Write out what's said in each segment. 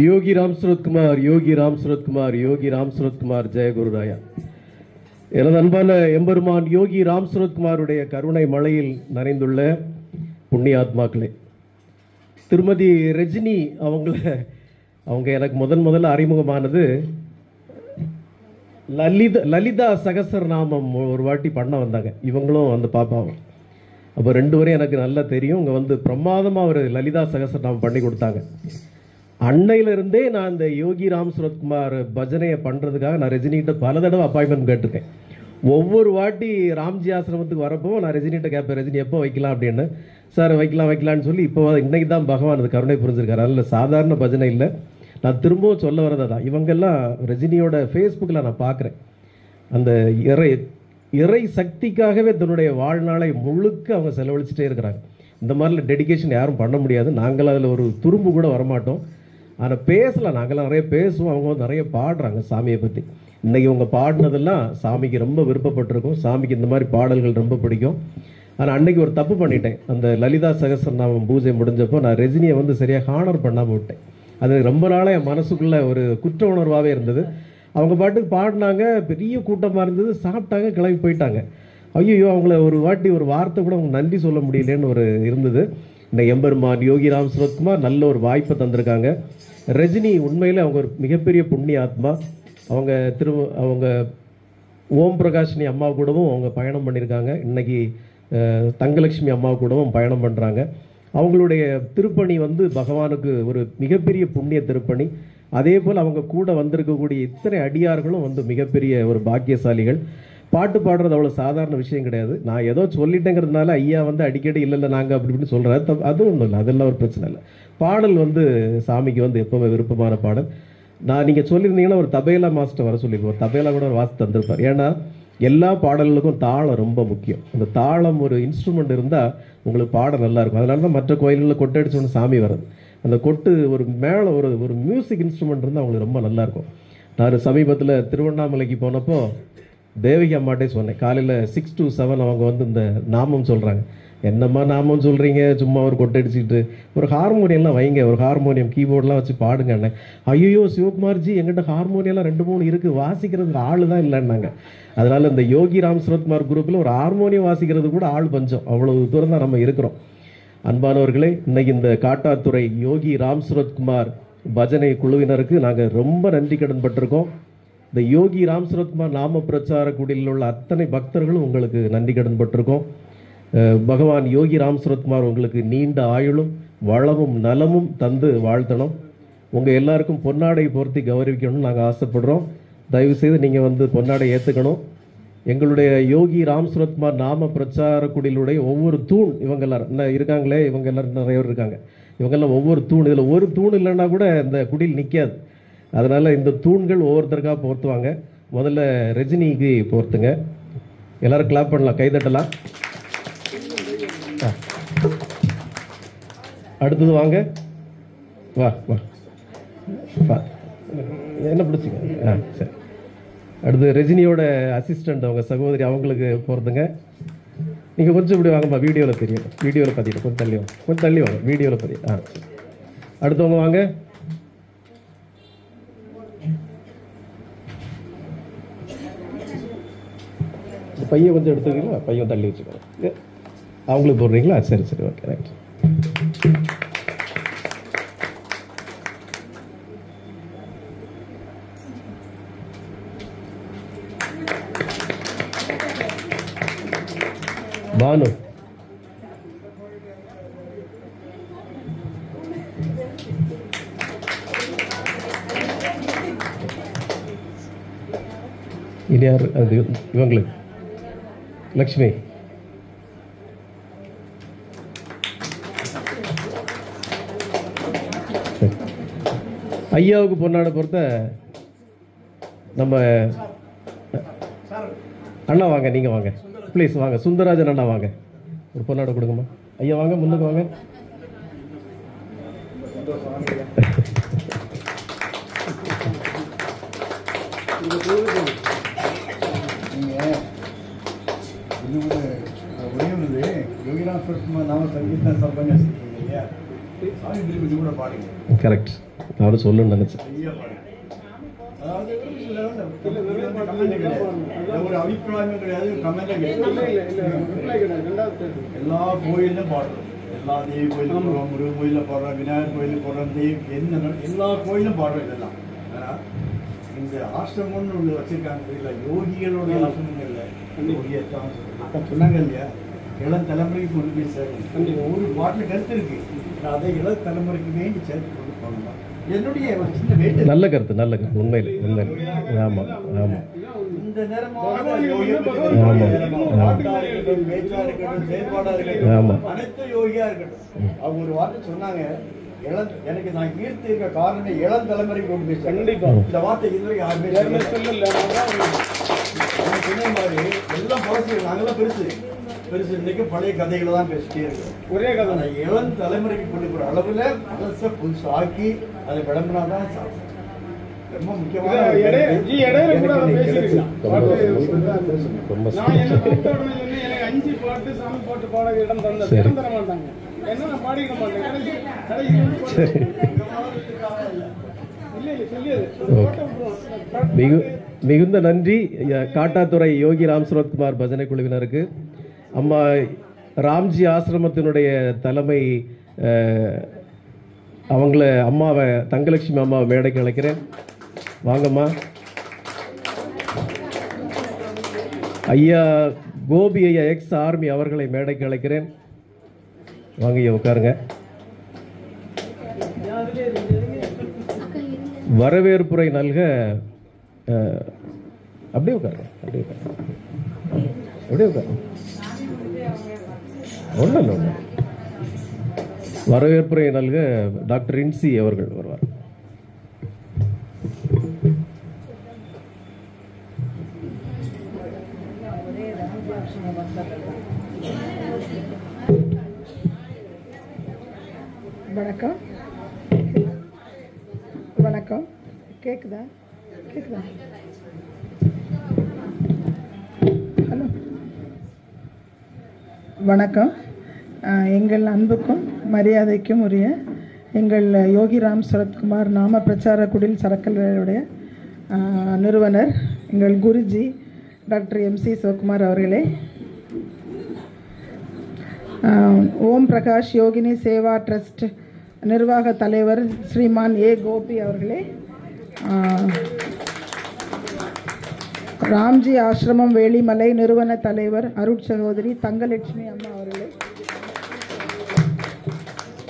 யோகி ராம் சுரத்குமார், யோகி ராம் சுரத்குமார், யோகி ராம் சுரத்குமார், ஜெய குருராயா. எனது அன்பான எம்பெருமான் யோகி ராம் சுரத்குமாருடைய கருணை மழையில் நனைந்துள்ள புண்ணியாத்மாக்களே, திருமதி ரஜினி அவங்க எனக்கு முதல்ல அறிமுகமானது லலிதா சகசரநாமம் ஒரு வாட்டி பண்ண வந்தாங்க. இவங்களும் வந்து பாப்பாவும். அப்போ ரெண்டு வரையும் எனக்கு நல்லா தெரியும். இங்கே வந்து பிரமாதமாக ஒரு லலிதா சகசரநாமம் பண்ணி கொடுத்தாங்க. அன்னையிலிருந்தே நான் இந்த யோகி ராம் சுரத்குமார் பஜனையை பண்ணுறதுக்காக நான் ரஜினிகிட்ட பல தடவை அப்பாயின்மெண்ட் கேட்டிருக்கேன். ஒவ்வொரு வாட்டி ராம்ஜி ஆசிரமத்துக்கு வரப்போ நான் ரஜினிகிட்ட கேட்பேன், ரஜினி எப்போ வைக்கலாம் அப்படின்னு. சார் வைக்கலாம்னு சொல்லி இப்போ இன்னைக்கு தான் பகவான் அது கருணை புரிஞ்சிருக்காரு. அதில் சாதாரண பஜனை இல்லை. நான் திரும்பவும் சொல்ல வரதை தான், இவங்கெல்லாம் ரஜினியோட ஃபேஸ்புக்கில் நான் பார்க்குறேன். அந்த இறை சக்திக்காகவே தன்னுடைய வாழ்நாளை முழுக்க அவங்க செலவழிச்சிட்டே இருக்கிறாங்க. இந்த மாதிரிலாம் டெடிகேஷன் யாரும் பண்ண முடியாது. நாங்கள் அதில் ஒரு துரும்பு கூட வரமாட்டோம். ஆனால் பேசலாம், நாங்களாம் நிறைய பேசுவோம். அவங்க வந்து நிறைய பாடுறாங்க சாமியை பற்றி. இன்றைக்கி இவங்க பாடினதெல்லாம் சாமிக்கு ரொம்ப விருப்பப்பட்டிருக்கும். சாமிக்கு இந்த மாதிரி பாடல்கள் ரொம்ப பிடிக்கும். ஆனால் அன்றைக்கி ஒரு தப்பு பண்ணிட்டேன். அந்த லலிதா சகசரநாமம் பூஜை முடிஞ்சப்போ நான் ரஜினியை வந்து சரியாக ஹானர் பண்ணாமல் விட்டேன். அது ரொம்ப நாளாக என் மனசுக்குள்ளே ஒரு குற்ற உணர்வாகவே இருந்தது. அவங்க பாட்டுக்கு பாடினாங்க, பெரிய கூட்டமாக இருந்தது, சாப்பிட்டாங்க, கிளம்பி போயிட்டாங்க. ஐயோ, அவங்கள ஒரு வாட்டி ஒரு வார்த்தை கூட அவங்க நன்றி சொல்ல முடியலன்னு ஒரு இருந்தது. இந்த எம்பெருமான் யோகி ராம் சுரத்குமார் நல்ல ஒரு வாய்ப்பை தந்திருக்காங்க. ரஜினி உண்மையில் அவங்க ஒரு மிகப்பெரிய புண்ணிய ஆத்மா. அவங்க ஓம் பிரகாஷினி அம்மா கூடவும் அவங்க பயணம் பண்ணியிருக்காங்க. இன்னைக்கு தங்கலட்சுமி அம்மா கூடவும் பயணம் பண்ணுறாங்க. அவங்களுடைய திருப்பணி வந்து பகவானுக்கு ஒரு மிகப்பெரிய புண்ணிய திருப்பணி. அதே போல் அவங்க கூட வந்திருக்கக்கூடிய இத்தனை அடியார்களும் வந்து மிகப்பெரிய ஒரு பாக்கியசாலிகள். பாட்டு பாடுறது அவ்வளோ சாதாரண விஷயம் கிடையாது. நான் ஏதோ சொல்லிட்டேங்கிறதுனால ஐயா வந்து அடிக்கடி இல்லை நாங்கள் அப்படி இப்படின்னு சொல்கிறேன். அது ஒன்றும் இல்லை, அதெல்லாம் ஒரு பிரச்சனை இல்லை. பாடல் வந்து சாமிக்கு வந்து எப்போவுமே விருப்பமான பாடல். நீங்கள் சொல்லியிருந்தீங்கன்னா ஒரு தபேலா மாஸ்டர் வர சொல்லியிருக்கோம். ஒரு தபேலா கூட ஒரு வாசி தந்திருப்பார். ஏன்னா எல்லா பாடல்களுக்கும் தாளம் ரொம்ப முக்கியம். அந்த தாளம் ஒரு இன்ஸ்ட்ருமெண்ட் இருந்தால் உங்களுக்கு பாடம் நல்லாயிருக்கும். அதனால தான் மற்ற கோயில்களில் கொட்டை அடிச்சோன்னு சாமி வருது. அந்த கொட்டு ஒரு மேலே ஒரு மியூசிக் இன்ஸ்ட்ருமெண்ட் இருந்தால் அவங்களுக்கு ரொம்ப நல்லாயிருக்கும். நான் சமீபத்தில் திருவண்ணாமலைக்கு போனப்போ தேவகி அம்மாட்டே சொன்னேன். காலையில் 6 to 7 அவங்க வந்து இந்த நாமம் சொல்கிறாங்க. என்னம்மா நாமம் சொல்கிறீங்க, சும்மா ஒரு கொட்டை அடிச்சுக்கிட்டு ஒரு ஹார்மோனியம்லாம் வைங்க, ஒரு ஹார்மோனியம் கீபோர்டெலாம் வச்சு பாடுங்க. அண்ணன் ஐயோ சிவகுமார்ஜி, எங்கிட்ட ஹார்மோனியெல்லாம் 2-3 இருக்குது, வாசிக்கிறதுக்கு ஆள் தான் இல்லைன்னாங்க. அதனால் இந்த யோகி ராம் சுரத்குமார் குரூப்பில் ஒரு ஹார்மோனியம் வாசிக்கிறது கூட ஆள் பஞ்சம். அவ்வளோ தூரம் தான் நம்ம இருக்கிறோம். அன்பானவர்களே, இன்னைக்கு இந்த காட்டாத்துறை யோகி ராம் சுரத்குமார் பஜனை குழுவினருக்கு நாங்கள் ரொம்ப நன்றி கடன் பட்டிருக்கோம். இந்த யோகி ராம் சுரத்குமார் நாம பிரச்சார குடியில் உள்ள அத்தனை பக்தர்களும் உங்களுக்கு நன்றி கடன் பட்டிருக்கோம். பகவான் யோகி ராம் சுரத்குமார் உங்களுக்கு நீண்ட ஆயுளும் வளமும் நலமும் தந்து வாழ்த்தணும். உங்கள் எல்லாருக்கும் பொன்னாடை போர்த்தி கௌரவிக்கணும்னு நாங்கள் ஆசைப்படுறோம். தயவுசெய்து நீங்கள் வந்து பொன்னாடை ஏற்றுக்கணும். எங்களுடைய யோகி ராம் சுரத்குமார் நாம பிரச்சார குடிலுடைய ஒவ்வொரு தூண் இவங்க எல்லாரும் என்ன இருக்காங்களே, இவங்க எல்லாரும் நிறைய பேர் இருக்காங்க. இவங்கெல்லாம் ஒவ்வொரு தூண், இதில் ஒரு தூண் இல்லைன்னா கூட இந்த குடில் நிற்காது. அதனால் இந்த தூண்கள் ஒவ்வொருத்தருக்காக போர்த்துவாங்க. முதல்ல ரஜினிக்கு போர்த்துங்க. எல்லாரும் கிளாப் பண்ணலாம், கைதட்டலாம். அடுத்தது வாங்க, வா வா வா, என்ன பிடிச்சிக்க. சரி, அடுத்து ரஜினியோட அசிஸ்டண்ட் அவங்க சகோதரி, அவங்களுக்கு போகிறதுங்க. நீங்கள் கொஞ்சம் இப்படி வாங்கம்மா, வீடியோவில் தெரியும், வீடியோவில் பதிவு. கொஞ்சம் தள்ளி வாங்க, கொஞ்சம் தள்ளி வாங்க, வீடியோவில் பதிவு. அடுத்தவங்க வாங்க. பையன் கொஞ்சம் எடுத்துக்கிறீங்களா, பையன் தள்ளி வச்சுக்கோங்க. அவங்களுக்கு போடுறீங்களா? சரி சரி, ஓகே, ரைட். பானு, இது யார்? அது இவங்களுக்கு லக்ஷ்மி. ஐயாவுக்கு பொன்னாடை பொறுத்த நம்ம அண்ணா வாங்க, நீங்கள் வாங்க ப்ளீஸ், வாங்க. சுந்தரராஜன் அண்ணா வாங்க, ஒரு பொன்னாடை கொடுங்கம்மா. ஐயா வாங்க, முன்னுக்கு வாங்க. யோகி ராம் சுரத்குமார் நாம சங்கீத சம்பந்தம் இல்லையா, கரெக்ட், நானும் சொல்லணும்னு நினச்சேன். ஒரு அபிப்பிராயம் கிடையாது, எல்லா கோயிலும் பாடுறோம், எல்லா தேவி கோயிலும் போடுறோம், முருகன் கோயிலில் போடுறோம், விநாயகர் கோயிலுக்கு போடுறோம், என்ன எல்லா கோயிலும் பாடுறோம். இதெல்லாம் இந்த ஆசிரமம்னு ஒன்று வச்சிருக்காங்க இல்லை, யோகிகளுடைய ஆசிரமங்கள்ல யோகியத்தான் அப்போ சொன்னாங்க இல்லையா, இளம் தலைமுறைக்கு கொண்டு போய் சேர்க்கணும். ஒவ்வொரு பாட்டில் கருத்து இருக்கு, அதை இளம் தலைமுறைக்கு வேண்டி சேர்த்து கொண்டு போகணும். என்னுடைய ஒரு சின்ன வேண்டு. நல்ல கருத்து, நல்ல கருத்து, உண்மையில் உண்மையில். ஆமாம் ஆமாம், இந்த நேரமாக பேச்சா இருக்கட்டும், செயற்பாடா இருக்கட்டும், அனைத்து யோகியா இருக்கட்டும். அவங்க ஒரு வார்த்தை சொன்னாங்க, எனக்கு நான் ஈர்த்து இருக்க காரணம் இளம் தலைமுறைக்கு கொண்டு போய் கண்டிப்பா. இந்த வார்த்தை இதுவரை யாருமே சொல்லல. சொன்ன மாதிரி எல்லாம் பழசு, நாங்களாம் பெருசு பெருசு இன்னைக்கு பழைய கதைகளை தான் பேசிட்டே இருக்கோம். ஒரே கதை இளம் தலைமுறைக்கு கொண்டு போற அளவுல பழச புதுசு ஆக்கி அதை விளம்பினாதான் ரொம்ப முக்கியமான. மிகுந்த நன்றி காட்டாத்துறை யோகி ராம் சுரத்குமார் பஜனை குழுவினருக்கு. அம்மா ராம்ஜி ஆசிரமத்தினுடைய தலைமை அவங்கள அம்மாவை தங்கலட்சுமி அம்மாவை மேடைக்கு அழைக்கிறேன். வாங்கம்மா. ஐயா கோபி ஐயா எக்ஸ் ஆர்மி அவர்களை மேடைக்கு அழைக்கிறேன். வாங்க ஐயா, உட்காருங்க. வரவேற்புரை நல்க அப்படியே உட்காருங்க, அப்படியே உட்காருங்க, அப்படியே உட்காருங்க. ஒன்றும் இல்லை, ஒன்றும். வரவேற்புரை நல்க டாக்டர் இன்சி அவர்கள் வருவார். வணக்கம். வணக்கம். கேக்குதா? கேக்குதா? ஹலோ, வணக்கம். எங்கள் அன்புக்கும் மரியாதைக்கும் உரிய எங்கள் யோகி ராம் சுரத்குமார் நாம பிரச்சார குடில் சரக்கல்களுடைய நிறுவனர் எங்கள் குருஜி டாக்டர் எம்சி சிவகுமார் அவர்களே, ஓம் பிரகாஷ் யோகினி சேவா ட்ரஸ்ட் நிர்வாக தலைவர் ஸ்ரீமான் ஏ கோபி அவர்களே, ராம்ஜி ஆசிரமம் வேலிமலை நிறுவன தலைவர் அருட்சகோதரி தங்கலட்சுமி அம்மா அவர்களே,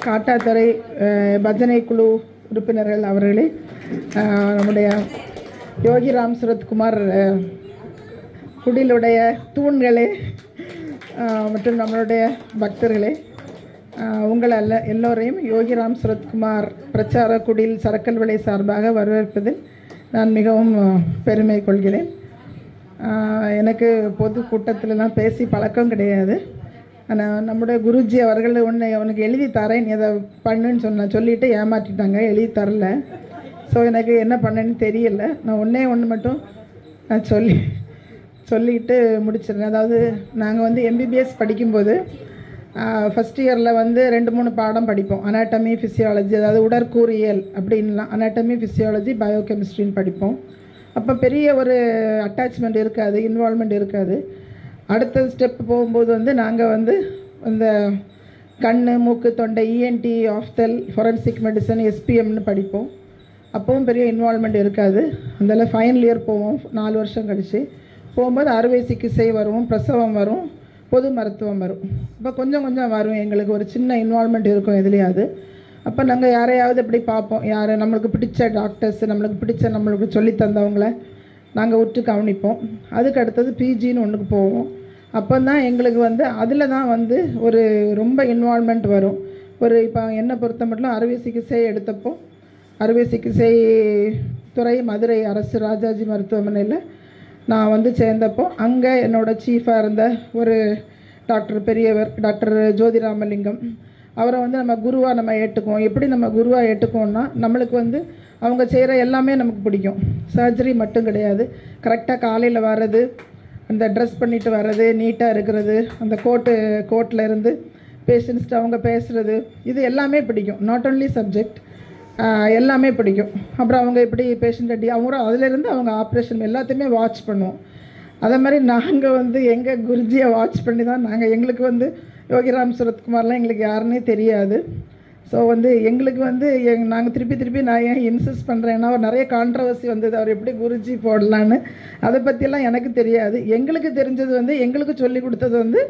காட்டாத்துறை பஜனை குழு உறுப்பினர்கள் அவர்களே, நம்முடைய யோகி ராம் சுரத்குமார் குடிலுடைய தூண்களே மற்றும் நம்மளுடைய பக்தர்களே, உங்கள் எல்லோரையும் யோகிராம் சுரத்குமார் பிரச்சார குடில் சரக்கல் விலை சார்பாக வரவேற்பதில் நான் மிகவும் பெருமை கொள்கிறேன். எனக்கு பொது கூட்டத்திலலாம் பேசி பழக்கம் கிடையாது. ஆனால் நம்முடைய குருஜி அவர்கள் உனக்கு எழுதி தரேன், எதை பண்ணுன்னு சொல்லிவிட்டு ஏமாற்றிட்டாங்க, எழுதி தரல. ஸோ எனக்கு என்ன பண்ணேன்னு தெரியல. நான் ஒன்று மட்டும் நான் சொல்லிட்டு முடிச்சிடுறேன். அதாவது நாங்கள் எம்பிபிஎஸ் படிக்கும்போது ஃபஸ்ட் இயரில் 2-3 பாடம் படிப்போம். அனாட்டமி ஃபிசியாலஜி, அதாவது உடற்கூறியல் அப்படின்லாம், அனாட்டமி ஃபிசியாலஜி பயோகெமிஸ்ட்ரின்னு படிப்போம். அப்போ பெரிய ஒரு அட்டாச்மெண்ட் இருக்காது, இன்வால்மெண்ட் இருக்காது. அடுத்த ஸ்டெப் போகும்போது நாங்கள் இந்த கண் மூக்கு தொண்டை இஎன்டி ஆஃப்தல் ஃபொரன்சிக் மெடிசன் எஸ்பிஎம்னு படிப்போம். அப்போவும் பெரிய இன்வால்மெண்ட் இருக்காது. அதில் ஃபைனல் இயர் போவோம், 4 வருஷம் கழிச்சு போகும்போது அறுவை சிகிச்சை வரும், பிரசவம் வரும், பொது மருத்துவம் வரும். இப்போ கொஞ்சம் வரும், எங்களுக்கு ஒரு சின்ன இன்வால்மெண்ட் இருக்கும் எதுலையாவது. அப்போ நாங்கள் யாரையாவது எப்படி பார்ப்போம், யார் நம்மளுக்கு பிடிச்ச டாக்டர்ஸ், நம்மளுக்கு சொல்லி தந்தவங்கள நாங்கள் உற்று கவனிப்போம். அதுக்கு அடுத்தது பிஜின்னு ஒன்றுக்கு போவோம். அப்போ தான் எங்களுக்கு அதில் தான் ஒரு ரொம்ப இன்வால்மெண்ட் வரும். இப்போ என்னை பொறுத்த மட்டும் அறுவை சிகிச்சை எடுத்தப்போ, அறுவை சிகிச்சை துறை மதுரை அரசு ராஜாஜி மருத்துவமனையில் நான் சேர்ந்தப்போ அங்கே என்னோடய சீஃபாக இருந்த ஒரு டாக்டர் பெரியவர் டாக்டர் ஜோதிராமலிங்கம் அவரை நம்ம குருவாக நம்ம ஏற்றுக்குவோம். எப்படி நம்ம குருவாக ஏற்றுக்குவோம்னா, நம்மளுக்கு அவங்க செய்கிற எல்லாமே நமக்கு பிடிக்கும். சர்ஜரி மட்டும் கிடையாது, கரெக்டாக காலையில் வர்றது, அந்த ட்ரெஸ் பண்ணிட்டு வர்றது, நீட்டாக இருக்கிறது, அந்த கோட்டில் இருந்து பேஷண்ட்ஸ்ட்டு அவங்க பேசுகிறது இது எல்லாமே பிடிக்கும். நாட் ஓன்லி சப்ஜெக்ட், எல்லாமே பிடிக்கும். அப்புறம் அவங்க எப்படி பேஷண்ட் அவங்க அதிலேருந்து அவங்க ஆப்ரேஷன் எல்லாத்தையுமே வாட்ச் பண்ணுவோம். அதே மாதிரி நாங்கள் வந்து எங்கள் குருஜியை வாட்ச் பண்ணி தான் எங்களுக்கு வந்து யோகிராம் சுரத்குமார்லாம் எங்களுக்கு யாருன்னே தெரியாது. ஸோ வந்து எங்களுக்கு வந்து நாங்கள் திருப்பி நான் ஏன் இன்சிஸ்ட் பண்ணுறேன்னா நிறைய கான்ட்ரவர்சி வந்தது, அவர் எப்படி குருஜி போடலான்னு. அதை பற்றியெல்லாம் எனக்கு தெரியாது. எங்களுக்கு தெரிஞ்சது வந்து எங்களுக்கு சொல்லி கொடுத்தது வந்து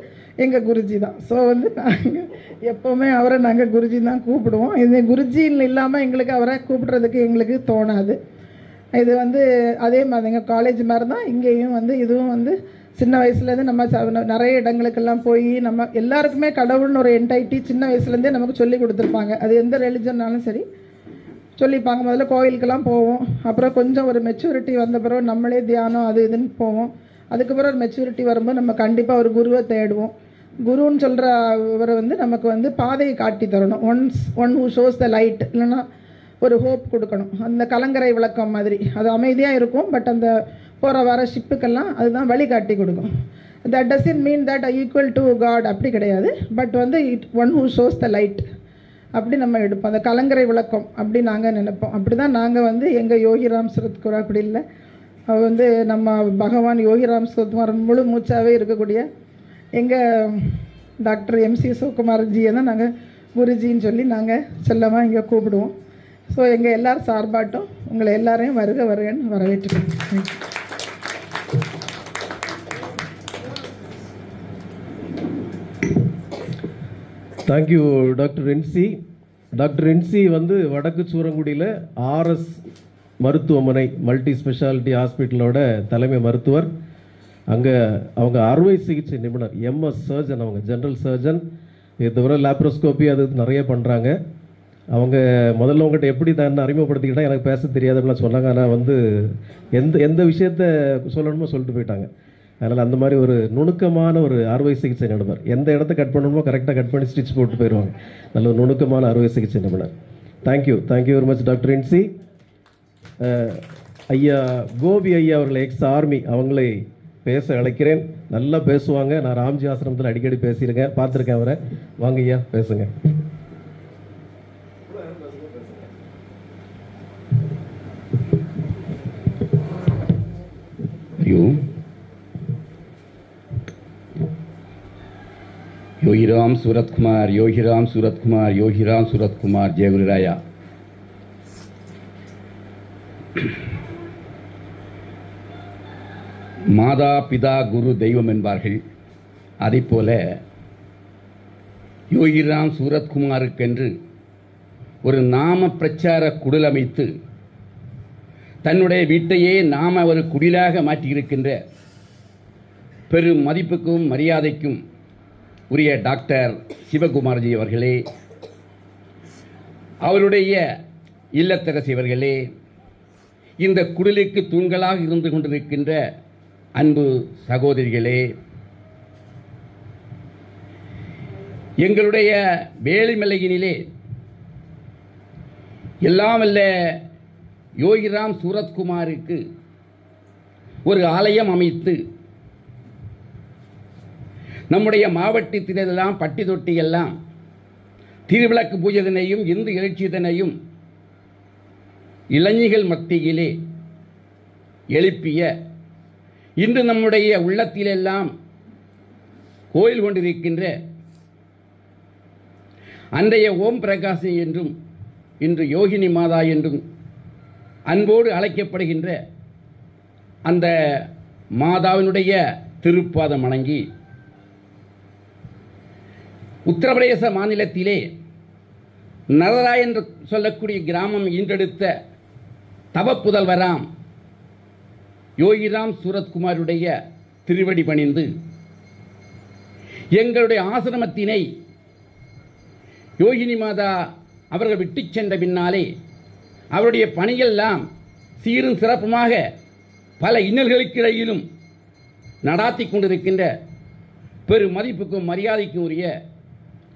எங்கள் குருஜி தான். ஸோ வந்து நாங்கள் எப்போவுமே அவரை நாங்கள் குருஜி தான் கூப்பிடுவோம். இது குருஜின்னு இல்லாமல் எங்களுக்கு அவரை கூப்பிடுறதுக்கு எங்களுக்கு தோணாது. இது வந்து அதே மாதிரி எங்கள் காலேஜ் மாதிரி தான் இங்கேயும் வந்து இதுவும் வந்து சின்ன வயசுலேருந்து நம்ம நிறைய இடங்களுக்கெல்லாம் போய் நம்ம எல்லாருக்குமே கடவுள்னு ஒரு என்டைட்டி சின்ன வயசுலேருந்தே நமக்கு சொல்லி கொடுத்துருப்பாங்க. அது எந்த ரிலிஜன்னாலும் சரி சொல்லிப்பாங்க. முதல்ல கோயிலுக்கெல்லாம் போவோம், அப்புறம் கொஞ்சம் ஒரு மெச்சூரிட்டி வந்த பிறகு நம்மளே தியானம் அது இதுன்னு போவோம். அதுக்கப்புறம் ஒரு மெச்சூரிட்டி வரும்போது நம்ம கண்டிப்பாக ஒரு குருவை தேடுவோம். குருன்னு சொல்கிற இவரை வந்து நமக்கு வந்து பாதையை காட்டி தரணும். One who shows the light, இல்லைன்னா ஒரு ஹோப் கொடுக்கணும். அந்த கலங்கரை விளக்கம் மாதிரி அது அமைதியாக இருக்கும், பட் அந்த போகிற வர ஷிப்புக்கெல்லாம் அதுதான் வழிகாட்டி கொடுக்கும். That doesn't mean that equal to God, அப்படி கிடையாது. பட் வந்து one who shows the light அப்படி நம்ம எடுப்போம். அந்த கலங்கரை விளக்கம் அப்படி நாங்கள் நினைப்போம். அப்படி தான் நாங்கள் வந்து எங்கள் யோகிராம் சுரத்குமார் அப்படி இல்லை, அவர் வந்து நம்ம பகவான் யோகிராம் சுரத்குமார் முழு மூச்சாகவே இருக்கக்கூடிய எங்கள் டாக்டர் MC சிவகுமார்ஜியை தான் நாங்கள் குருஜின்னு சொல்லி நாங்கள் செல்லமாக இங்கே கூப்பிடுவோம். ஸோ எங்கள் எல்லாரும் சார்பாட்டும் உங்களை எல்லாரையும் வருகன்னு வரவேற்றுக்கிறோம். Thank you doctor NC. Doctor NC வந்து வடக்கு சூரங்குடியில் RS மருத்துவமனை மல்டி ஸ்பெஷாலிட்டி ஹாஸ்பிட்டலோட தலைமை மருத்துவர். அங்கே அவங்க அறுவை சிகிச்சை நிபுணர், MS சர்ஜன், அவங்க ஜென்ரல் சர்ஜன். இது தவிர லேப்ரோஸ்கோப்பி அது நிறைய பண்ணுறாங்க. அவங்க முதல்ல உங்கள்கிட்ட எப்படி தான் அறிமுகப்படுத்திக்கிட்டால் எனக்கு பேச தெரியாது அப்படிலாம் சொன்னாங்க. ஆனால் வந்து எந்த விஷயத்த சொல்லணுமோ சொல்லிட்டு போயிட்டாங்க. அதனால் அந்த மாதிரி ஒரு நுணுக்கமான ஒரு அறுவை சிகிச்சை நிபுணர், எந்த இடத்த கட் பண்ணணுமோ கரெக்டாக கட் பண்ணி ஸ்டிச் போட்டு போயிடுவாங்க. நல்ல ஒரு நுணுக்கமான அறுவை சிகிச்சை நிபுணர். Thank you very much doctor NC. ஐயா கோபி ஐயா அவர்களை எக்ஸ்-ஆர்மி அவங்களை பேச அழைக்கிறேன். நல்லா பேசுவாங்க. நான் ராம்ஜி ஆசிரமத்தில் அடிக்கடி பேசியிருக்கேன், பார்த்துருக்கேன் அவரை. வாங்க ஐயா, பேசுங்க. யோகிராம் சூரத்குமார், யோகிராம் சூரத்குமார், யோகிராம் சூரத்குமார், ஜெயகுருராயா. மாதா பிதா குரு தெய்வம் என்பார்கள். அதைப்போல யோகிராம் சூரத்குமாருக்கென்று ஒரு நாம பிரச்சார குடில் அமைத்து தன்னுடைய வீட்டையே நாம ஒரு குடிலாக மாற்றியிருக்கின்ற பெரும் மதிப்புக்கும் மரியாதைக்கும் உரிய டாக்டர் சிவகுமார்ஜி அவர்களே, அவருடைய இல்லத்தரசி அவர்களே, இந்த குடிலுக்கு தூண்களாக இருந்து கொண்டிருக்கின்ற அன்பு சகோதரிகளே, எங்களுடைய வேலிமலையினிலே எல்லாம் வல்ல யோகிராம் சூரத்குமாருக்கு ஒரு ஆலயம் அமைத்து நம்முடைய மாவட்டத்திலெல்லாம் பட்டி தொட்டி எல்லாம் திருவிளக்கு பூஜைதனையும் இந்து எழுச்சிதனையும் இளைஞர்கள் மத்தியிலே எழுப்பிய இன்று நம்முடைய உள்ளத்திலெல்லாம் கோயில் கொண்டிருக்கின்ற அன்றைய ஓம் பிரகாஷ் என்றும் இன்று யோகினி மாதா என்றும் அன்போடு அழைக்கப்படுகின்ற அந்த மாதாவினுடைய திருப்பாதம் வணங்கி உத்தரப்பிரதேச மாநிலத்திலே நரராய் என்று சொல்லக்கூடிய கிராமம் ஈன்றெடுத்த தவப்புதல்வராம் யோகிராம் சூரத்குமாருடைய திருவடி பணிந்து எங்களுடைய ஆசிரமத்தினை யோகினி மாதா அவர்கள் விட்டு சென்ற பின்னாலே அவருடைய பணியெல்லாம் சீரும் சிறப்புமாக பல இன்னல்களுக்கிடையிலும் நடாத்தி கொண்டிருக்கின்ற பெரும் மதிப்புக்கும் மரியாதைக்கும் உரிய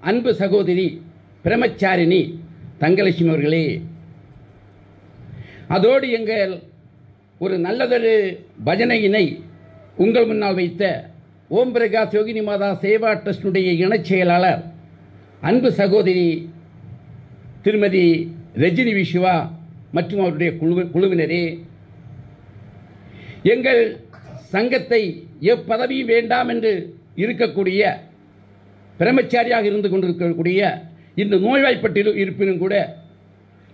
அன்பு சகோதரி பிரம்மச்சாரிணி தங்கலட்சுமி அவர்களே, அதோடு எங்கள் ஒரு நல்லதொரு பஜனையினை உங்கள் முன்னால் வைத்த ஓம் பிரகாஷ் யோகினி மாதா சேவா ட்ரஸ்டுடைய இணைச் செயலாளர் அன்பு சகோதரி திருமதி ரஜினி விஸ்வா மற்றும் அவருடைய குழுவினரே, எங்கள் சங்கத்தை எப்பதவியும் வேண்டாம் என்று இருக்கக்கூடிய பிரம்மச்சாரியாக இருந்து கொண்டிருக்கக்கூடிய இந்த நோய்வாய்ப்பட்டு இருப்பினும் கூட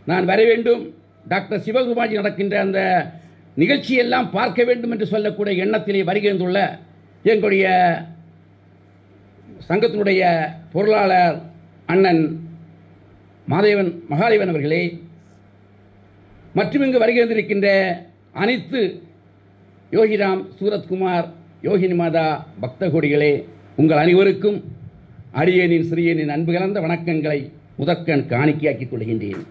நான் வர வேண்டும், டாக்டர் சிவகுமாரி நடக்கின்ற அந்த நிகழ்ச்சியெல்லாம் பார்க்க வேண்டும் என்று சொல்லக்கூடிய எண்ணத்திலே வருகின்றுள்ள எங்களுடைய சங்கத்தினுடைய பொருளாளர் அண்ணன் மகாதேவன் அவர்களே, மற்றும் இங்கு வருகின்றிருக்கின்ற அனைத்து யோகிராம் சூரத்குமார் யோகினி மாதா பக்த கோடிகளே, உங்கள் அனைவருக்கும் அடியேனின் சிறியனின் அன்பு கலந்த வணக்கங்களை முதற்கண் காணிக்கையாக்கிக் கொள்கின்றேன்.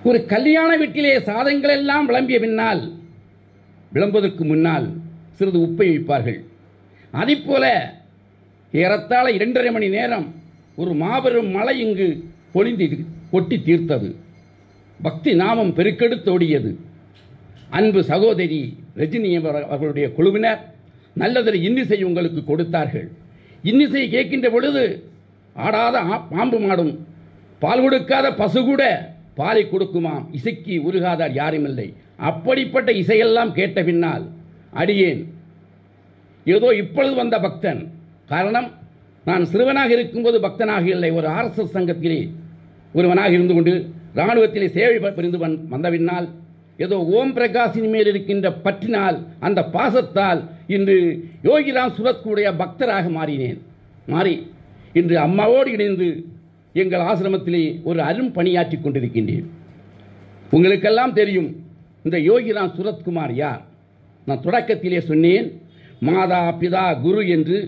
ஒரு கல்யாண வீட்டிலே சாதங்கள் எல்லாம் விளம்பிய பின்னால், விளம்புவதற்கு முன்னால் சிறிது உப்பை வைப்பார்கள். அதைப்போல ஏறத்தாழ 2.5 மணி நேரம் ஒரு மாபெரும் மழை இங்கு பொழிந்து கொட்டி தீர்த்தது. பக்தி நாமம் பெருக்கெடுத்தோடியது. அன்பு சகோதரி ரஜினி அவர்களுடைய குழுவினர் நல்லதொரு இன்னிசை உங்களுக்கு கொடுத்தார்கள். இன்னிசை கேட்கின்ற பொழுது ஆடாத பாம்பு மாடும், பால் கொடுக்காத பசு கூட பாலை கொடுக்குமாம், இசைக்கு உருகாதார் யாரும் இல்லை. அப்படிப்பட்ட இசையெல்லாம் கேட்ட பின்னால் அடியேன் ஏதோ இப்பொழுது வந்த பக்தன். காரணம், நான் சிறுவனாக இருக்கும்போது பக்தனாக இல்லை, ஒரு RSS சங்கத்திலே ஒருவனாக இருந்து கொண்டு இராணுவத்திலே சேவை புரிந்து வந்த பின்னால் ஏதோ ஓம் பிரகாஷின் மேல் இருக்கின்ற பற்றினால், அந்த பாசத்தால் இன்று யோகிராம் சுரத்குடைய பக்தராக மாறி இன்று அம்மாவோடு இணைந்து எங்கள் ஆசிரமத்திலே ஒரு அரும் பணியாற்றிக் கொண்டிருக்கின்றேன். உங்களுக்கெல்லாம் தெரியும் இந்த யோகிராம் சுரத்குமார் யார். நான் தொடக்கத்திலே சொன்னேன், மாதா பிதா குரு என்று.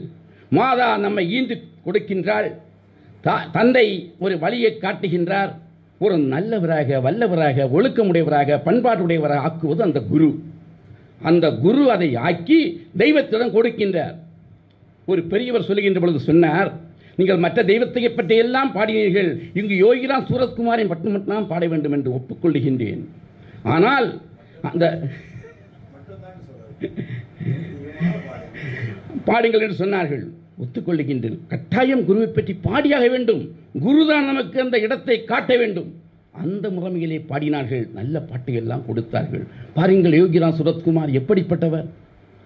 மாதா நம்மை ஈண்டு கொடுக்கின்றாள், தந்தை ஒரு வழியை காட்டுகின்றார், ஒரு நல்லவராக வல்லவராக ஒழுக்கமுடையவராக பண்பாட்டுடையவராக ஆக்குவது அந்த குரு. அந்த குரு அதை ஆக்கி தெய்வத்திடம் கொடுக்கின்றார். ஒரு பெரியவர் சொல்லுகின்ற பொழுது சொன்னார், நீங்கள் மற்ற தெய்வத்தை பற்றி எல்லாம் பாடினீர்கள், இங்கு யோகிராம் சூரத்குமாரின் பட்டு மட்டும் பாட வேண்டும் என்று ஒப்புக்கொள்கின்றேன். ஆனால் அந்த பாடுங்கள் என்று சொன்னார்கள், ஒத்துக்கொள்ளுகின்றேன். கட்டாயம் குருவை பற்றி பாடியாக வேண்டும், குருதான் நமக்கு அந்த இடத்தை காட்ட வேண்டும். அந்த முறைமையிலே பாடினார்கள், நல்ல பாட்டையெல்லாம் கொடுத்தார்கள். பாருங்கள் யோகிராம் சுரத்குமார் எப்படிப்பட்டவர்.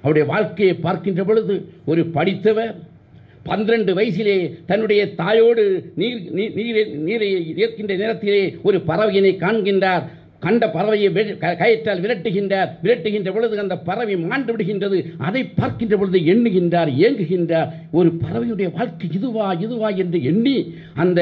அவருடைய வாழ்க்கையை பார்க்கின்ற பொழுது ஒரு படித்தவர், 12 வயசிலே தன்னுடைய தாயோடு நீரை ஏற்கின்ற நேரத்திலே ஒரு பறவையினை காண்கின்றார். கண்ட பறவையை கயிற்றால் விரட்டுகின்ற பொழுது அந்த பறவை மாண்டு விடுகின்றது. அதை பார்க்கின்ற பொழுது எண்ணுகின்றார், ஏங்குகின்றார். ஒரு பறவையுடைய வாழ்க்கை இதுவா என்று எண்ணி அந்த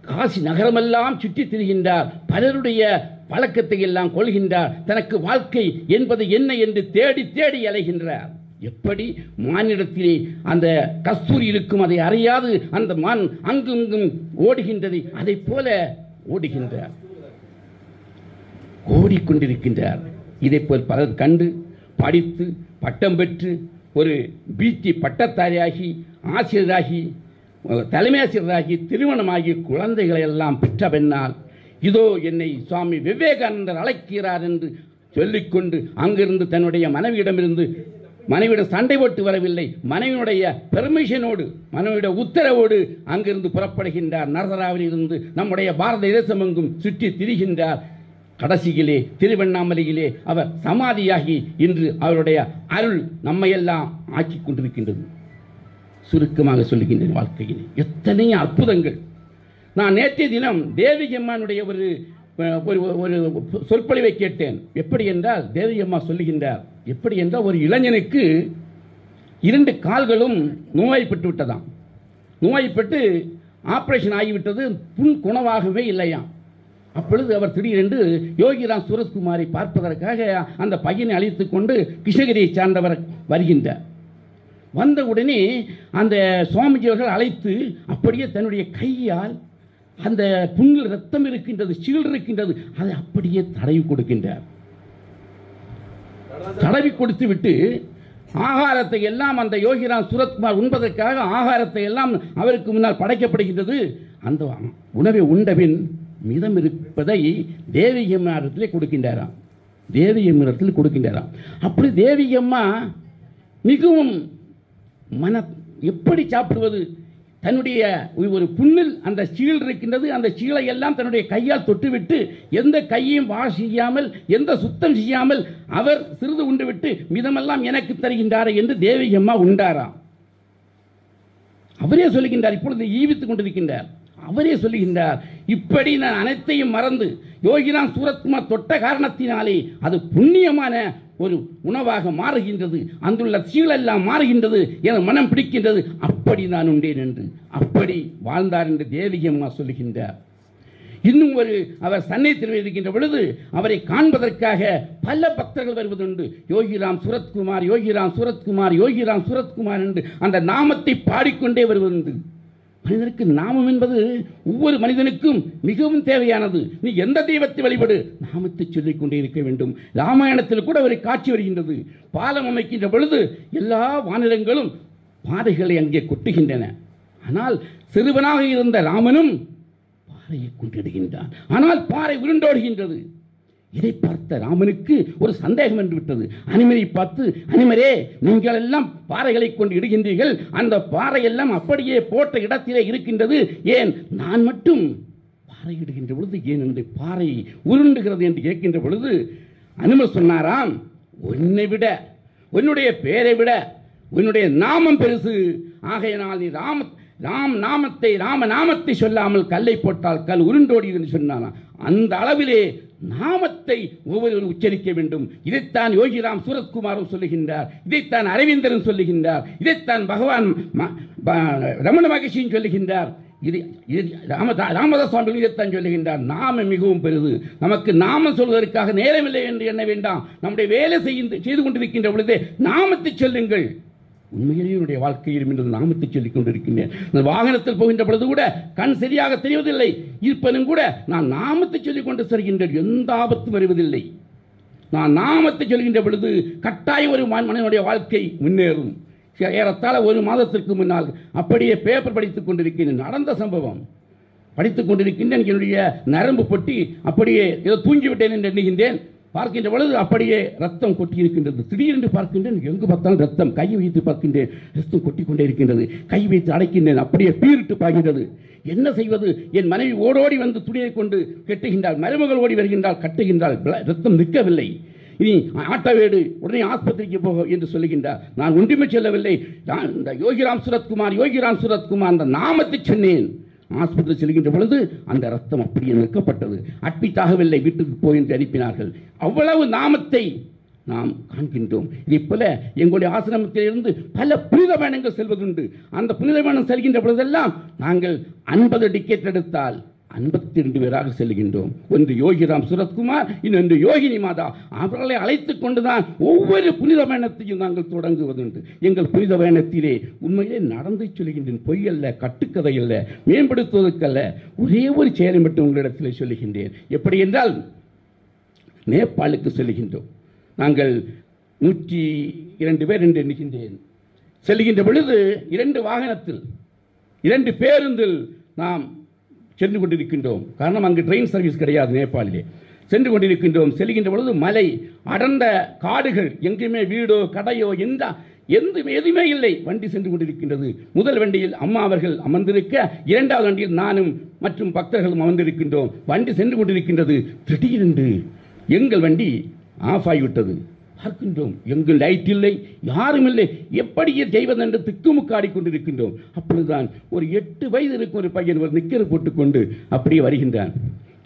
காசி நகரமெல்லாம் சுற்றி திரிகின்றார். பலருடைய பழக்கத்தை எல்லாம் கொள்கின்றார். தனக்கு வாழ்க்கை என்பது என்ன என்று தேடி அலைகின்றார். எப்படி மானிடத்திலே அந்த கஸ்தூரி இருக்கும், அதை அறியாது அந்த மான் அங்கும் ஓடுகின்றது. அதை போல ஓடுகின்றார், ஓடிக்கொண்டிருக்கின்றார். இதை போல் பலர் கண்டு படித்து பட்டம் பெற்று ஒரு பிடி பட்டத்தாரியாகி ஆசிரியராகி தலைமை ஆசிரியராகி திருமணமாகி குழந்தைகளை எல்லாம் பெற்ற பெண்ணால் இதோ என்னை சுவாமி விவேகானந்தர் அழைக்கிறார் என்று சொல்லிக்கொண்டு அங்கிருந்து தன்னுடைய மனைவியிடம் சண்டை போட்டு வரவில்லை, மனைவியுடைய பெர்மிஷனோடு மனைவியுடைய உத்தரவோடு அங்கிருந்து புறப்படுகின்றார். நரதராவிலிருந்து நம்முடைய பாரத தேசம் எங்கும் சுற்றி திரிகின்றார். கடைசியிலே திருவண்ணாமலையிலே அவர் சமாதியாகி இன்று அவருடைய அருள் நம்மையெல்லாம் ஆக்கிக் கொண்டிருக்கின்றது. சுருக்கமாக சொல்லுகின்றேன், வாழ்க்கையில் எத்தனை அற்புதங்கள். நான் நேற்றைய தினம் தேவி அம்மானுடைய ஒரு சொற்பொழிவை கேட்டேன். எப்படி என்றால் தேவி அம்மா சொல்லுகின்றார், எப்படி என்றால் ஒரு இளைஞனுக்கு 2 கால்களும் நோய்பட்டு விட்டதாம். நோய்பட்டு ஆபரேஷன் ஆகிவிட்டது, புண் குணமாகவே இல்லையாம். அப்பொழுது அவர் திடீரென்று யோகிராம் சூரத்குமாரை பார்ப்பதற்காக அந்த பையனை அழைத்துக் கொண்டு கிருஷ்ணகிரியை சார்ந்தவர் வருகின்றார். வந்த உடனே அந்த சுவாமிஜி அவர்கள் அழைத்து அப்படியே தன்னுடைய கையால் அந்த புண்ணில் ரத்தம் இருக்கின்றது, சீல் இருக்கின்றது, அதை அப்படியே தடவி கொடுக்கின்றார். தடவி கொடுத்து விட்டு ஆகாரத்தை எல்லாம் அந்த யோகிராம் சூரத்குமார் உண்பதற்காக ஆகாரத்தை எல்லாம் அவருக்கு முன்னால் படைக்கப்படுகின்றது. அந்த உணவை உண்டபின் மீதம் இருப்பதை தேவி அம்மாவிடத்திலே கொடுக்கின்றாராம். தேவி அம்மாவிடத்தில் கொடுக்கின்றாராம். அப்படி தேவி அம்மா மிகவும் எப்படி சாப்பிடுவது, தன்னுடைய ஒரு புண்ணில் அந்த சீல் இருக்கின்றது. அந்த சீலை எல்லாம் தன்னுடைய கையால் தொட்டுவிட்டு எந்த கையையும் வாஷ் செய்யாமல் எந்த சுத்தம் செய்யாமல் அவர் சிறிது உண்டு விட்டு மிதமெல்லாம் எனக்கு தருகின்றார் என்று தேவகி அம்மா உண்டாராம். அவரே சொல்லுகின்றார். இப்பொழுது ஈவித்துக் கொண்டிருக்கின்றார். அவரே சொல்லுகின்றார், இப்படி நான் அனைத்தையும் மறந்து யோகிராம் சூரத்குமார் தொட்ட காரணத்தினாலே அது புண்ணியமான ஒரு உணவாக மாறுகின்றது, அங்குள்ள சீலெல்லாம் மாறுகின்றது, என் மனம் பிடிக்கின்றது, அப்படி நான் உண்டேன் என்று அப்படி வாழ்ந்தார் என்று தேவகி அம்மா சொல்லுகின்றார். இன்னும் அவர் சன்னதியில் இருக்கின்ற பொழுது அவரை காண்பதற்காக பல பக்தர்கள் வருவதுண்டு. யோகிராம் சூரத்குமார், யோகிராம் சூரத்குமார், யோகிராம் சூரத்குமார் என்று அந்த நாமத்தை பாடிக்கொண்டே வருவதுண்டு. மனிதனுக்கு நாமம் என்பது ஒவ்வொரு மனிதனுக்கும் மிகவும் தேவையானது. நீ எந்த தெய்வத்தை வழிபடு, நாமத்தை சொல்லிக் கொண்டே இருக்க வேண்டும். ராமாயணத்தில் கூட ஒரு காட்சி வருகின்றது. பாலம் அமைக்கின்ற பொழுது எல்லா வானிலங்களும் பாறைகளை அங்கே கொட்டுகின்றன. ஆனால் சிறுவனாக இருந்த ராமனும் பாறையை கொண்டிடுகின்றான். ஆனால் பாறை உருண்டோடுகின்றது. இதை பார்த்த ராமனுக்கு ஒரு சந்தேகம் என்று விட்டது. அனுமரை பார்த்து, அனுமரே, நீங்கள் எல்லாம் பாறைகளை கொண்டு இடுகின்றீர்கள், அந்த பாறை எல்லாம் அப்படியே போட்ட இடத்திலே இருக்கின்றது, ஏன் நான் மட்டும் பாறை இடுகின்ற பொழுது ஏன் அந்த பாறை உருண்டுகிறது என்று கேட்கின்ற பொழுது அனுமர் சொன்னாராம், உன்னை விட, உன்னுடைய பெயரை விட உன்னுடைய நாமம் பெருசு. ஆகையினால் நீ ராம நாமத்தை சொல்லாமல் கல்லை போட்டால் கல் உருண்டோடி என்று சொன்னாராம். அந்த அளவிலே நாமத்தை ஒவ்வொருவரும் உச்சரிக்க வேண்டும். இதைத்தான் யோகிராம் சூரத்குமாரும் சொல்லுகின்றார், இதைத்தான் அரவிந்தரும் சொல்லுகின்றார், இதைத்தான் பகவான் ரமண மகர்ஷியும் சொல்லுகின்றார், ராமதாஸ் சுவாமிகள் இதைத்தான் சொல்லுகின்றார். நாமம் மிகவும் பெரிது. நமக்கு நாமம் சொல்வதற்காக நேரமில்லை என்று எண்ண வேண்டாம். நம்முடைய வேலை செய்து கொண்டிருக்கின்ற பொழுதே நாமத்தை சொல்லுங்கள். உண்மையிலேயே என்னுடைய வாழ்க்கையில் இன்று நாமத்தை சொல்லிக் கொண்டிருக்கின்றேன். வாகனத்தில் போகின்ற பொழுது கூட கண் சரியாக தெரிவதில்லை, இருப்பனும் கூட நான் நாமத்தை சொல்லிக் கொண்டு செல்கின்றேன். எந்த ஆபத்தும் வருவதில்லை. நான் நாமத்தை சொல்கின்ற பொழுது கட்டாயம் ஒரு மனிதனுடைய வாழ்க்கை முன்னேறும். ஏறத்தாழ ஒரு மாதத்திற்கு முன்னால் அப்படியே பேப்பர் படித்துக் கொண்டிருக்கின்றேன். நடந்த சம்பவம் படித்துக் கொண்டிருக்கின்றேன். என்னுடைய நரம்பு பொட்டி அப்படியே ஏதோ தூங்கிவிட்டேன் என்று எண்ணுகின்றேன். பார்க்கின்ற பொழுது அப்படியே ரத்தம் கொட்டி இருக்கின்றது. திடீரென்று பார்க்கின்றேன், எங்கு பார்த்தாலும் ரத்தம். கையை வைத்து பார்க்கின்றேன், ரத்தம் கொட்டிக்கொண்டே இருக்கின்றது. கை வைத்து அடைக்கின்றேன், அப்படியே பீரிட்டு பாய்கின்றது. என்ன செய்வது? என் மனைவி ஓடோடி வந்து துணியை கொண்டு கட்டுகின்றாள். மருமகள் ஓடி வருகின்றாள், கட்டுகின்றாள். ரத்தம் நிற்கவில்லை. இனி ஆட்டவேடு, உடனே ஆஸ்பத்திரிக்கு போக என்று சொல்லுகின்றார். நான் ஒன்றுமே சொல்லவில்லை. நான் இந்த யோகிராம் சூரத்குமார் அந்த நாமத்தை சொன்னேன். ஆஸ்பத்திரி செல்கின்ற பொழுது அந்த ரத்தம் அப்படியே நிற்கப்பட்டது. அட்மிட் ஆகவில்லை, வீட்டுக்கு போய் என்று அனுப்பினார்கள். அவ்வளவு நாமத்தை நாம் காண்கின்றோம். இதே போல எங்களுடைய ஆசிரமத்திலிருந்து பல புனித பயணங்கள் செல்வதுண்டு. அந்த புனித பயணம் செல்கின்ற பொழுதெல்லாம் நாங்கள் 50 டிக்கெட் எடுத்தால் 52 பேராக செல்கின்றோம். ஒன்று யோகிராம் சூரத்குமார், இன்னொன்று யோகினி மாதா. அவர்களை அழைத்துக் கொண்டுதான் ஒவ்வொரு புனித பயணத்தையும் நாங்கள் தொடங்குவதுண்டு. எங்கள் புனித பயணத்திலே உண்மையிலே நடந்து சொல்கின்றேன், பொய் அல்ல, கட்டுக்கதை அல்ல, மேம்படுத்துவதற்கல்ல. ஒரே ஒரு செயலை மட்டும் உங்களிடத்தில் சொல்லுகின்றேன். எப்படி என்றால், நேபாளுக்கு செல்கின்றோம். நாங்கள் 102 பேர் என்று எண்ணுகின்றேன். செல்கின்ற பொழுது 2 வாகனத்தில் 2 பேருந்தில் நாம் சென்று கொண்டிருக்கின்றோம். காரணம் அங்கு ட்ரெயின் சர்வீஸ் கிடையாது நேபாளிலே. சென்று கொண்டிருக்கின்றோம். செல்கின்ற பொழுது மலை, அடர்ந்த காடுகள், எங்குமே வீடோ கடையோ எதுவுமே இல்லை. வண்டி சென்று கொண்டிருக்கின்றது. முதல் வண்டியில் அம்மா அவர்கள் அமர்ந்திருக்க, 2வது வண்டியில் நானும் மற்றும் பக்தர்களும் அமர்ந்திருக்கின்றோம். வண்டி சென்று கொண்டிருக்கின்றது. திடீரென்று எங்கள் வண்டி ஆஃப் ஆகிவிட்டது. பார்க்கின்றோம், எங்கள் லைட் இல்லை, யாரும் இல்லை. எப்படியே செய்வது என்று திக்குமுக்காடி கொண்டிருக்கின்றோம். அப்பொழுதுதான் ஒரு 8 வயது இருக்கும் ஒரு பையன் ஒரு நிக்கர் போட்டுக்கொண்டு அப்படியே வருகின்றான்.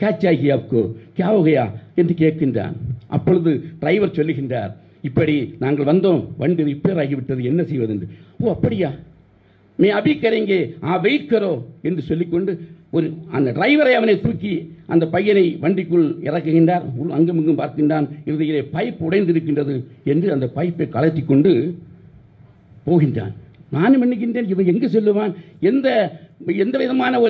கேட்சாகி ஆப்கோ கியா ஹோ கயா என்று கேட்கின்றான். அப்பொழுது டிரைவர் சொல்லுகின்றார், இப்படி நாங்கள் வந்தோம், வண்டி ரிப்பேர் ஆகிவிட்டது, என்ன செய்வது என்று. ஓ அப்படியா, மே அபி கரேங்கே, வெயிட் கரோ என்று சொல்லிக்கொண்டு அந்த டிரைவரை அவனை தூக்கி அந்த பையனை வண்டிக்குள் இறக்குகின்றார். அங்கும் இங்கும் பார்க்கின்றான். இறுதியிலே பைப் உடைந்திருக்கின்றது என்று அந்த பைப்பை கலட்டி கொண்டு போகின்றான். நானும் எண்ணுகின்றேன், இவன் எங்கு செல்லுவான்? எந்த விதமான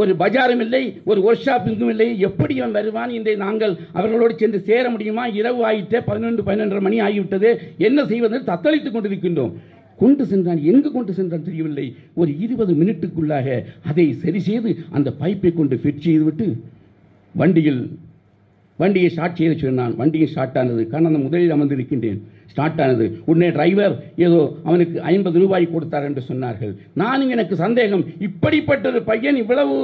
ஒரு பஜாரும் இல்லை, ஒரு ஒர்க் ஷாப்பிங்கும் இல்லை. எப்படி அவன் வருவான்? இன்றை நாங்கள் அவர்களோடு சென்று சேர முடியுமா? இரவு ஆகிட்டே 11-11:30 மணி ஆகிவிட்டது. என்ன செய்வது? தத்தளித்துக் கொண்டிருக்கின்றோம். கொண்டு சென்றான், எங்கு கொண்டு சென்றான் தெரியவில்லை. ஒரு 20 மினிட்டுக்குள்ளாக அதை சரி செய்து அந்த பைப்பை கொண்டு ஃபிட் செய்துவிட்டு வண்டியை ஸ்டார்ட் செய்து சொன்னான். வண்டியை ஸ்டார்ட் ஆனது. காரணம் முதலில் அமர்ந்திருக்கின்றேன். ஸ்டார்ட் ஆனது. உடனே டிரைவர் ஏதோ அவனுக்கு 50 ரூபாய் கொடுத்தார் என்று சொன்னார்கள். நானும் எனக்கு சந்தேகம், இப்படிப்பட்ட ஒரு பையன் இவ்வளவு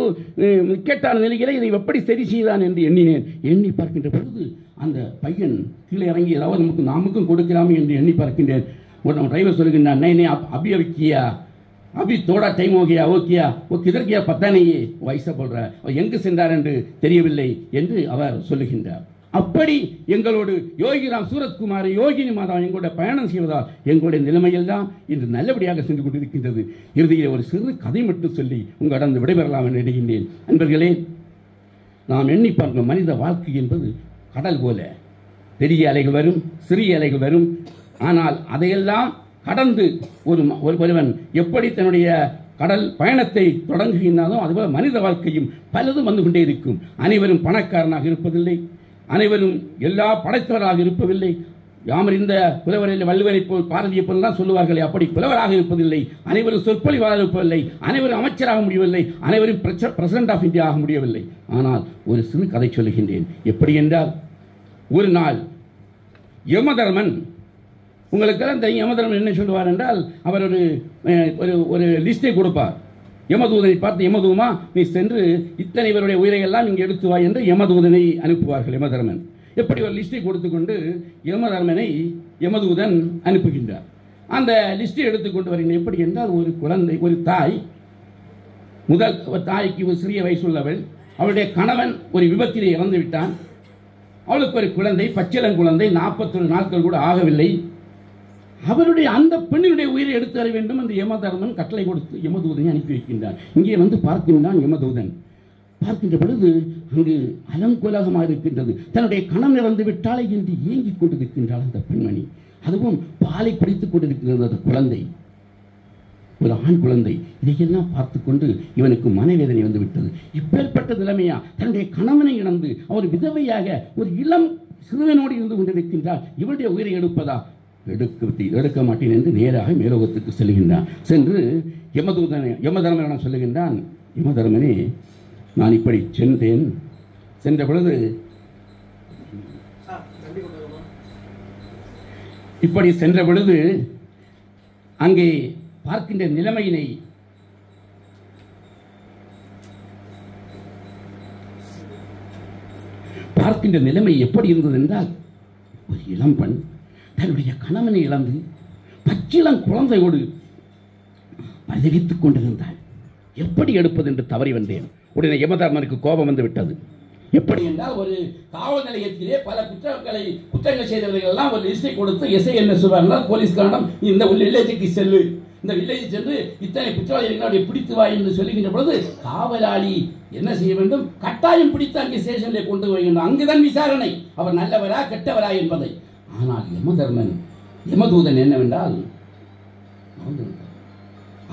இக்கட்டான நிலையில இதை எப்படி சரி செய்தான் என்று எண்ணினேன். எண்ணி பார்க்கின்ற பொழுது அந்த பையன் கீழே இறங்கி ஏதாவது நாமுக்கும் கொடுக்கலாமே என்று எண்ணி பார்க்கின்றேன். ஒரு டிரைவர் சொல்லுகின்றான், नहीं नहीं आप अभी किया, अभी थोड़ा टाइम हो गया, वो किया, वो किधर किया पता नहीं है, वैसा बोल रहा है, எங்கு சென்றார் என்று தெரியவில்லை என்று அவர் சொல்லுகின்றார். அப்படி எங்களோடு யோகிராம் சூரத்குமார், யோகினி மாதா எங்களுடைய பயணம் செய்வதால் எங்களுடைய நிலைமையெல்லாம் இன்று நல்லபடியாக சென்று கொண்டிருக்கின்றது. இறுதியில் ஒரு சிறு கதை மட்டும் சொல்லி உங்களிடம் விடைபெறலாம் என்று நினைக்கின்றேன். அன்பர்களே, நாம் எண்ணி பார்க்கும் மனித வாழ்க்கை என்பது கடல் போல, பெரிய அலைகள் வரும், சிறிய அலைகள் வரும். ஆனால் அதையெல்லாம் கடந்து ஒருவன் எப்படி தன்னுடைய கடல் பயணத்தை தொடங்குகின்றானோ அதுபோல மனித வாழ்க்கையும் பலதும் வந்து கொண்டே இருக்கும். அனைவரும் பணக்காரனாக இருப்பதில்லை, அனைவரும் எல்லா படைத்தவராக இருப்பதில்லை. யாமறிந்த புலவரில் வள்ளுவரை போல் பாரதியை போலாம் சொல்லுவார்களே, அப்படி புலவராக இருப்பதில்லை. அனைவரும் சொற்பொழிவாக இருப்பதில்லை, அனைவரும் அமைச்சராக முடியவில்லை, அனைவரும் பிரசிடென்ட் ஆஃப் இந்தியா ஆக முடியவில்லை. ஆனால் ஒரு சிறு கதை சொல்லுகின்றேன். எப்படி என்றால், ஒரு நாள் யமதர்மன், உங்களுக்கெல்லாம் தெரியும் யமதர்மன் என்ன சொல்லுவார் என்றால், அவர் ஒரு லிஸ்டை கொடுப்பார். யமதூதனை பார்த்து, யமதூமா நீ சென்று இத்தனை பேருடைய உயிரையெல்லாம் இங்கே எடுத்து வா என்று யமதூதனை அனுப்புவார்கள். யமதர்மன் எப்படி ஒரு லிஸ்டை கொடுத்துக்கொண்டு யமதர்மனை யமதூதன் அனுப்புகின்றார். அந்த லிஸ்டை எடுத்துக்கொண்டு வருகின்ற எப்படி என்றால், ஒரு குழந்தை, ஒரு தாய், தாய்க்கு ஒரு சிறிய வயசுள்ளவள், அவளுடைய கணவன் ஒரு விபத்திலே இறந்து விட்டான். அவளுக்கு ஒரு குழந்தை, பச்சிளங்குழந்தை, 41 நாட்கள் கூட ஆகவில்லை. அவருடைய அந்த பெண்ணினுடைய உயிரை எடுத்து வர வேண்டும் என்று யமதர்மன் கட்டளை கொடுத்து யமதூதனை அனுப்பி வைக்கின்றார். இங்கே வந்து பார்க்கின்றான் யமதூதன். பார்க்கின்ற பொழுது அங்கு அலங்கோலகமாக இருக்கின்றது. தன்னுடைய கணவன் இறந்து விட்டாலே என்று ஏங்கிக் கொண்டிருக்கின்றாள் அந்த பெண்மணி. அதுவும் பாலை குடித்துக் கொண்டிருக்கிறது அந்த குழந்தை, ஒரு ஆண் குழந்தை. இதையெல்லாம் பார்த்து கொண்டு இவனுக்கு மனவேதனை வந்து விட்டது. இப்பேற்பட்ட நிலைமையா, தன்னுடைய கணவனை இழந்து அவர் விதவையாக ஒரு இளம் சிறுவனோடு இருந்து கொண்டிருக்கின்றார். இவருடைய உயிரை எடுப்பதா? எடுக்க மாட்டேன் என்று நேராக மேலோகத்துக்கு செல்கின்றான். சென்று யமதர்மனிடம் சொல்லுகின்றான், யமதர்மனே, நான் இப்படி சென்றேன். சென்ற பொழுது இப்படி சென்ற பொழுது அங்கே பார்க்கின்ற நிலைமையினை எப்படி இருந்தது என்றால், ஒரு இளம்பெண் தன்னுடைய கணவனை இழந்து பச்சிளம் குழந்தையோடு பரிதவித்துக் கொண்டிருந்தாள். எப்படி எடுப்பது என்று தவறி வந்தேன். உடனே யமதர்மனுக்கு கோபம் வந்து விட்டது. எப்படி என்றால், ஒரு காவல் நிலையத்திலே பல குற்றங்கள் செய்தவர்கள் எல்லாம் ஒரு லிஸ்டை கொடுத்து எஸ்ஐ என்ன சொல்வார்கள், போலீஸ்காரிடம் இந்த வில்லேஜுக்கு செல்லு, இந்த வில்லேஜ் சென்று இத்தனை குற்றவாளிகளை பிடித்து வா என்று சொல்லுகின்ற பொழுது காவலாளி என்ன செய்ய வேண்டும்? கட்டாயம் பிடித்து அங்கே ஸ்டேஷனிலே கொண்டு போய் வேண்டும். அங்குதான் விசாரணை, அவர் நல்லவரா கெட்டவரா என்பதை. ஆனால் யமதூதன் என்னவென்றால்,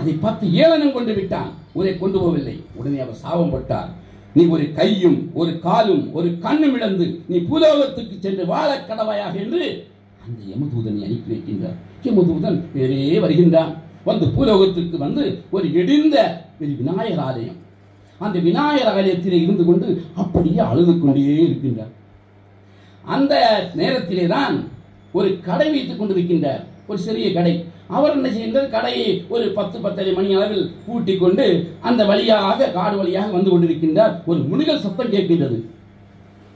அதை பார்த்து ஏளனம் கொண்டு விட்டான். ஊரை கொண்டு போகவில்லை. உடனே அவர் சாபம் பட்டார். நீ ஒரு கையும் ஒரு காலும் ஒரு கண்ணும் இழந்து நீ பூலோகத்துக்கு சென்று வாழ கடவாயாக என்று அந்த யமதூதனை அனுப்பி வைக்கின்றார். யமதூதன் வேறே வருகின்றான். வந்து பூலோகத்திற்கு வந்து ஒரு இடிந்த விநாயகர் ஆலயம், அந்த விநாயகர் ஆலயத்திலே இருந்து கொண்டு அப்படியே அழுது கொண்டே இருக்கின்றார். அந்த நேரத்திலே தான் ஒரு கடை வைத்துக் கொண்டிருக்கின்றார், ஒரு சிறிய கடை. அவர் என்ன செய்கின்றார், கடையை ஒரு 10-10:30 மணி அளவில் கூட்டிக் கொண்டு அந்த வழியாக காடு வழியாக வந்து கொண்டிருக்கின்றார். ஒரு முனிகள் சத்தம் கேட்கின்றது.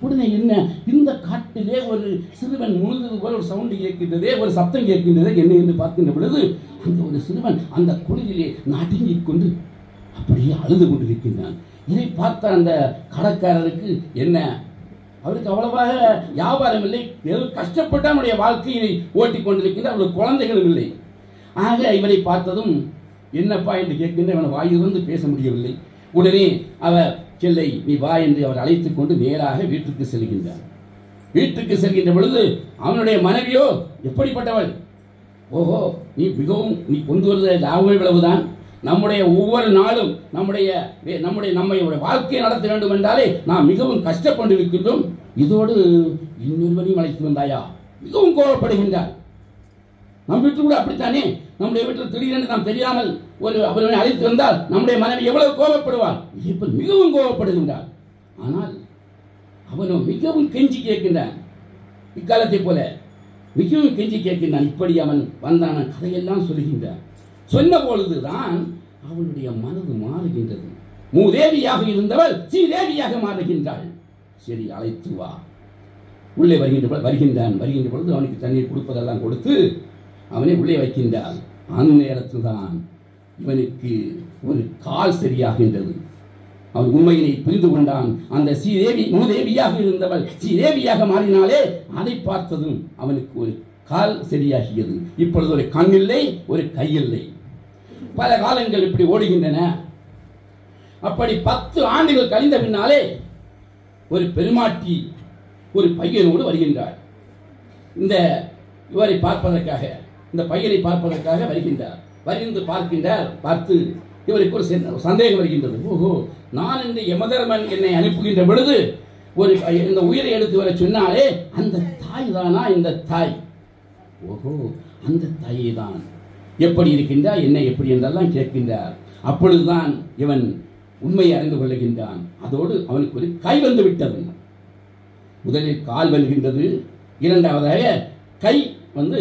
உடனே என்ன, இந்த காட்டிலே ஒரு சிறுவன் முழுது போல ஒரு சவுண்டு கேட்கின்றதே, ஒரு சத்தம் கேட்கின்றதே, என்ன என்று பார்க்கின்ற பொழுது அந்த ஒரு சிறுவன் அந்த குளிரிலே நடுங்கிக் கொண்டு அப்படியே அழுது கொண்டிருக்கின்றான். இதை பார்த்த அந்த கடைக்காரருக்கு என்ன, அவருக்கு அவ்வளவாக வியாபாரம் இல்லை, கஷ்டப்பட்டு அவனுடைய வாழ்க்கையை ஓட்டிக் கொண்டிருக்கின்ற அவருடைய குழந்தைகளும் இல்லை. ஆக இவரை பார்த்ததும் என்னப்பா என்று கேட்கின்ற அவன் வாயிலிருந்து பேச முடியவில்லை. உடனே அவர் செல்லை நீ வா என்று அவர் அழைத்துக் கொண்டு நேராக வீட்டுக்கு செல்கின்றார். வீட்டுக்கு செல்கின்ற பொழுது அவனுடைய மனைவியோ எப்படிப்பட்டவள், ஓஹோ நீ கொண்டு வருகிற லாபமே இவ்வளவுதான், நம்முடைய ஒவ்வொரு நாளும் நம்முடைய வாழ்க்கையை நடத்த வேண்டும் என்றாலே நாம் மிகவும் கஷ்டப்பட்டு இருக்கின்றோம், இதோடு இன்னொருவரையும் அழைத்து வந்தாயா, மிகவும் கோபப்படுகின்றார். நம் வீட்டில் கூட அப்படித்தானே, நம்முடைய வீட்டில் திடீரென்று நாம் தெரியாமல் அவரை அழைத்து வந்தால் நம்முடைய மனைவி எவ்வளவு கோபப்படுவார், மிகவும் கோபப்படுகின்றார். ஆனால் அவனும் மிகவும் கெஞ்சி கேட்கின்றான். இக்காலத்தை போல மிகவும் கெஞ்சி கேட்கின்றான். இப்படி அவன் வந்தான கதையெல்லாம் சொல்கின்றான். சொன்ன பொழுதுதான் அவனுடைய மனது மாறுகின்றது. மூதேவியாக இருந்தவள் ஸ்ரீதேவியாக மாறுகின்றாள். சரி, அழைத்து வா. உள்ளே வருகின்றான். வருகின்ற பொழுது அவனுக்கு தண்ணீர் கொடுப்பதெல்லாம் கொடுத்து அவனை உள்ளே வைக்கின்றான். அந்த நேரத்தில் தான் இவனுக்கு ஒரு கால் சரியாகின்றது. அவன் உண்மையினை புரிந்து கொண்டான். அந்த ஸ்ரீதேவி மூதேவியாக இருந்தவள் ஸ்ரீதேவியாக மாறினாலே அதை பார்த்ததும் அவனுக்கு ஒரு கால் சரியாகியது. இப்பொழுது ஒரு கண் இல்லை, ஒரு கையில்லை. பல காலங்கள் இப்படி ஓடுகின்றன. அப்படி 10 ஆண்டுகள் கழிந்த பின்னாலே ஒரு பெருமாட்டி ஒரு பையனோடு வருகின்றார். இந்த இவரை பார்ப்பதற்காக, இந்த பையனை பார்ப்பதற்காக வருகின்றார். வருகின்ற பார்க்கின்றார். பார்த்து இவருக்கு ஒரு சந்தேகம் வருகின்றது. ஓஹோ, நான் இந்த யமதர்மன் என்னை அனுப்புகின்ற பொழுது ஒரு இந்த உயிரை எடுத்து வர சொன்னாலே அந்த தாய் தானா இந்த தாய்? ஓஹோ, அந்த தாயை தான். எப்படி இருக்கின்றார், என்ன எப்படி என்றெல்லாம் கேட்கின்றார். அப்பொழுதுதான் இவன் உண்மையை அறிந்து கொள்ளுகின்றான். அதோடு அவனுக்கு ஒரு கை வந்து விட்டது. முதலில் கால் வருகின்றது, இரண்டாவதாக கை வந்து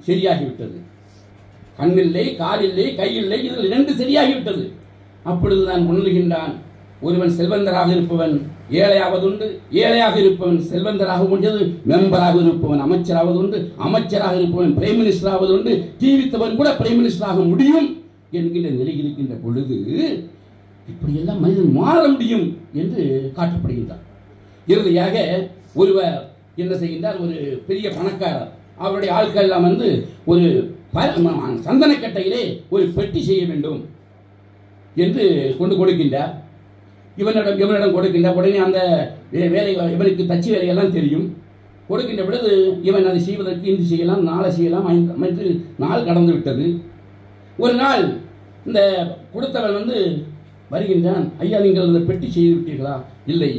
சரியாகிவிட்டது. கண்ணில்லை, காலில்லை, கையில்லை, இதில் 2 சரியாகிவிட்டது. அப்பொழுதுதான் உணர்கின்றான். ஒருவன் செல்வந்தராக இருப்பவன் ஏழையாவதுண்டு, ஏழையாக இருப்பவன் செல்வந்தராக முடியாது, மெம்பராக இருப்பவன் அமைச்சராவதுண்டு, அமைச்சராக இருப்பவன் பிரைம் மினிஸ்டர் ஆவதுண்டு, ஜீவித்தவன் கூட பிரைம் மினிஸ்டர் ஆக முடியும் என்கின்ற நிலை இருக்கின்ற பொழுது இப்படியெல்லாம் மனிதன் மாற முடியும் என்று காட்டப்படுகின்றார். இறுதியாக ஒருவர் என்ன செய்கின்றார், ஒரு பெரிய பணக்காரர், அவருடைய ஆட்கள் எல்லாம் வந்து ஒரு சந்தனக்கட்டையிலே ஒரு பெட்டி செய்ய வேண்டும் என்று கொண்டு கொடுக்கின்றார். இவனிடம் கொடுக்கின்றார். உடனே அந்த வேலை, இவனுக்கு தச்சு வேலையெல்லாம் தெரியும். கொடுக்கின்ற பொழுது இவன் அதை செய்வதற்கு இன்று செய்யலாம், நாளை செய்யலாம் என்று நாள் கடந்து விட்டது. ஒரு நாள் இந்த கொடுத்தவன் வந்து வருகின்றான். ஐயா, நீங்கள் அந்த பெட்டி செய்து விட்டீர்களா? இல்லை,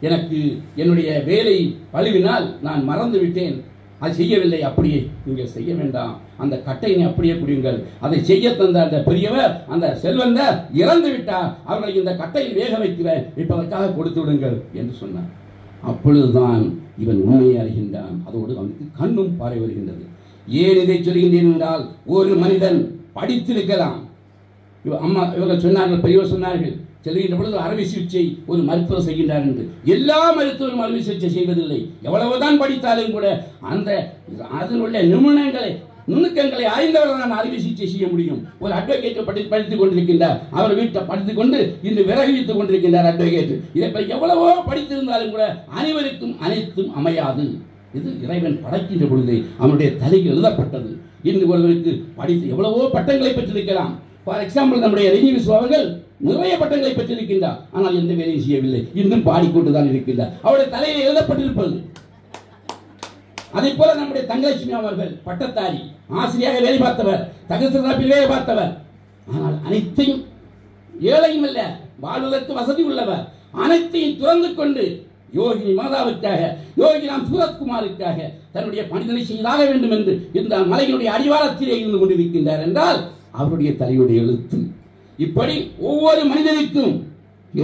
எனக்கு என்னுடைய வேலை பழுவினால் நான் மறந்து விட்டேன், அது செய்யவில்லை. அப்படியே நீங்கள் செய்ய வேண்டாம், அந்த கட்டையினை அப்படியே குடியுங்கள். அதை செய்ய தந்த அந்த பெரியவர், அந்த செல்வந்தர் இறந்து விட்டார், அவர்களை இந்த கட்டையில் வேக வைப்பதற்காக கொடுத்து விடுங்கள் என்று சொன்னார். அப்பொழுதுதான் இவன் உண்மையை அறிகின்றான். அதோடு அவனுக்கு கண்ணும் பாறை வருகின்றது. ஏன் இதை சொல்கின்றேன் என்றால், ஒரு மனிதன் படித்திருக்கலாம். இவர்கள் சொன்னார்கள், பெரியவர் சொன்னார்கள், செல்கின்ற பொழுது அறுவை சிகிச்சை ஒரு மருத்துவர் செய்கின்றார் என்று. எல்லா மருத்துவரும் அறுவை சிகிச்சை செய்வதில்லை. எவ்வளவுதான் படித்தாலும் கூட அந்த அதனுள்ள நுணுக்கங்களை அறிந்தவர் தான் அறுவை சிகிச்சை செய்ய முடியும். ஒரு அட்வொகேட் படித்துக் கொண்டிருக்கின்றார், அவர் வீட்டை படித்துக் கொண்டு இன்று விறகுவித்துக் கொண்டிருக்கின்றார் அட்வொகேட். இதை எவ்வளவோ படித்திருந்தாலும் கூட அனைவருக்கும் அனைத்தும் அமையாது. இது இறைவன் படைக்கின்ற பொழுது அவனுடைய தலையில் எழுதப்பட்டது. இன்று ஒருவருக்கு படித்து எவ்வளவோ பட்டங்களை பெற்றிருக்கலாம். ஃபார் எக்ஸாம்பிள், நம்முடைய ரஜினி விஸ்வா அவர்கள் நிறைய பட்டங்களை பெற்றிருக்கின்றார், ஆனால் எந்த வேலையும் செய்யவில்லை, இன்னும் பாடிக்கொண்டுதான் இருக்கின்றார். அவருடைய தலையில் எழுதப்பட்டிருப்பது. அதே போல நம்முடைய தங்கலட்சுமி அவர்கள் பட்டத்தாரி, ஆசிரியராக வேலை பார்த்தவர், தகசரப்பில் வேலை பார்த்தவர், ஆனால் அனைத்தையும் ஏழையும் அல்ல, வாழ்வதற்கு வசதி உள்ளவர், அனைத்தையும் துறந்து கொண்டு யோகினி மாதாவுக்காக, யோகிராம் சூரத்குமாருக்காக தன்னுடைய பணிதனை செய்தாக வேண்டும் என்று இந்த மலையினுடைய அடிவாரத்திலே இருந்து கொண்டிருக்கின்றார் என்றால் அவருடைய தலையுடைய எழுத்து. இப்படி ஒவ்வொரு மனிதனுக்கும்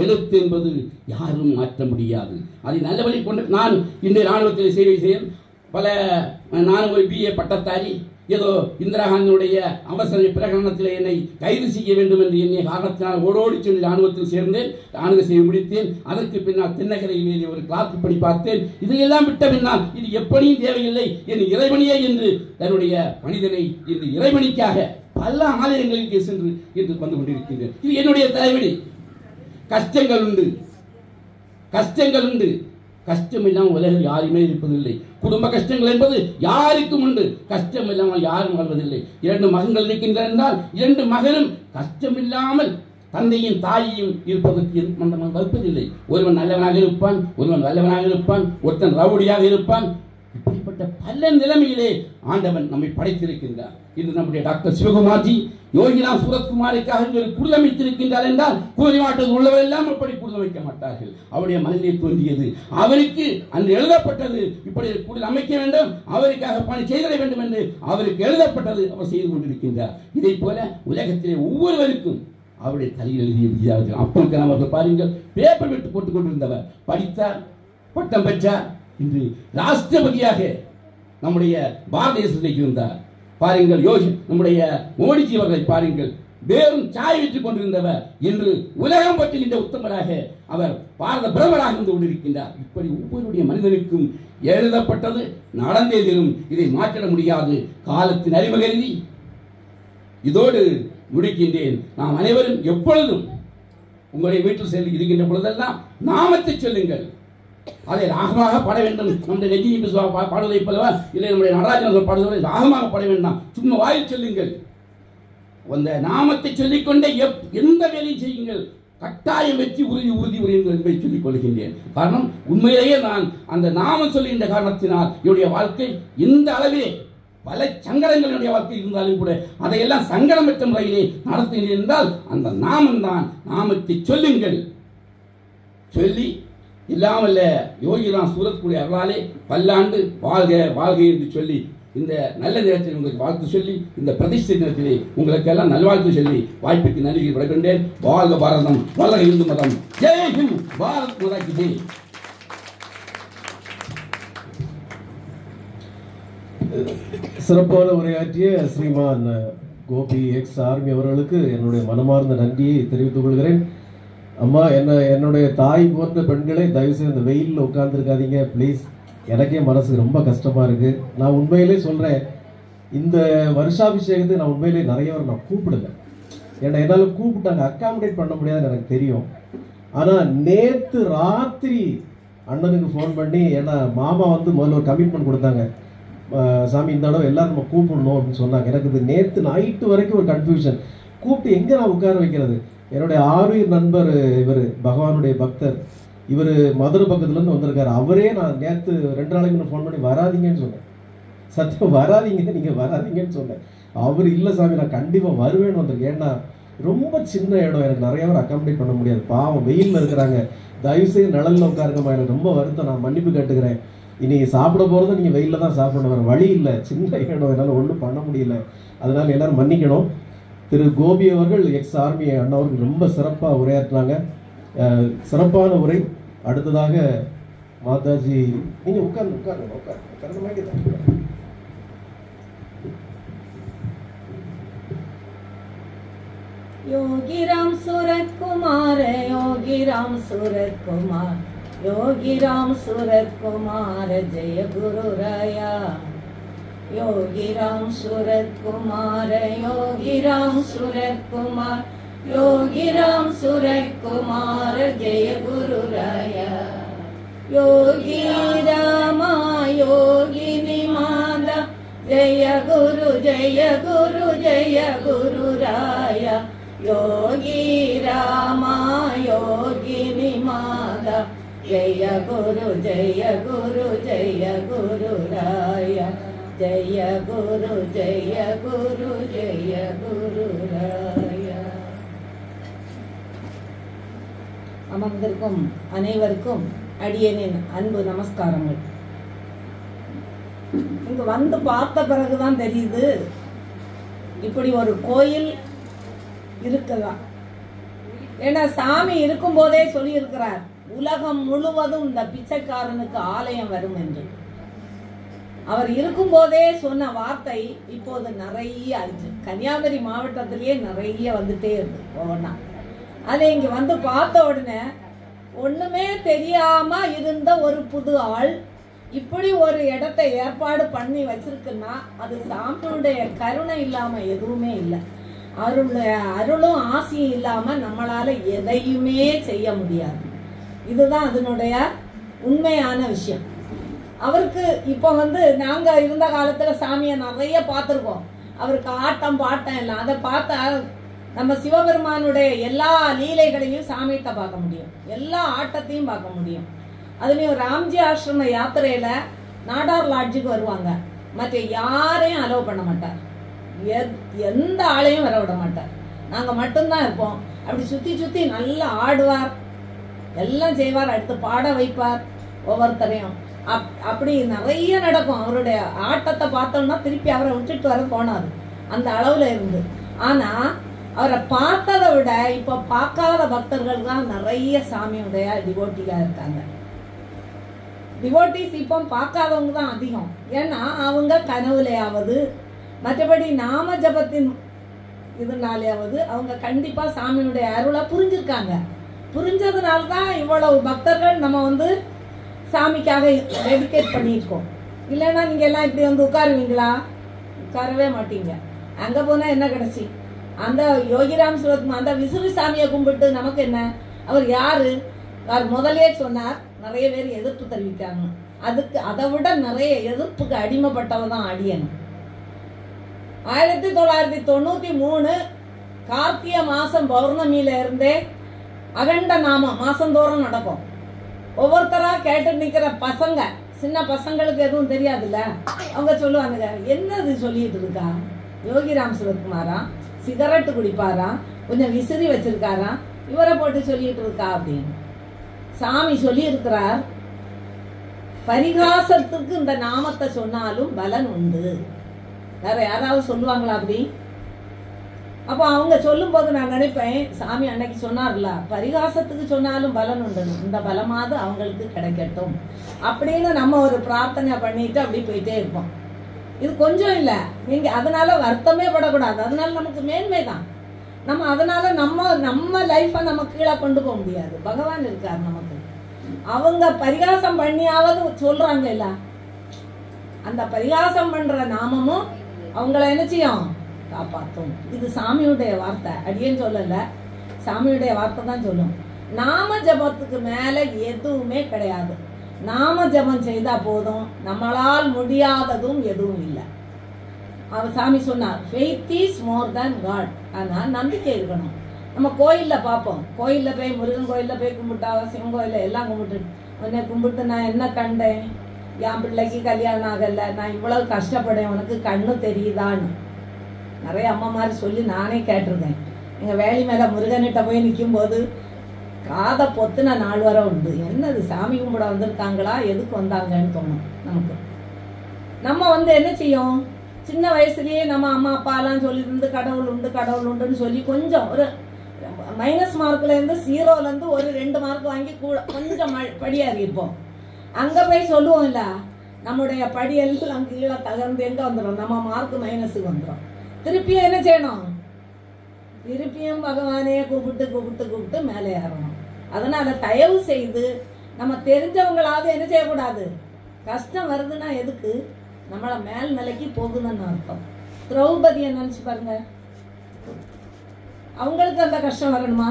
எழுத்து என்பது யாரும் மாற்ற முடியாது. அதை நல்ல வழி கொண்டு நான் இன்றைய ராணுவத்தில் சேவை செய்ய நானும் ஒரு BA பட்டத்தாரி. ஏதோ இந்திரா காந்தியுடைய அவசர பிரகடனத்தில் என்னை கைது செய்ய வேண்டும் என்று எண்ணிய காரணத்தினால் ஓடோடி சொல்லி ராணுவத்தில் சேர்ந்தேன். ராணுவ சேவை முடித்தேன். அதற்கு பின்னால் தென்னகரையில் ஒரு கிளாஸ் படி பார்த்தேன். இதையெல்லாம் விட்ட பின்னால் இது எப்படியும் தேவையில்லை, என் இறைவனியே என்று தன்னுடைய மனிதனை இந்த இறைவனிக்காக பல ஆலயங்களுக்கு சென்று என்று வந்து கொண்டிருக்கின்றேன். இது என்னுடைய தலைவலி. கஷ்டங்கள் உண்டு, கஷ்டங்கள் உண்டு. கஷ்டம் இல்லாமல் உலகில் யாருமே இருப்பதில்லை. குடும்ப கஷ்டங்கள் என்பது யாருக்கும் உண்டு. கஷ்டம் இல்லாமல் யாரும் வாழ்வதில்லை. 2 மகன்கள் இருக்கின்றன என்றால் 2 மகனும் கஷ்டம் இல்லாமல் தந்தையும் தாயையும் இருப்பதற்கு வகுப்பதில்லை. ஒருவன் நல்லவனாக இருப்பான், ஒருவன் வல்லவனாக இருப்பான், ஒருத்தன் ரவுடியாக இருப்பான். இப்படிப்பட்ட பல நிலைமையிலே ஆண்டவன் நம்மை படைத்திருக்கின்றார். இன்று நம்முடைய டாக்டர் சிவகுமார்ஜி யோகிராம் சூரத்குமாருக்காக ஒரு குழு அமைத்திருக்கின்றார் என்றால் கூறிமாட்டது உள்ளவர் எல்லாம் அப்படி குழு வைக்க மாட்டார்கள். அவருடைய மனதிலே தோன்றியது, அவருக்கு அன்று எழுதப்பட்டது, இப்படி குழு அமைக்க வேண்டும், அவருக்காக பணி செய்திட வேண்டும் என்று அவருக்கு எழுதப்பட்டது. அவர் செய்து கொண்டிருக்கின்றார். இதை போல உலகத்திலே ஒவ்வொருவருக்கும் அவருடைய தலையில் எழுதிய விதியாளர்கள். அப்துல் கலாம் அவர்கள் பாருங்கள், பேப்பர் விட்டு போட்டுக் கொண்டிருந்தவர், படித்தார், பட்டம் பெற்றார், இன்று ராஷ்டிரபதியாக நம்முடைய பாரத தேசத்தில் இருந்தார். பாருங்கள், நம்முடைய மோடிஜி அவர்களை பாருங்கள், வேறும் சாய் விட்டுக் கொண்டிருந்தவர் இன்று உலகம் பற்றிய உத்தமராக அவர் பாரத பிரதமராக இருந்து கொண்டிருக்கின்றார். இப்படி ஒவ்வொருடைய மனிதனுக்கும் எழுதப்பட்டது நடந்தேதிலும் இதை மாற்றிட முடியாது. காலத்தின் அறிவகருதி இதோடு முடிக்கின்றேன். நாம் அனைவரும் எப்பொழுதும் உங்களுடைய வீட்டில் சென்று இருக்கின்ற பொழுதெல்லாம் நாமத்தை சொல்லுங்கள். அதை ராகமாக பாட வேண்டும். நம்முடைய நெஜி பாடுவதை போலவா இல்லை நம்முடைய நடராஜன் பாடுவதை ராகமாக பாட வேண்டாம். சும்மா வாயில் சொல்லுங்கள். அந்த நாமத்தை சொல்லிக்கொண்டே எந்த வேலையும் செய்யுங்கள். கட்டாயம் வெற்றி உறுதி உறுதி உறுதி என்பதை சொல்லிக் கொள்கின்றேன். காரணம், உண்மையிலேயே நான் அந்த நாமம் சொல்லுகின்ற காரணத்தினால் என்னுடைய வாழ்க்கை இந்த அளவிலே பல சங்கடங்கள் என்னுடைய வாழ்க்கை இருந்தாலும் கூட அதையெல்லாம் சங்கடமற்ற முறையிலே நடத்துகிறேன் என்றால் அந்த நாமம் தான். நாமத்தை சொல்லுங்கள். சொல்லி இல்லாமல்ல யோகிராம் சூரத்குடி அருளாலே பல்லாண்டு வாழ்க வாழ்க என்று சொல்லி இந்த நல்ல நேரத்தில் உங்களுக்கு வாழ்த்து சொல்லி இந்த பிரதிஷ்டை நேரத்திலே உங்களுக்கு எல்லாம் நல்வாழ்த்து சொல்லி வாய்ப்புக்கு நன்றி விடைகின்றேன். வாழ்க பாரதம், வாழ்க இந்து மதம், ஜெய் ஹிந்த், பாரத் மாதா கி ஜெய். சிறப்பான உரையாற்றிய ஸ்ரீமான் கோபி எக்ஸ் ஆர்மி அவர்களுக்கு என்னுடைய மனமார்ந்த நன்றியை தெரிவித்துக் கொள்கிறேன். அம்மா, என்னுடைய தாய் போன்ற பெண்களை தயவுசெய்து இந்த வெயிலில் உட்கார்ந்துருக்காதீங்க ப்ளீஸ். எனக்கே மனசுக்கு ரொம்ப கஷ்டமா இருக்கு. நான் உண்மையிலே சொல்றேன், இந்த வருஷாபிஷேகத்துக்கு நான் உண்மையிலே நிறைய நான் கூப்பிடல. ஏன்னா என்னால் கூப்பிட்டாங்க அக்காமடேட் பண்ண முடியாதுன்னு எனக்கு தெரியும். ஆனால் நேற்று ராத்திரி அண்ணனுக்கு ஃபோன் பண்ணி, ஏன்னா மாமா வந்து முதல்ல ஒரு கமிட்மெண்ட் கொடுத்தாங்க, சாமி இந்த தடவை எல்லாரும் நம்ம கூப்பிடணும் அப்படின்னு சொன்னாங்க. எனக்கு இது நேற்று நைட்டு வரைக்கும் ஒரு கன்ஃபியூஷன். கூப்பிட்டு எங்கே நான் உட்கார வைக்கிறது? என்னுடைய ஆர்வீர் நண்பர் இவர் பகவானுடைய பக்தர், இவர் மதுரை பக்கத்துலேருந்து வந்திருக்காரு. அவரே நான் நேற்று 2 நாளைக்கு ஃபோன் பண்ணி வராதிங்கன்னு சொன்னேன். சத்தியம் வராதிங்க, நீங்கள் வராதிங்கன்னு சொன்னேன். அவர் இல்லை சாமி நான் கண்டிப்பாக வருவேன்னு வந்திருக்கேன். ஏன்னா ரொம்ப சின்ன இடம், எனக்கு நிறைய பேர் அக்காமடேட் பண்ண முடியாது. பாவம் வெயிலில் இருக்கிறாங்க. தயவுசெய்து நிழலில் உட்காருங்கம்மா, எனக்கு ரொம்ப வருத்தம். நான் மன்னிப்பு கேட்டுக்கிறேன். இன்றைக்கி சாப்பிட போகிறது நீங்கள் வெயிலில் தான் சாப்பிடணும், வேறு வழி இல்லை. சின்ன இடம், என்னால் ஒன்றும் பண்ண முடியல. அதனால் எல்லோரும் மன்னிக்கணும். திரு கோபி அவர்கள் எக்ஸ் ஆர்மி அண்ணவர்கள் ரொம்ப சிறப்பாக உரையாற்றினாங்க. சிறப்பான உரை. அடுத்ததாக மாதாஜி, நீங்கள் உட்கார்ந்து योगी राम सूरत कुमार, योगी राम सूरत कुमार, योगी राम सूरत कुमार, जय गुरु राया। योगी राम सूरत कुमार, योगी राम सूरत कुमार, योगी राम सूरत कुमार, जय गुरु राया। योगी रामा योगिनी माता, जय गुरु जय गुरु जय गुरु राया। योगी रामा योगिनी माता, जय गुरु जय गुरु जय गुरु राया। जय गुरु जय गुरु जय गुरु राया। அமர்ந்திருக்கும் அனைவருக்கும் அடியேனின் அன்பு நமஸ்காரங்கள். இங்க வந்து பார்த்த பிறகுதான் தெரியுது இப்படி ஒரு கோயில் இருக்குதா. ஏன்னா சாமி இருக்கும் போதே சொல்லி இருக்கிறார், உலகம் முழுவதும் இந்த பிச்சைக்காரனுக்கு ஆலயம் வரும் என்று. அவர் இருக்கும் போதே சொன்ன வார்த்தை இப்போது நிறைய ஆச்சு. கன்னியாகுமரி மாவட்டத்திலேயே நிறைய வந்துட்டே இருக்கு ஒவ்வொன்னா. அதை இங்க வந்து பார்த்த உடனே ஒண்ணுமே தெரியாம இருந்த ஒரு புது ஆள் இப்படி ஒரு இடத்தை ஏற்பாடு பண்ணி வச்சிருக்குன்னா அது சாமியுடைய கருணை இல்லாம எதுவுமே இல்லை. அருளும் ஆசையும் இல்லாம நம்மளால எதையுமே செய்ய முடியாது. இதுதான் அதனுடைய உண்மையான விஷயம். அவருக்கு இப்ப நாங்க இருந்த காலத்துல சாமியை நிறைய பார்த்திருக்கோம். அவருக்கு ஆட்டம் பாட்டம் எல்லாம் அதை பார்த்தா நம்ம சிவபெருமானுடைய எல்லா லீலைகளையும் சாமிகிட்ட பார்க்க முடியும், எல்லா ஆட்டத்தையும் பார்க்க முடியும். அதுலயும் ராம்ஜி ஆசிரம யாத்திரையில நாடார் லாட்ஜுக்கு வருவாங்க, மற்ற யாரையும் அலோவ் பண்ண மாட்டார், எந்த ஆளையும் வர விட மாட்டார். நாங்க மட்டும்தான் இருப்போம். அப்படி சுத்தி சுத்தி நல்லா ஆடுவார், எல்லாம் செய்வார், அடுத்து பாட வைப்பார் ஒவ்வொருத்தரையும். அப்படி நிறைய நடக்கும். அவருடைய ஆட்டத்தை பார்த்தோம்னா திருப்பி அவரை விட்டுட்டு வர தோணாது, அந்த அளவுல இருந்து. ஆனா அவரை பார்த்ததை விட இப்ப பார்க்காத பக்தர்கள் தான் நிறைய சாமியுடைய டிவோட்டியா இருக்காங்க. டிவோட்டிஸ் இப்போ பார்க்காதவங்க தான் அதிகம். ஏன்னா அவங்க கனவுலையாவது மற்றபடி நாம ஜபத்தின் இதனாலேயாவது அவங்க கண்டிப்பா சாமியுடைய அருளை புரிஞ்சிருக்காங்க. புரிஞ்சதுனால தான் இவ்வளவு பக்தர்கள் நம்ம சாமிக்காக டெடிகேட் பண்ணியிருக்கோம். இல்லைன்னா நீங்க எல்லாம் இப்படி உட்காருவீங்களா? உட்காரவே மாட்டீங்க. அங்க போனா என்ன கிடைச்சி? அந்த யோகிராம் சுரத்குமார் அந்த விசுறு சாமியை கும்பிட்டு நமக்கு என்ன? அவர் யாரு? அவர் முதலே சொன்னார், நிறைய பேர் எதிர்ப்பு தெரிவிக்காங்க. அதுக்கு அதை விட நிறைய எதிர்ப்புக்கு அடிமைப்பட்டவ தான் அடியணும். 1993 கார்த்திகை மாசம் பௌர்ணமியில இருந்தே அகண்ட நாமம் மாசந்தோறும் நடக்கும். ஒவ்வொருத்தரா கேட்டு நிக்கிற பசங்க, சின்ன பசங்களுக்கு எதுவும் தெரியாதுல்ல, அவங்க சொல்லுவாங்க, என்னது சொல்லிட்டு இருக்கா? யோகிராம் சுரத்குமாரா? சிகரெட்டு குடிப்பாரா? கொஞ்சம் விசிறி வச்சிருக்காரா? இவரை போட்டு சொல்லிட்டு இருக்கா அப்படின்னு. சாமி சொல்லி இருக்கிறார், பரிகாசத்துக்கு இந்த நாமத்தை சொன்னாலும் பலன் உண்டு. வேற யாராவது சொல்லுவாங்களா அப்படி? அப்போ அவங்க சொல்லும் போது நான் நினைப்பேன், சாமி அன்னைக்கு சொன்னார்ல, பரிகாசத்துக்கு சொன்னாலும் பலன் உண்டு, இந்த பலமாவது அவங்களுக்கு கிடைக்கட்டும் அப்படின்னு நம்ம ஒரு பிரார்த்தனை பண்ணிட்டு அப்படி போயிட்டே இருப்போம். இது கொஞ்சம் இல்ல, நீங்க அதனால வருத்தமே படக்கூடாது. அதனால நமக்கு மேன்மை தான். நம்ம அதனால நம்ம லைஃப நம்ம கீழே கொண்டு போக முடியாது. பகவான் இருக்காரு நமக்கு. அவங்க பரிகாசம் பண்ணியாவது சொல்றாங்க இல்ல, அந்த பரிகாசம் பண்ற நாமமும் அவங்கள என்ன செய்யும்? காப்பாற்றும். இது சாமியுடைய வார்த்தை, அடியேன்னு சொல்லல, சாமியுடைய வார்த்தை தான் சொல்லும். நாம ஜபத்துக்கு மேல எதுவுமே கிடையாது. நாம ஜபம் செய்தா போதும், நம்மளால் முடியாததும் எதுவும் இல்லை. அவர் சாமி சொன்னார், faith is more than God. ஆனா நம்பிக்கை இருக்கணும். நம்ம கோயில்ல பார்ப்போம், கோயில்ல போய் முருகன் கோயில்ல போய் கும்பிட்டா, சிவன் கோயில்ல எல்லாம் கும்பிட்டு உன்னை கும்பிட்டு நான் என்ன கண்டேன்? என் பிள்ளைக்கு கல்யாணம் ஆகல, நான் இவ்வளவு கஷ்டப்படேன், உனக்கு கண்ணு தெரியுதான்னு நிறைய அம்மா மாதிரி சொல்லி நானே கேட்டிருக்கேன். எங்க வேலி மேல முருகன்கிட்ட போய் நிற்கும் போது காதை பொத்துன நாள் வரை உண்டு. என்னது சாமி கும்பிட வந்திருக்காங்களா, எதுக்கு வந்தாங்கன்னு தோணும் நமக்கு. நம்ம என்ன செய்யும்? சின்ன வயசுலயே நம்ம அம்மா அப்பா எல்லாம் சொல்லி இருந்து கடவுள் உண்டு கடவுள் உண்டுன்னு சொல்லி கொஞ்சம் ஒரு மைனஸ் மார்க்ல இருந்து 0ல இருந்து ஒரு 2 மார்க் வாங்கி கொஞ்சம் படியாறி இருப்போம். அங்க போய் சொல்லுவோம் இல்ல, நம்முடைய படியெல்லாம் கீழே தகர்ந்து எங்க வந்துடும்? நம்ம மார்க் மைனஸுக்கு வந்துடும். திருப்பியும் என்ன செய்யணும்? திருப்பியும் பகவானே கூப்பிட்டு கூப்பிட்டு கூப்பிட்டு மேலே ஏறணும். அதனால தயவு செய்து நம்ம தெரிஞ்சவங்களாவது என்ன செய்யக்கூடாது? கஷ்டம் வருதுன்னா எதுக்கு? நம்மள மேல் நிலைக்கு போகுதுன்னு அர்த்தம். திரௌபதியை நினைச்சு பாருங்க, அவங்களுக்கு அந்த கஷ்டம் வரணுமா?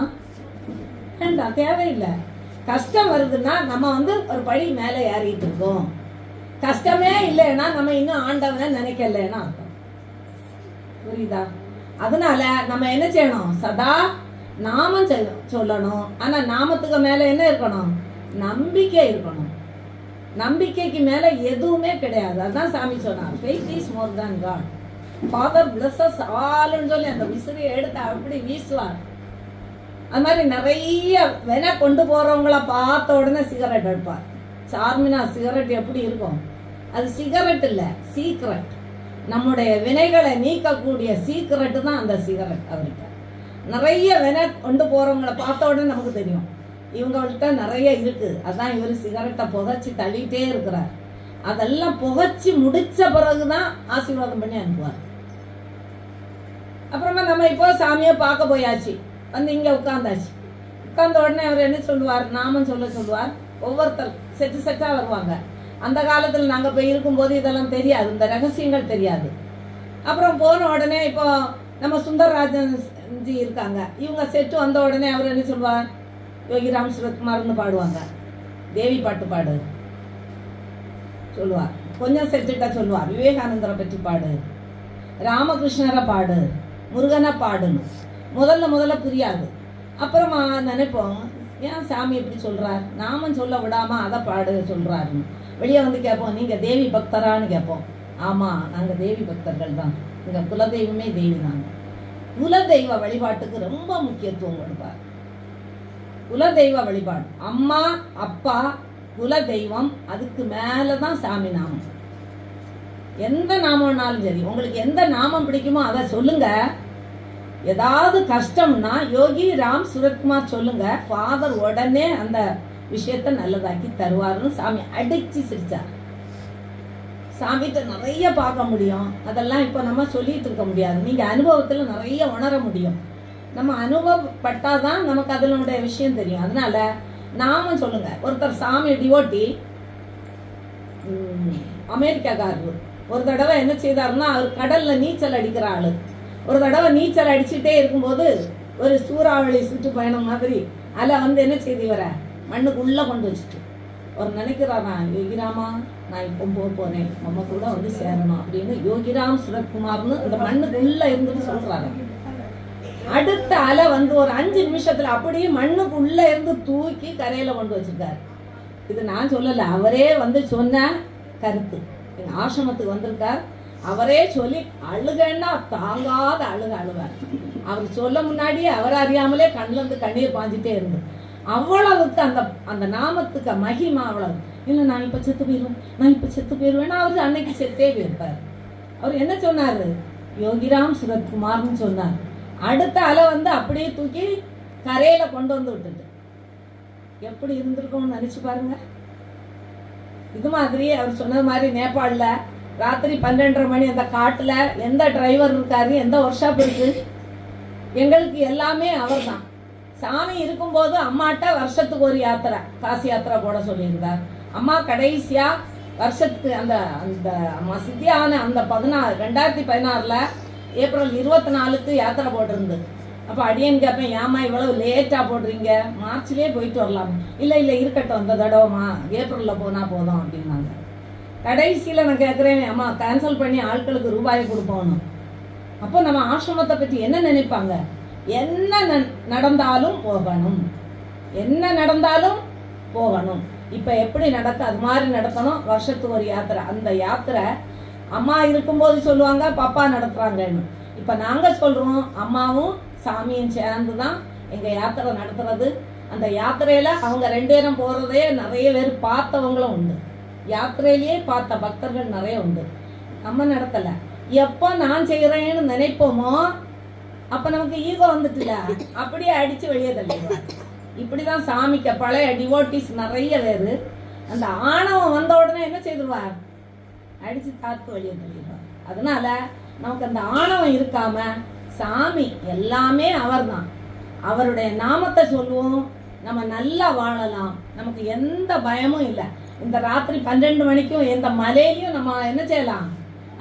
வேண்டாம், தேவையில்லை. கஷ்டம் வருதுன்னா நம்ம ஒரு படி மேலே ஏறிட்டு இருக்கோம். கஷ்டமே இல்லைன்னா நம்ம இன்னும் ஆண்டவனை நினைக்கலன்னா அர்த்தம். புரியுதா? அதனால நம்ம என்ன செய்யணும்? சதா நாமம் சொல்லணும். ஆனா நாமத்துக்கு மேல என்ன இருக்கணும்? நம்பிக்கை இருக்கணும். நம்பிக்கைக்கு மேல எதுவுமே கிடையாது. அதான் சாமி சொன்னார், faith is more than God. Father blesses all ன்னு சொல்லி அந்த விசிறியை எடுத்து அப்படி வீசுவார். அது மாதிரி நிறைய வினை கொண்டு போறவங்கள பார்த்த உடனே சிகரெட் எடுப்பார். சார்மினா சிகரெட் எப்படி இருக்கும்? அது சிகரெட் இல்ல, சீக்ரெட். நம்முடைய வினைகளை நீக்கக்கூடிய சீக்கிரட்டு தான் அந்த சிகரெட். அவர்கிட்ட நிறைய வினை கொண்டு போறவங்களை பார்த்த உடனே நமக்கு தெரியும், இவங்கள்ட்ட நிறைய இருக்கு. அதான் இவர் சிகரெட்டை புகைச்சி தள்ளிட்டே இருக்கிறார். அதெல்லாம் புகைச்சி முடிச்ச பிறகுதான் ஆசீர்வாதம் பண்ணி அனுப்புவார். அப்புறமா நம்ம இப்போ சாமியை பார்க்க போயாச்சு, இங்க உட்கார்ந்தாச்சு. உட்கார்ந்த உடனே அவர் என்ன சொல்லுவார்? நாமம் சொல்லுவார். ஒவ்வொருத்தர் செட்டு செட்டா வருவாங்க. அந்த காலத்துல நாங்க போய் இருக்கும்போது இதெல்லாம் தெரியாது, இந்த ரகசியங்கள் தெரியாது. அப்புறம் போன உடனே இப்போ நம்ம சுந்தரராஜன் ஜி இருக்காங்க, இவங்க செட்டு வந்த உடனே அவர் என்ன சொல்லுவார்? யோகிராம் சுரத்குமார்னு பாடுவாங்க, தேவி பாட்டு பாடு சொல்லுவார். கொஞ்சம் செட்டுட்ட சொல்லுவார், விவேகானந்தரை பற்றி பாடு, ராமகிருஷ்ணரை பாடு, முருகனை பாடுன்னு. முதல்ல புரியாது. அப்புறமா நினைப்போம், ஏன் சாமி எப்படி சொல்றார்? நாமம் சொல்ல விடாம அதை பாடு சொல்றாருன்னு. வெளியே கேட்போம், நீங்க தேவி பக்தரான்னு கேட்போம். ஆமா, நாங்க தேவி பக்தர்கள் தான், எங்க குலதெய்வமே தேவி தாங்க. குலதெய்வ வழிபாட்டுக்கு ரொம்ப முக்கியத்துவம் கொடுப்பார். குலதெய்வ வழிபாடு, அம்மா அப்பா குலதெய்வம், அதுக்கு மேலதான் சாமி நாமம். எந்த நாமம்னாலும் சரி, உங்களுக்கு எந்த நாமம் பிடிக்குமோ அதை சொல்லுங்க. ஏதாவது கஷ்டம்னா யோகி ராம் சுரத்குமார் சொல்லுங்க, ஃபாதர் உடனே அந்த விஷயத்த நல்லதாக்கி தருவாருன்னு சாமி அடிச்சு சிரிச்சார். சாமிகிட்ட நிறைய பார்க்க முடியும், அதெல்லாம் இப்போ நம்ம சொல்லிட்டு இருக்க முடியாது. நீங்க அனுபவத்துல நிறைய உணர முடியும். நம்ம அனுபவப்பட்டாதான் நமக்கு அதனுடைய விஷயம் தெரியும். அதனால நாம சொல்லுங்க, ஒருத்தர் சாமி டிவோட்டி அமெரிக்காக்காரரு ஒரு தடவை என்ன செய்தாருன்னா, அவர் கடல்ல நீச்சல் அடிக்கிற ஆளு. ஒரு தடவை நீச்சல் அடிச்சுட்டே இருக்கும்போது ஒரு சூறாவளி சுற்றுப்பயணம் மாதிரி அலை வந்து என்ன செய்து வர மண்ணுக்கு உள்ள கொண்டு வச்சுட்டு அவர் நினைக்கிறாரா, யோகிராமா நான் இப்போ போக போறேன், நம்ம கூட வந்து சேரணும் அப்படின்னு யோகிராம் சுரத்குமார்னு அந்த மண்ணுக்கு உள்ள இருந்துட்டு சொல்றாரு. அடுத்த அலை வந்து ஒரு 5 நிமிஷத்துல அப்படியே மண்ணுக்கு உள்ள இருந்து தூக்கி கரையில கொண்டு வச்சிருக்காரு. இது நான் சொல்லல, அவரே வந்து சொன்ன கருத்து. எங்க ஆசிரமத்துக்கு வந்திருக்கார், அவரே சொல்லி அழுகன்னா தாங்காத அழுவார். அவர் சொல்ல முன்னாடியே அவர் அறியாமலே கண்ணுல இருந்து கண்ணீர் பாஞ்சிட்டே இருந்து அவ்வளவுக்கு அந்த நாமத்துக்கு மகிமா அவ்வளவு. இல்ல நான் இப்ப செத்து போயிருவேன்னா அவரு அன்னைக்கு செத்தே போயிருப்பார். அவர் என்ன சொன்னாரு, யோகிராம் சுரத்குமார்னு சொன்னார். அடுத்த அலை வந்து அப்படியே தூக்கி கரையில கொண்டு வந்து விட்டுட்டு எப்படி இருந்திருக்கும்னு நினைச்சு பாருங்க. இது மாதிரி அவர் சொன்னது மாதிரி நேபாளில ராத்திரி 12:30 மணி அந்த காட்டுல எந்த டிரைவர் இருக்காரு, எந்த ஒர்க் ஷாப் இருக்கு, எங்களுக்கு எல்லாமே அவர் தான். சாமி இருக்கும்போது அம்மாட்ட வருஷத்துக்கு ஒரு யாத்திரை, காசி யாத்திரை போட சொல்லியிருந்தார். அம்மா கடைசியா வருஷத்துக்கு அந்த அந்த சித்தியான அந்த 2016 ஏப்ரல் 24 யாத்திரை போட்டிருந்து. அப்ப அடியன் கேட்பேன், ஏமா இவ்வளவு லேட்டா போடுறீங்க, மார்ச்லயே போயிட்டு வரலாம். இல்ல இருக்கட்டும், அந்த தடவைமா ஏப்ரல்ல போனா போதும் அப்படின்னாங்க. கடைசியில நான் கேட்கிறேன், அம்மா கேன்சல் பண்ணி ஆட்களுக்கு ரூபாயை கொடுப்போம். அப்போ நம்ம ஆசிரமத்தை பத்தி என்ன நினைப்பாங்க, என்ன நடந்தாலும் போகணும், என்ன நடந்தாலும் போகணும். இப்ப எப்படி நடக்க அது மாதிரி நடத்தணும். வருஷத்துக்கு ஒரு யாத்திரை, அந்த யாத்திரை அம்மா இருக்கும்போது சொல்லுவாங்க பாப்பா நடத்துறாங்கன்னு. இப்ப நாங்க சொல்றோம், அம்மாவும் சாமியும் சேர்ந்துதான் எங்க யாத்திரை நடத்துறது. அந்த யாத்திரையில அவங்க 2 பேரும் போறதே நிறைய பேர் பார்த்தவங்களும் உண்டு, யாத்திரையிலேயே பார்த்த பக்தர்கள் நிறைய உண்டு. நம்ம நடத்தல. எப்ப நான் செய்யறேன்னு நினைப்போமோ அப்ப நமக்கு ஈகோ வந்துட்டுல, அப்படியே அடிச்சு வெளியே தள்ளிடுவார். இப்படிதான் சாமிக்கு பழைய டிவோட்டிஸ் நிறைய பேரு அந்த ஆணவம் வந்த உடனே என்ன செய்துருவார், அடிச்சு தாத்து வெளியே தள்ளிடுவார். அதனால நமக்கு அந்த ஆணவம் இருக்காம சாமி எல்லாமே அவர் தான், அவருடைய நாமத்தை சொல்லுவோம், நம்ம நல்லா வாழலாம், நமக்கு எந்த பயமும் இல்லை. இந்த ராத்திரி 12 மணிக்கும் எந்த மலையிலையும் நம்ம என்ன செய்யலாம்,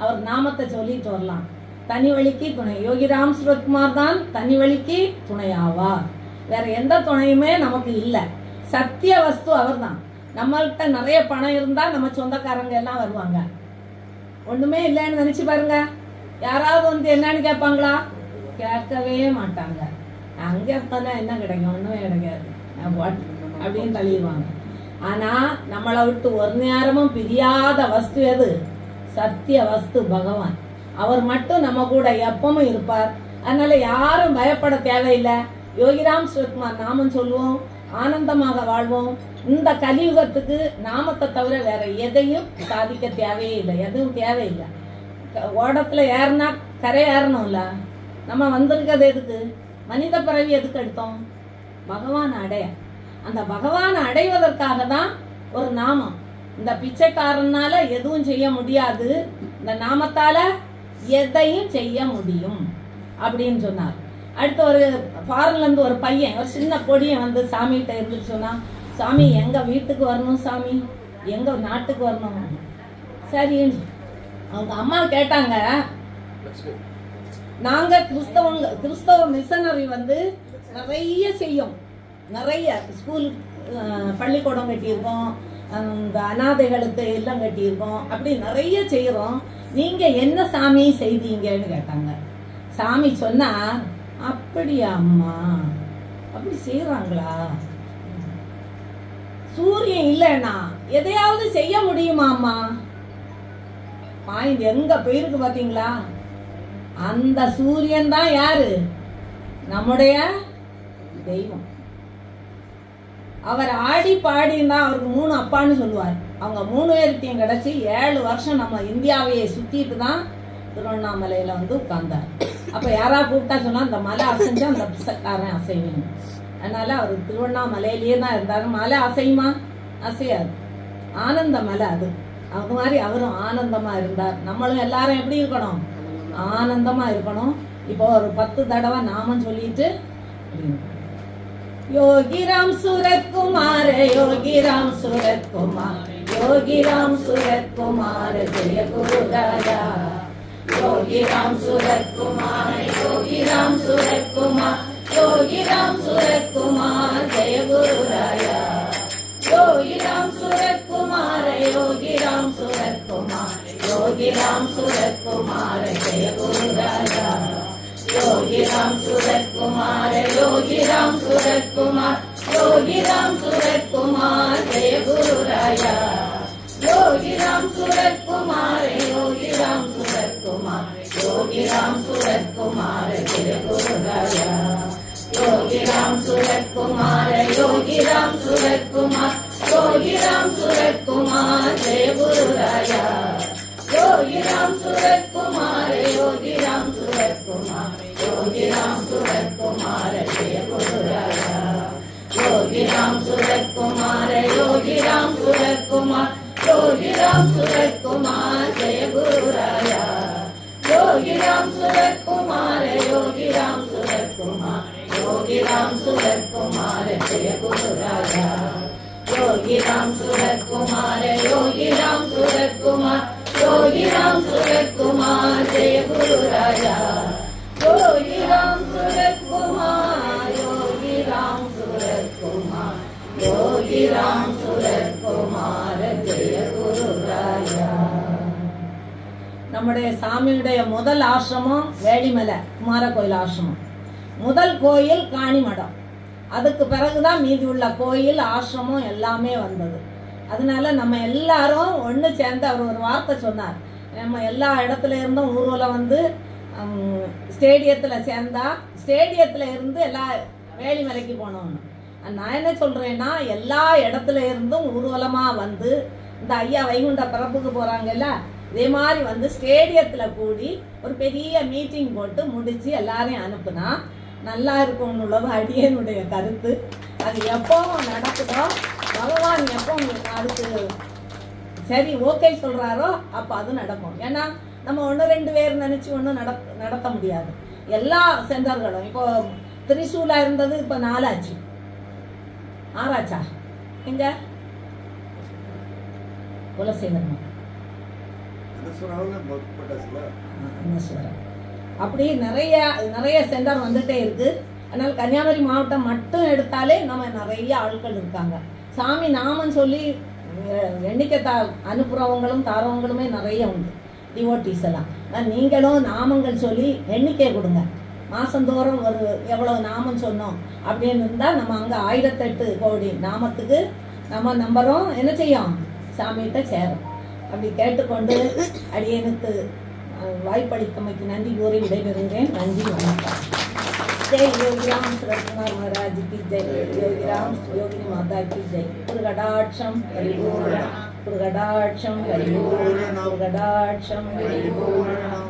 அவர் நாமத்தை சொல்லிட்டு வரலாம். தனி வழிக்கு துணை யோகிராம் சுரத்குமார் தான் தனி வழிக்கு துணையாவார். வேற எந்த துணையுமே நமக்கு இல்லை. சத்திய வஸ்து அவர் தான். நம்மள்கிட்ட நிறைய பணம் இருந்தா நம்ம சொந்தக்காரங்க எல்லாம் வருவாங்க. ஒண்ணுமே இல்லைன்னு நினைச்சு பாருங்க, யாராவது வந்து என்னன்னு கேட்பாங்களா, கேட்கவே மாட்டாங்க. அங்க போனா என்ன கிடைக்கும், ஒண்ணுமே கிடைக்காது அப்படின்னு தள்ளிடுவாங்க. ஆனா நம்மளை விட்டு ஒரு நேரமும் பிரியாத வஸ்து எது, சத்திய வஸ்து பகவான். அவர் மட்டும் நம்ம கூட எப்பவும் இருப்பார். அதனால யாரும் பயப்பட தேவையில்லை. யோகிராம் சுரத்குமார் நாமம் சொல்லுவோம், ஆனந்தமாக வாழ்வோம். இந்த கலியுகத்துக்கு நாமத்தை தவிர வேற எதையும் சாதிக்க தேவையே இல்லை, எதுவும் தேவையில்லை. ஓடத்துல ஏறினா கரை ஏறணும்ல, நம்ம வந்திருக்கிறது எதுக்கு, மனித பிறவி எதுக்கு எடுத்தோம், பகவான் அடைய. அந்த பகவான் அடைவதற்காக தான் ஒரு நாமம். இந்த பிச்சைக்காரனால எதுவும் செய்ய முடியாது, இந்த நாமத்தால எதையும் செய்ய முடியும் அப்படின்னு சொன்னார். அடுத்து ஒரு ஃபாரின்ல இருந்து ஒரு பையன், ஒரு சின்ன பொடியன் வந்து சாமிகிட்ட இருந்துட்டு சொன்னா, சாமி எங்க வீட்டுக்கு வரணும், சாமி எங்க நாட்டுக்கு வரணும். சரி, அவங்க அம்மா கேட்டாங்க, நாங்க கிறிஸ்தவ மிஷனரி வந்து நிறைய செய்யும், நிறைய ஸ்கூல் பள்ளிக்கூடம் கட்டியிருக்கோம், அந்த அனாதைகளுக்கு எல்லாம் கட்டியிருக்கோம், அப்படி நிறைய செய்யறோம். நீங்க என்ன சாமி செய்தீங்கன்னு கேட்டாங்க. சாமி சொன்னா, அப்படியா அம்மா, அப்படி செய்யறாங்களா, சூரியன் இல்லைன்னா எதையாவது செய்ய முடியுமா அம்மா? பாயிண்ட் எங்க போயிருக்கு பாத்தீங்களா? அந்த சூரியன் தான் யாரு, நம்முடைய தெய்வம். அவர் ஆடி பாடினா அவருக்கு 3 அப்பான்னு சொல்லுவார். அவங்க 3 பேர்த்தையும் கிடைச்சி 7 வருஷம் நம்ம இந்தியாவையே சுத்திட்டு தான் திருவண்ணாமலையில வந்து உட்கார்ந்தார். அப்ப யாரா கூப்பிட்டா சொன்னா, அந்த மலை அசைஞ்சா அந்த பிசைக்காரன் அசைவேன். அதனால அவர் திருவண்ணாமலையிலேயே தான் இருந்தார். மலை அசையுமா? அசையாது. ஆனந்த மலை அது. அது மாதிரி அவரும் ஆனந்தமா இருந்தார். நம்மளும் எல்லாரும் எப்படி இருக்கணும்? ஆனந்தமா இருக்கணும். இப்போ ஒரு 10 தடவை நாமம் சொல்லிட்டு யோகிராம் சுரத்குமார யோகிராம் சுரத்குமார் யோகிராம் சுரத்குமார ஜெய குருராயா யோகிராம் சுரத்குமார யோகிராம் சுரத்குமார் யோகிராம் சுரத்குமார் ஜெய குருராயா யோகிராம் சுரத்குமார யோகிராம் சுரத்குமார் யோகிராம் சுரத்குமார ஜெய குருராயா யோகிராம் சுரத்குமார யோகிராம் சுரத்குமார் யோகிராம் சுரத்குமார் ஜெய குருராயா யோகிராம் சுரத்குமார யோகிராம் சுரத்குமார் யோகிராம் சுரத்குமார ஜெய குருராயா யோகிராம் சுரத்குமார யோகிராம் சுரத்குமார் யோகிராம் சுரத்குமார் ஜெய குருராயா யோகிராம் சுரத்குமார யோகிராம் சுரத்குமார் யோகிராம் சுரத்குமார ஜெய குருராயா யோகிராம் சுரத்குமார யோகிராம் சுரத்குமார் யோகிராம் சுரத்குமார் ஜெய குருராயா யோகிராம் சுரத்குமார யோகிராம் சுரத்குமார் யோகிராம் சுரத்குமார ஜெய குருராயா யோகிராம் சுரத்குமார யோகிராம் சுரத்குமார் யோகிராம் சுரத்குமார் ஜெய குருராயா யோகிராம் சுரத்குமார் யோகிராம் சுரத்குமார் யோகிராம் சுரத்குமார ஜெய குருராயா. நம்முடைய சாமியுடைய முதல் ஆசிரமம் வேளிமலை குமார கோயில் ஆசிரமம். முதல் கோயில் காணிமடம். அதுக்கு பிறகுதான் மீதி உள்ள கோயில் ஆசிரமம் எல்லாமே வந்தது. அதனால நம்ம எல்லாரும் ஒன்று சேர்ந்து அவர் ஒரு வார்த்தை சொன்னார். நம்ம எல்லா இடத்துல இருந்தும் ஊர்வலம் வந்து ஸ்டேடியத்தில் சேர்ந்தா ஸ்டேடியத்தில் இருந்து எல்லா வேளிமலைக்கு போனோம்னு. நான் என்ன சொல்றேன்னா, எல்லா இடத்துல இருந்தும் ஊர்வலமாக வந்து இந்த ஐயா வைகுண்ட பிறப்புக்கு போகிறாங்கல்ல, இதே மாதிரி வந்து ஸ்டேடியத்தில் கூடி ஒரு பெரிய மீட்டிங் போட்டு முடித்து எல்லாரையும் அனுப்புனா நல்லா இருக்கும்னு உள்ளது அடியனுடைய கருத்து. அது எப்போ நடக்குதோ, பகவான் எப்போ அதுக்கு சரி ஓகே சொல்கிறாரோ அப்போ அது நடக்கும். ஏன்னா நம்ம 1-2 பேர் நினச்சி ஒன்றும் நடத்த முடியாது. எல்லா சென்டர்களும் இப்போ திரிசூலா இருந்தது, இப்போ 4 ஆச்சு. 6 ஆச்சா? எங்க குலசேகரமா அப்படி நிறைய சென்டர் வந்துட்டே இருக்கு. அதனால கன்னியாகுமரி மாவட்டம் மட்டும் எடுத்தாலே நம்ம நிறைய ஆட்கள் இருக்காங்க. சாமி நாமம் சொல்லி எண்ணிக்கை அனுப்புறவங்களும் தாரவங்களுமே நிறைய உண்டு, டிவோட்டிஸ் எல்லாம். நீங்களும் நாமங்கள் சொல்லி எண்ணிக்கை கொடுங்க. மாசந்தோறும் ஒரு எவ்வளவு நாமம் சொன்னோம் அப்படின்னு இருந்தா நம்ம அங்க 1008 கோடி நாமத்துக்கு நம்ம நம்பரும் என்ன செய்யும், சாமிகிட்ட சேரும். அப்படி கேட்டுக்கொண்டு அடியனுக்கு வாய்ப்பளித்தமைக்கு நன்றி கூறி விடைபெறுகிறேன். நன்றி, வணக்கம். जय योगीराम सुरत्कुमार महाराज की जय. योगीराम योगिनी माता की जय. पुरगडाक्षम परिपूर्णम पुरगडाक्षम परिपूर्णम पुरगडाक्षम परिपूर्णम.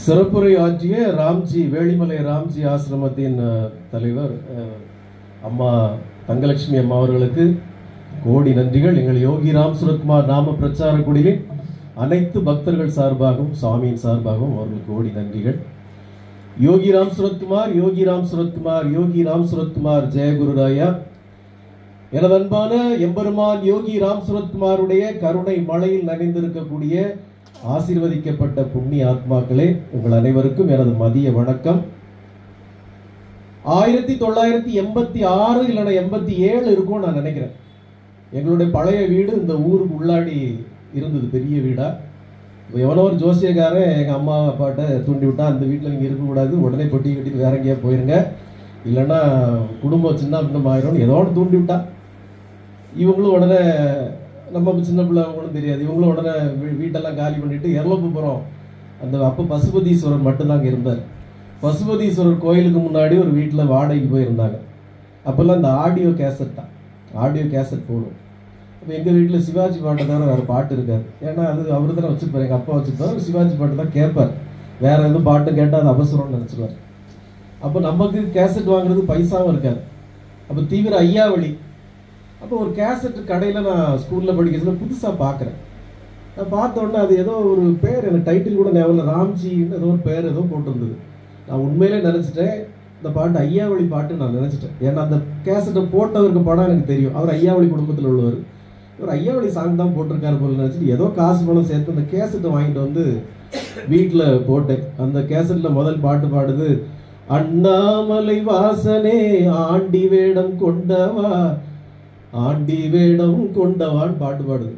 சிறப்புரை ஆற்றிய ராம்ஜி வேளிமலை ராம்ஜி ஆசிரமத்தின் தலைவர் அம்மா தங்கலட்சுமி அம்மா அவர்களுக்கு கோடி நன்றிகள். எங்கள் யோகிராம் சுரத்குமார் நாம பிரச்சார குடிலின் அனைத்து பக்தர்கள் சார்பாகவும் சாமியின் சார்பாகவும் அவர்களுக்கு கோடி நன்றிகள். யோகிராம் சுரத்குமார் யோகிராம் சுரத்குமார் யோகிராம் சுரத்குமார் ஜெயகுருராயா. எனது அன்பான எம்பெருமான் யோகி ராம் சுரத்குமாருடைய கருணை மழையில் நனைந்திருக்கக்கூடிய ஆசீர்வதிக்கப்பட்ட புண்ணிய ஆத்மாக்களே, உங்கள் அனைவருக்கும் எனது மதிய வணக்கம். 1986 இல்லைன்னா 87 இருக்கும் நான் நினைக்கிறேன். எங்களுடைய பழைய வீடு இந்த ஊருக்கு உள்ளாடி இருந்தது, பெரிய வீடா. எவனோ ஒரு ஜோசியக்காரன் எங்கள் அம்மா அப்பாட்ட தூண்டி விட்டா, அந்த வீட்டில் நீங்கள் இருக்கக்கூடாது, உடனே பொட்டி கட்டிட்டு வேற எங்கேயா போயிருங்க, இல்லைன்னா குடும்பம் சின்ன பின்னமாயிரும், ஏதோ ஒன்று தூண்டி விட்டா. இவங்களும் உடனே, நம்ம சின்ன பிள்ளை அவங்களும் தெரியாது, இவங்களும் உடனே வீட்டெல்லாம் காலி பண்ணிட்டு எர்லப்புப்புறம் அந்த அப்போ பசுபதீஸ்வரர் மட்டும்தான் அங்கே இருந்தார். பசுபதீஸ்வரர் கோயிலுக்கு முன்னாடி ஒரு வீட்டில் வாடகைக்கு போயிருந்தாங்க. அப்போல்லாம் இந்த ஆடியோ கேசட் தான், ஆடியோ கேசட் போடும். எங்கள் வீட்டில் சிவாஜி பாட்டை தவிர வேறு பாட்டு இருக்காது. ஏன்னா அது அவர் தானே வச்சுருப்பார், எங்கள் அப்பா வச்சுருப்பார். சிவாஜி பாட்டு தான் கேட்பார், வேறு எதுவும் பாட்டு கேட்டால் அது அவசரம்னு நினச்சிடுவார். அப்போ நமக்கு கேசட் வாங்குறது பைசாவும் இருக்காது. அப்போ தீவிர ஐயாவளி. அப்போ ஒரு கேசட் கடையில் நான் ஸ்கூலில் படிக்கிறதுல புதுசாக பார்க்குறேன். நான் பார்த்த உடனே அது ஏதோ ஒரு பேர், எனக்கு டைட்டில் கூட ஞாபகம், ராம்ஜின்னு ஏதோ ஒரு பேர் ஏதோ போட்டிருந்தது. நான் உண்மையிலே நினச்சிட்டேன் இந்த பாட்டு ஐயாவளி பாட்டு நான் நினச்சிட்டேன். ஏன்னா அந்த கேசட்டை போட்டவருக்கு படம் எனக்கு தெரியும், அவர் ஐயாவளி குடும்பத்தில் உள்ளவர். ஒரு ஐயாவளி சாங் தான் போட்டிருக்காரு போல நினச்சிட்டு ஏதோ காசு பணம் சேர்த்து அந்த கேசட்டை வாங்கிட்டு வந்து வீட்டில் போட்டேன். அந்த கேசட்டில் முதல் பாட்டு பாடுது, அண்ணாமலை வாசனே ஆண்டி வேடம் கொண்டவா, ஆண்டி வேடம் கொண்டவான்னு பாட்டு பாடுது.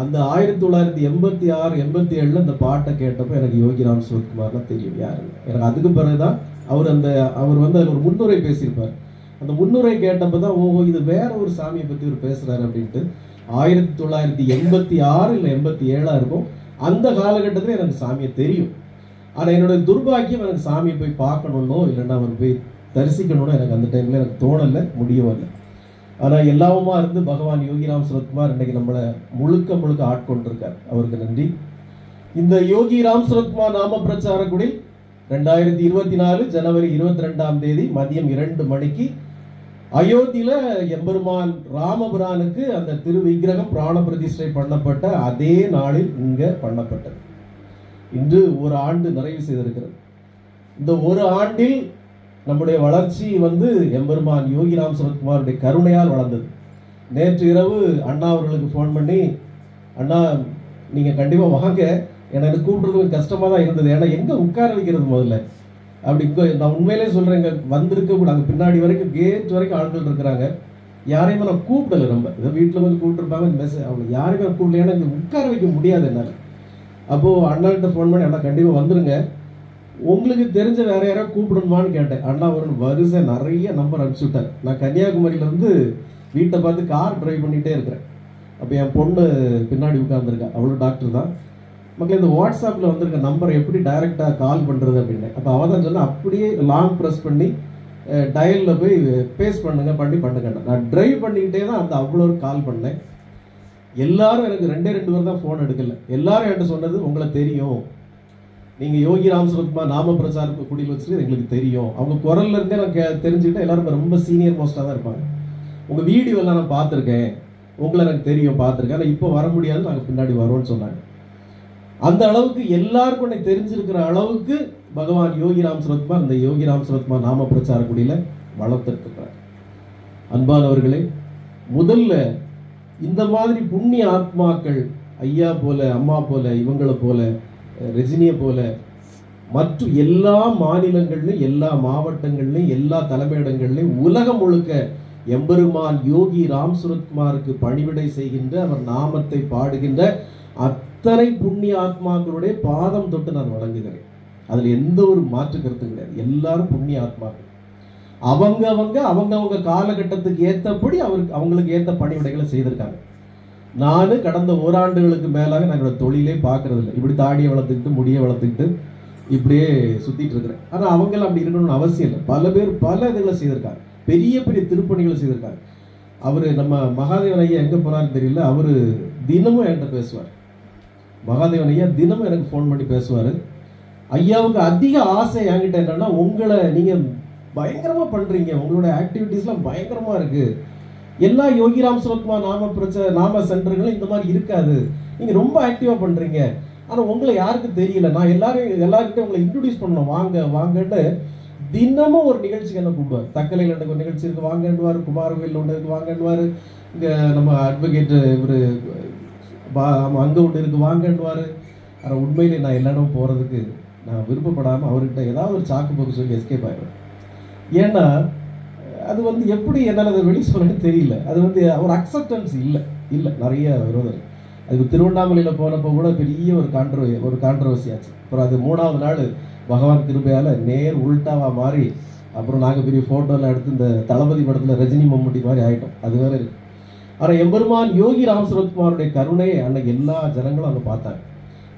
அந்த 1986 87 அந்த பாட்டை கேட்டப்போ எனக்கு யோகிராம் சுரத்குமார்லாம் தெரியும் யாருன்னு. எனக்கு அதுக்கு பிறகுதான் அவர் வந்து அதில் ஒரு முன்னுரை பேசியிருப்பார். அந்த முன்னுரை கேட்டப்போ தான் ஓஹோ இது வேற ஒரு சாமியை பற்றி ஒரு பேசுகிறாரு அப்படின்ட்டு. 1986 இல்லை 87 இருக்கும். அந்த காலகட்டத்தில் எனக்கு சாமியை தெரியும். ஆனால் என்னுடைய துர்பாக்கியம் எனக்கு சாமியை போய் பார்க்கணுன்னோ இல்லைன்னா அவர் போய் தரிசிக்கணும்னோ எனக்கு அந்த டைமில் எனக்கு தோணலை, முடியவும் இல்லை. ஆனால் எல்லாவுமா இருந்து பகவான் யோகிராம் சுரத்குமார் இன்னைக்கு நம்மளை முழுக்க முழுக்க ஆட்கொண்டிருக்கார். அவருக்கு நன்றி. இந்த யோகிராம் சுரத்குமார் நாம பிரச்சார குடில் 2024 ஜனவரி 22ஆம் தேதி மதியம் 2 மணிக்கு அயோத்தியில எம்பெருமான் ராமபிரானுக்கு அந்த திரு விக்கிரகம் பிராண பிரதிஷ்டை பண்ணப்பட்ட அதே நாளில் இங்க பண்ணப்பட்டது. இன்று ஒரு ஆண்டு நிறைவு செய்திருக்கிறது. இந்த ஒரு ஆண்டில் நம்முடைய வளர்ச்சி வந்து எம்பெருமான் யோகிராம் சுரத்குமாருடைய கருணையால் வளர்ந்தது. நேற்று இரவு அண்ணா அவர்களுக்கு ஃபோன் பண்ணி, அண்ணா நீங்கள் கண்டிப்பாக வாங்க, எனக்கு கூப்பிட்றது கஷ்டமாக தான் இருந்தது, ஏன்னா எங்கே உட்கார வைக்கிறது முதல்ல அப்படி. நான் உண்மையிலே சொல்கிறேன், இங்கே வந்திருக்க கூட அங்கே பின்னாடி வரைக்கும் கேட் வரைக்கும் ஆட்கள் இருக்கிறாங்க. யாரையுமே நான் கூப்பிடலை. ரொம்ப இதை வீட்டில் வந்து கூப்பிட்டுருப்பாங்க, மெசேஜ் அவங்க யாரையுமே கூப்பிடல, ஏன்னா இங்கே உட்கார வைக்க முடியாது என்னால். அப்போது அண்ணாகிட்ட ஃபோன் பண்ணி, அண்ணா கண்டிப்பாக வந்துருங்க, உங்களுக்கு தெரிஞ்ச வேற யாராவது கூப்பிடணுமான்னு கேட்டேன். அண்ணா ஒரு வரிசை நிறைய நம்பர் அனுப்பிச்சு விட்டார். நான் கன்னியாகுமரியிலேருந்து வீட்டை பார்த்து கார் டிரைவ் பண்ணிகிட்டே இருக்கிறேன். அப்போ என் பொண்ணு பின்னாடி உட்காந்துருக்கா, அவளும் டாக்டர் தான். மக்கள் இந்த வாட்ஸ்அப்பில் வந்திருக்க நம்பரை எப்படி டைரெக்டாக கால் பண்ணுறது அப்படின்னு. அப்போ அவள் தான் சொன்னால் அப்படியே லாங் ப்ரெஸ் பண்ணி டயலில் போய் பேஸ் பண்ணுங்க. நான் டிரைவ் பண்ணிக்கிட்டே தான் அந்த அவ்வளோ கால் பண்ணேன். எல்லாரும் எனக்கு 2 பேர் தான் ஃபோன் எடுக்கல. எல்லாரும் என்கிட்ட சொன்னது, உங்களை தெரியும், நீங்கள் யோகிராம் சுரத்குமார் நாம பிரச்சார குடியில் வச்சுட்டு எங்களுக்கு தெரியும். அவங்க குரல்ல இருந்தே நான் தெரிஞ்சுக்கிட்டேன். எல்லாரும் ரொம்ப சீனியர் மோஸ்டாக தான் இருப்பாங்க. உங்கள் வீடியோலாம் நான் பார்த்துருக்கேன், உங்களை எனக்கு தெரியும், பார்த்துருக்கேன், ஆனால் இப்போ வர முடியாது, நாங்கள் பின்னாடி வரோம்னு சொன்னாங்க. அந்த அளவுக்கு எல்லாருக்கும் எனக்கு தெரிஞ்சிருக்கிற அளவுக்கு பகவான் யோகிராம் சுரத்குமார் இந்த யோகிராம் சுரத்குமார் நாம பிரச்சார குடியில் வளர்த்துருக்கிறார். அன்பானவர்களே, முதல்ல இந்த மாதிரி புண்ணிய ஆத்மாக்கள் ஐயா போல, அம்மா போல, இவங்களை போல, ரஜினியை போல மற்றும் எல்லா மாநிலங்கள்லையும் எல்லா மாவட்டங்கள்லையும் எல்லா தலைமையிடங்கள்லையும் உலகம் முழுக்க எம்பெருமான் யோகி ராம் சுரத்குமாருக்கு பணிவிடை செய்கின்ற, அவர் நாமத்தை பாடுகின்ற அத்தனை புண்ணிய ஆத்மாக்களுடைய பாதம் தொட்டு நான் வணங்குகிறேன். அதில் எந்த ஒரு மாற்று கருத்தும் கிடையாது. எல்லாரும் புண்ணிய ஆத்மாக்கள். அவங்க காலகட்டத்துக்கு ஏற்றபடி அவங்களுக்கு ஏற்ற பணிவிடைகளை செய்திருக்காங்க. நான் கடந்த ஓராண்டுகளுக்கு மேலாக நான் என்னோட தொழிலே பார்க்கறது இல்லை. இப்படி தாடியை வளர்த்துக்கிட்டு முடியை வளர்த்துக்கிட்டு இப்படியே சுத்திட்டு இருக்கிறேன். ஆனால் அவங்களும் அப்படி இருக்கணும்னு அவசியம் இல்லை. பல பேர் பல இதுகளை செய்திருக்காங்க, பெரிய பெரிய திருப்பணிகளை செய்திருக்காங்க. அவர் நம்ம மகாதேவன் ஐயா எங்கே போனான்னு தெரியல, அவர் தினமும் என்கிட்ட பேசுவார். மகாதேவன் ஐயா தினமும் எனக்கு ஃபோன் பண்ணி பேசுவார். ஐயாவுக்கு அதிக ஆசை என்கிட்ட என்னன்னா, உங்களை நீங்கள் பயங்கரமாக பண்ணுறீங்க, உங்களோட ஆக்டிவிட்டீஸ்லாம் பயங்கரமாக இருக்குது, எல்லா யோகிராம் சுரத்குமார் நாம சென்டர்களும் இந்த மாதிரி இருக்காது, நீங்கள் ரொம்ப ஆக்டிவாக பண்ணுறீங்க, ஆனால் உங்களை யாருக்கும் தெரியல, நான் எல்லாருக்கிட்டையும் உங்களை இன்ட்ரடியூஸ் பண்ணணும், வாங்கன்னு தினமும் ஒரு நிகழ்ச்சிக்கு என்ன கூப்பிடுவார். தக்கலையில் எனக்கு ஒரு நிகழ்ச்சி இருக்குது வாங்கன்னுவார், குமாரவேல் ஒன்று வாங்கன்னுவார், இங்கே நம்ம அட்வொகேட் இவர் அங்கே ஒன்று இருக்குது வாங்கன்னுவார். ஆனால் உண்மையிலே நான் எல்லா இடமும் போகிறதுக்கு நான் விருப்பப்படாமல் அவர்கிட்ட ஏதாவது ஒரு சாக்கு போக்கு சொல்லி எஸ்கேப் ஆகிடுவேன். ஏன்னா அது வந்து எப்படி என்னால் அதை வெளியே சொல்லணும்னு தெரியல. அது வந்து ஒரு அக்செப்டன்ஸ் இல்லை நிறைய விரோதம். அதுக்கு திருவண்ணாமலையில் போனப்போ கூட பெரிய ஒரு கான்ட்ரவர்சி ஆச்சு. அப்புறம் அது 3ஆவது நாள் பகவான் கிருபையால் நேர் உல்டாவாக மாறி அப்புறம் நாங்கள் பெரிய ஃபோட்டோவில் எடுத்து இந்த தளபதி படத்தில் ரஜினி மம்முட்டி மாதிரி ஆகிட்டோம். அது வேற இருக்கு. ஆனால் எம்பெருமான் யோகி ராம் சுரத்குமாருடைய கருணையை அன்னைக்கு எல்லா ஜனங்களும் அங்கே பார்த்தாங்க.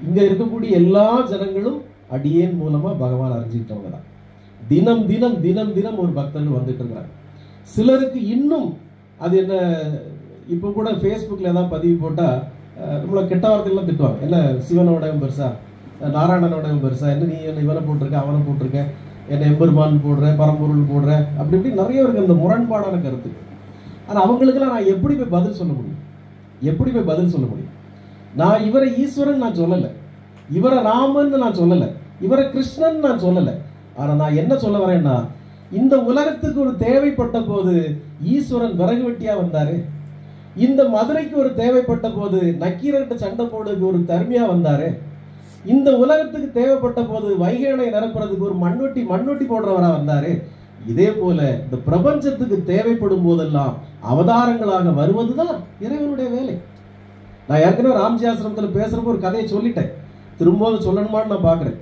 இங்கே இருக்கக்கூடிய எல்லா ஜனங்களும் அடியேன் மூலமாக பகவான் அறிஞ்சிக்கிட்டவங்க தான். தினம் தினம் தினம் தினம் ஒரு பக்தர்கள் வந்துட்டு இருக்கிறாங்க. சிலருக்கு இன்னும் அது என்ன இப்போ கூட ஃபேஸ்புக்கில் ஏதாவது பதிவு போட்டால் நம்மளை கெட்ட வார்த்தையெல்லாம் திட்டுவாங்க. என்ன சிவனோடவும் பெருசா, நாராயணனோடவும் பெருசா, என்ன நீ என்ன இவனை போட்டிருக்க, அவனை போட்டிருக்க, என்ன எம்பெருமான் போடுற, பரம்பொருள் போடுற, அப்படி இப்படி நிறைய இருக்கு இந்த முரண்பாடான கருத்து. ஆனால் அவங்களுக்கெல்லாம் நான் எப்படி போய் பதில் சொல்ல முடியும்? எப்படி போய் பதில் சொல்ல முடியும்? நான் இவரை ஈஸ்வரன் நான் சொல்லலை, இவரை ராமன் நான் சொல்லலை, இவரை கிருஷ்ணன் நான் சொல்லலை. ஆனால் நான் என்ன சொல்ல வரேன்னா, இந்த உலகத்துக்கு ஒரு தேவைப்பட்ட போது ஈஸ்வரன் விறகு வெட்டியா வந்தாரு, இந்த மதுரைக்கு ஒரு தேவைப்பட்ட போது நக்கீரர்கிட்ட சண்டை போடுறதுக்கு ஒரு தர்மியா வந்தாரு, இந்த உலகத்துக்கு தேவைப்பட்ட போது வைகையணை நிரப்புறதுக்கு ஒரு மண்வெட்டி போடுறவரா வந்தாரு. இதே போல இந்த பிரபஞ்சத்துக்கு தேவைப்படும் போதெல்லாம் அவதாரங்களாக வருவதுதான் இறைவனுடைய வேலை. நான் ஏற்கனவே ராம்ஜி ஆசிரமத்தில் பேசுறப்போ ஒரு கதையை சொல்லிட்டேன், திரும்ப சொல்லணுமான்னு நான் பாக்குறேன்.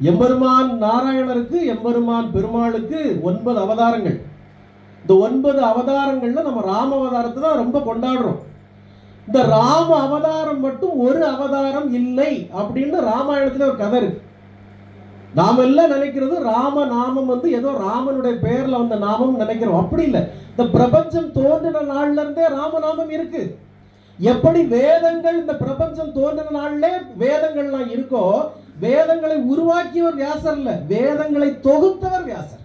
எம்பெருமான் நாராயணருக்கு, எம்பெருமான் பெருமாளுக்கு 9 அவதாரங்கள். இந்த 9 அவதாரங்கள்ல நம்ம ராம அவதாரத்தை தான் ரொம்ப கொண்டாடுறோம். இந்த ராம அவதாரம் மட்டும் ஒரு அவதாரம் இல்லை அப்படின்னு ராமாயணத்துல ஒரு கதை இருக்கு. நாம எல்லாம் நினைக்கிறது ராம நாமம் ஏதோ ராமனுடைய பெயர்ல வந்த நாமம் நினைக்கிறோம். அப்படி இல்லை. இந்த பிரபஞ்சம் தோன்றின நாள்ல இருந்தே ராமநாமம் இருக்கு. எப்படி வேதங்கள் இந்த பிரபஞ்சம் தோன்றின நாள்ல வேதங்கள்லாம் இருக்கோ, வேதங்களை உருவாக்கியவர் வியாசர் இல்ல, வேதங்களை தொகுத்தவர் வியாசர்.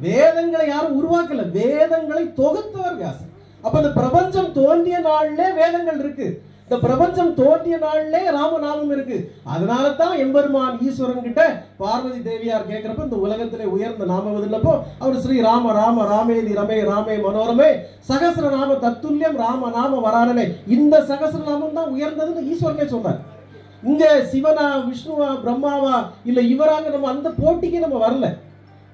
வேதங்களை யாரும் உருவாக்கல, வேதங்களை தொகுத்தவர் வியாசர். அப்ப இந்த பிரபஞ்சம் தோன்றிய நாள்ல வேதங்கள் இருக்கு, இந்த பிரபஞ்சம் தோன்றிய நாள்ல ராமநாமம் இருக்கு. அதனால தான் எம்பெருமான் ஈஸ்வரன் கிட்ட பார்வதி தேவியார் கேட்கிறப்ப இந்த உலகத்திலே உயர்ந்த நாமம் இல்லப்போ அவர் ஸ்ரீ ராம ராம ராமேதி ரமே ராமே மனோரமே சகஸ்ர நாம தத்துல்யம் ராம நாம வரானே, இந்த சகஸ்ர நாமம் தான் உயர்ந்ததுன்னு ஈஸ்வரனே சொன்னார். இங்க சிவனா, விஷ்ணுவா, பிரம்மாவா, இல்ல இவராக நம்ம அந்த போட்டிக்கு நம்ம வரல.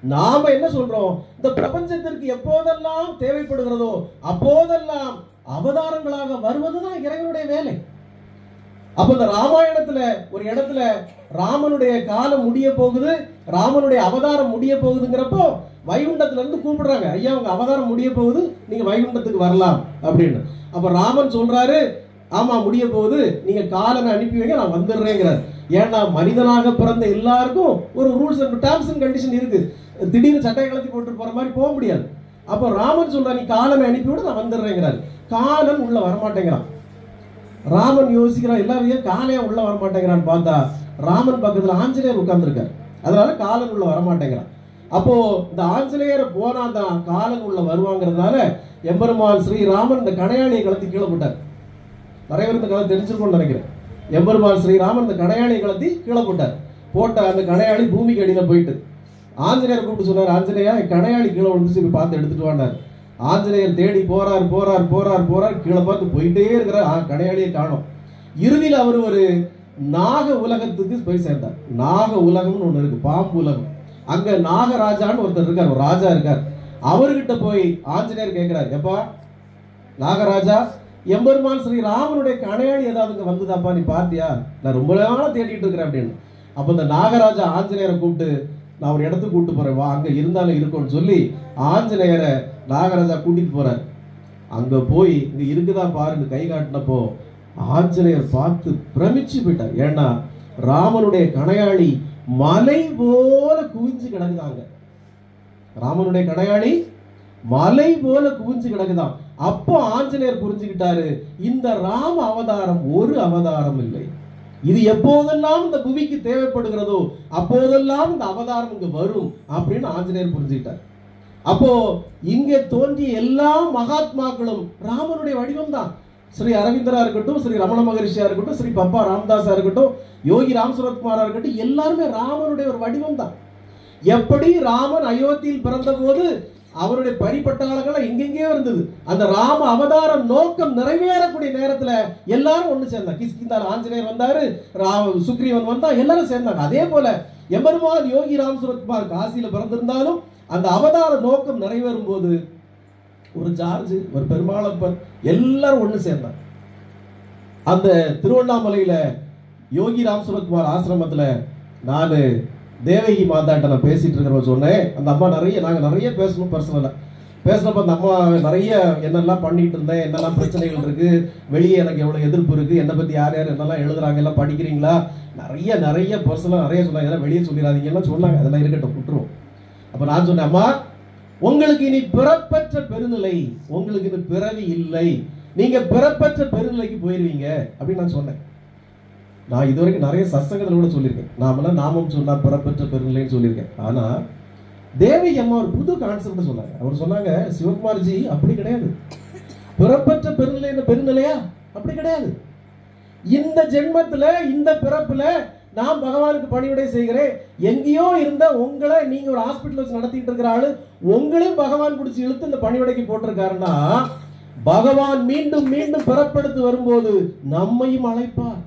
நாம என்ன சொல்றோம், இந்த பிரபஞ்சத்திற்கு எப்போதெல்லாம் தேவைப்படுகிறதோ அப்போதெல்லாம் அவதாரங்களாக வருவதுதான் இறைவனுடைய வேலை. அப்ப இந்த ராமாயணத்துல ஒரு இடத்துல ராமனுடைய காலம் முடிய போகுது, ராமனுடைய அவதாரம் முடிய போகுதுங்கிறப்போ வைகுண்டத்துல இருந்து கூப்பிடுறாங்க, ஐயா உங்க அவதாரம் முடிய போகுது, நீங்க வைகுண்டத்துக்கு வரலாம் அப்படின்னு. அப்ப ராமன் சொல்றாரு, ஆமா முடிய போகுது, நீங்க காலனை அனுப்பி வைங்க, நான் வந்துடுறேங்கிறார். ஏன்னா மனிதனாக பிறந்த எல்லாருக்கும் ஒரு rules and terms and condition இருக்கு. திடீர்னு சட்டை கலத்தி போட்டு போற மாதிரி போக முடியாது. அப்ப ராமன் சொல்ற, நீ காலனை அனுப்பிவிட, நான் வந்துடுறேங்கிறார். காலன் உள்ள வரமாட்டேங்கிறான். ராமன் யோசிக்கிறான், எல்லாரும் காலையா உள்ள வரமாட்டேங்கிறான்னு பார்த்தா ராமன் பக்கத்துல ஆஞ்சநேயர் உட்கார்ந்துருக்காரு, அதனால காலன் உள்ள வரமாட்டேங்கிறான். அப்போ இந்த ஆஞ்சநேயரை போனா தான் காலன் உள்ள வருவாங்கிறதுனால எம்பெருமான் ஸ்ரீராமன் இந்த கணையாளியை கலத்தி கீழே போட்டார். நிறைய பேர் இந்த கதை தெரிஞ்சிருக்கோம்னு நினைக்கிறேன். எம்பெருமான் ஸ்ரீராமன் இந்த கணையாளியை கலத்தி கீழே போட்டார். போட்ட அந்த கணையாளி பூமிக்கு அடியில போயிட்டு ஆஞ்சநேயர் கூப்பிட்டு சொன்னார், ஆஞ்சநேயா கணையாளி கீழே விழுந்துச்சு, போய் பார்த்து எடுத்துட்டு வாண்டார். ஆஞ்சநேயர் தேடி போறார் போறார் போறார் போறார், கீழே பார்த்து போயிட்டே இருக்கிறார், கணையாளியை காணோம். இறுதியில் அவர் ஒரு நாக உலகத்துக்கு போய் சேர்ந்தார். நாக உலகம்னு ஒண்ணு இருக்கு, பாம்பு உலகம். அங்க நாகராஜான்னு ஒருத்தர் இருக்கார், ஒரு ராஜா இருக்கார். அவர்கிட்ட போய் ஆஞ்சநேயர் கேட்கிறார், எப்பா நாகராஜா, எம்பெருமான் ஸ்ரீ ராமனுடைய கணையாளி ஏதாவது வந்ததாப்பா, நீ பார்த்தியா? நான் ரொம்ப நாளா தேடிட்டு இருக்கிறேன் அப்படின்னு. அப்ப இந்த நாகராஜா ஆஞ்சநேயரை கூப்பிட்டு, நான் ஒரு இடத்துக்கு கூப்பிட்டு போறேன் வா, அங்க இருந்தாலும் இருக்கும்னு சொல்லி ஆஞ்சநேயரை நாகராஜா கூட்டிட்டு போறார். அங்க போய் இங்க இருக்குதா பாருங்க கை காட்டினப்போ ஆஞ்சநேயர் பார்த்து பிரமிச்சு போயிட்டார். ஏன்னா ராமனுடைய கணையாளி மலை போல குவிஞ்சு கிடக்குதாங்க. ராமனுடைய கணையாளி மலை போல குவிஞ்சு கிடக்குதான். அப்போ ஆஞ்சநேயர் புரிஞ்சுக்கிட்டாரு, இந்த ராம அவதாரம் ஒரு அவதாரம் இல்லை, இது எப்போதெல்லாம் இந்த புவிக்கு தேவைப்படுகிறதோ அப்போதெல்லாம் இந்த அவதாரம் இங்க வரும் அப்படின்னு ஆஞ்சநேயர் புரிஞ்சுக்கிட்டார். அப்போ இங்கே தோன்றிய எல்லா மகாத்மாக்களும் ராமனுடைய வடிவம் தான். ஸ்ரீ அரவிந்தரா இருக்கட்டும், ஸ்ரீ ரமண மகரிஷியா இருக்கட்டும், ஸ்ரீ பப்பா ராமதாஸா இருக்கட்டும், யோகி ராம் சுரத்குமாரா இருக்கட்டும், எல்லாருமே ராமனுடைய ஒரு வடிவம் தான். எப்படி ராமன் அயோத்தியில் பிறந்த போது அவருடைய பரிபட்டாளங்கள் எங்கெங்கேயோ இருந்தது, அந்த ராம அவதாரம் நோக்கம் நிறைவேறக்கூடிய நேரத்துல எல்லாரும் ஒண்ணு சேர்ந்தாங்க. கிஷ்கிந்தால ஆஞ்சநேயர் வந்தாரு, சுக்ரீவன் வந்தா, எல்லாரும் சேர்ந்தாங்க. அதே போல எம்பெருமான் யோகி ராம் சுரத்குமார் காசியில பிறந்திருந்தாலும் அந்த அவதார நோக்கம் நிறைவேறும் போது ஒரு ஜார்ஜ், ஒரு பெருமாளப்பன், எல்லாரும் ஒண்ணு சேர்ந்தாங்க. அந்த திருவண்ணாமலையில யோகி ராம் சுரத்குமார் ஆசிரமத்துல நான் தேவகி மாதாட்ட நான் பேசிட்டு இருக்கிற சொன்னேன். அந்த அம்மா நாங்கள் நிறைய பேசணும், பர்சனலாக பேசினப்ப அந்த அம்மா நிறைய என்னெல்லாம் பண்ணிட்டு இருந்தேன், என்னெல்லாம் பிரச்சனைகள் இருக்கு, வெளியே எனக்கு எவ்வளவு எதிர்ப்பு இருக்கு, என்னை பத்தி யார் யார் என்னெல்லாம் எழுதுறாங்க, எல்லாம் படிக்கிறீங்களா, நிறைய பர்சனலாக நிறைய சொன்னாங்க. இதெல்லாம் வெளியே சொல்லிடாதீங்க எல்லாம் சொன்னாங்க. அதெல்லாம் இருக்கட்டும், விட்டுருவோம். அப்ப நான் சொன்னேன், அம்மா உங்களுக்கு இனி பிறப்பற்ற பெருநிலை, உங்களுக்கு இனி பிறவி இல்லை, நீங்க பிறப்பற்ற பெருநிலைக்கு போயிருவீங்க அப்படின்னு நான் சொன்னேன். நான் இதுவரைக்கும் நிறைய சத்சங்கத்துல கூட சொல்லியிருக்கேன். நாமெல்லாம் நாமம் சொன்னா பிறப்பற்ற பெருநிலைன்னு சொல்லியிருக்கேன். ஆனா தேவி அம்மா ஒரு புது கான்செப்ட் சொன்னாங்க. அவர் சொன்னாங்க, சிவகுமார்ஜி அப்படி கிடையாது, பிறப்பற்ற பெருநிலை பெருநிலையா அப்படி கிடையாது. இந்த ஜென்மத்துல இந்த பிறப்புல நான் பகவானுக்கு பணிவிடை செய்கிறேன். எங்கேயோ இருந்த உங்களை நீங்க ஒரு ஹாஸ்பிட்டல் வச்சு நடத்திட்டு இருக்கிற ஆளு உங்களையும் பகவான் பிடிச்சி இழுத்து இந்த பணிவிடைக்கு போட்டிருக்காருன்னா பகவான் மீண்டும் மீண்டும் பிறப்படுத்து வரும்போது நம்மையும் அழைப்பார்.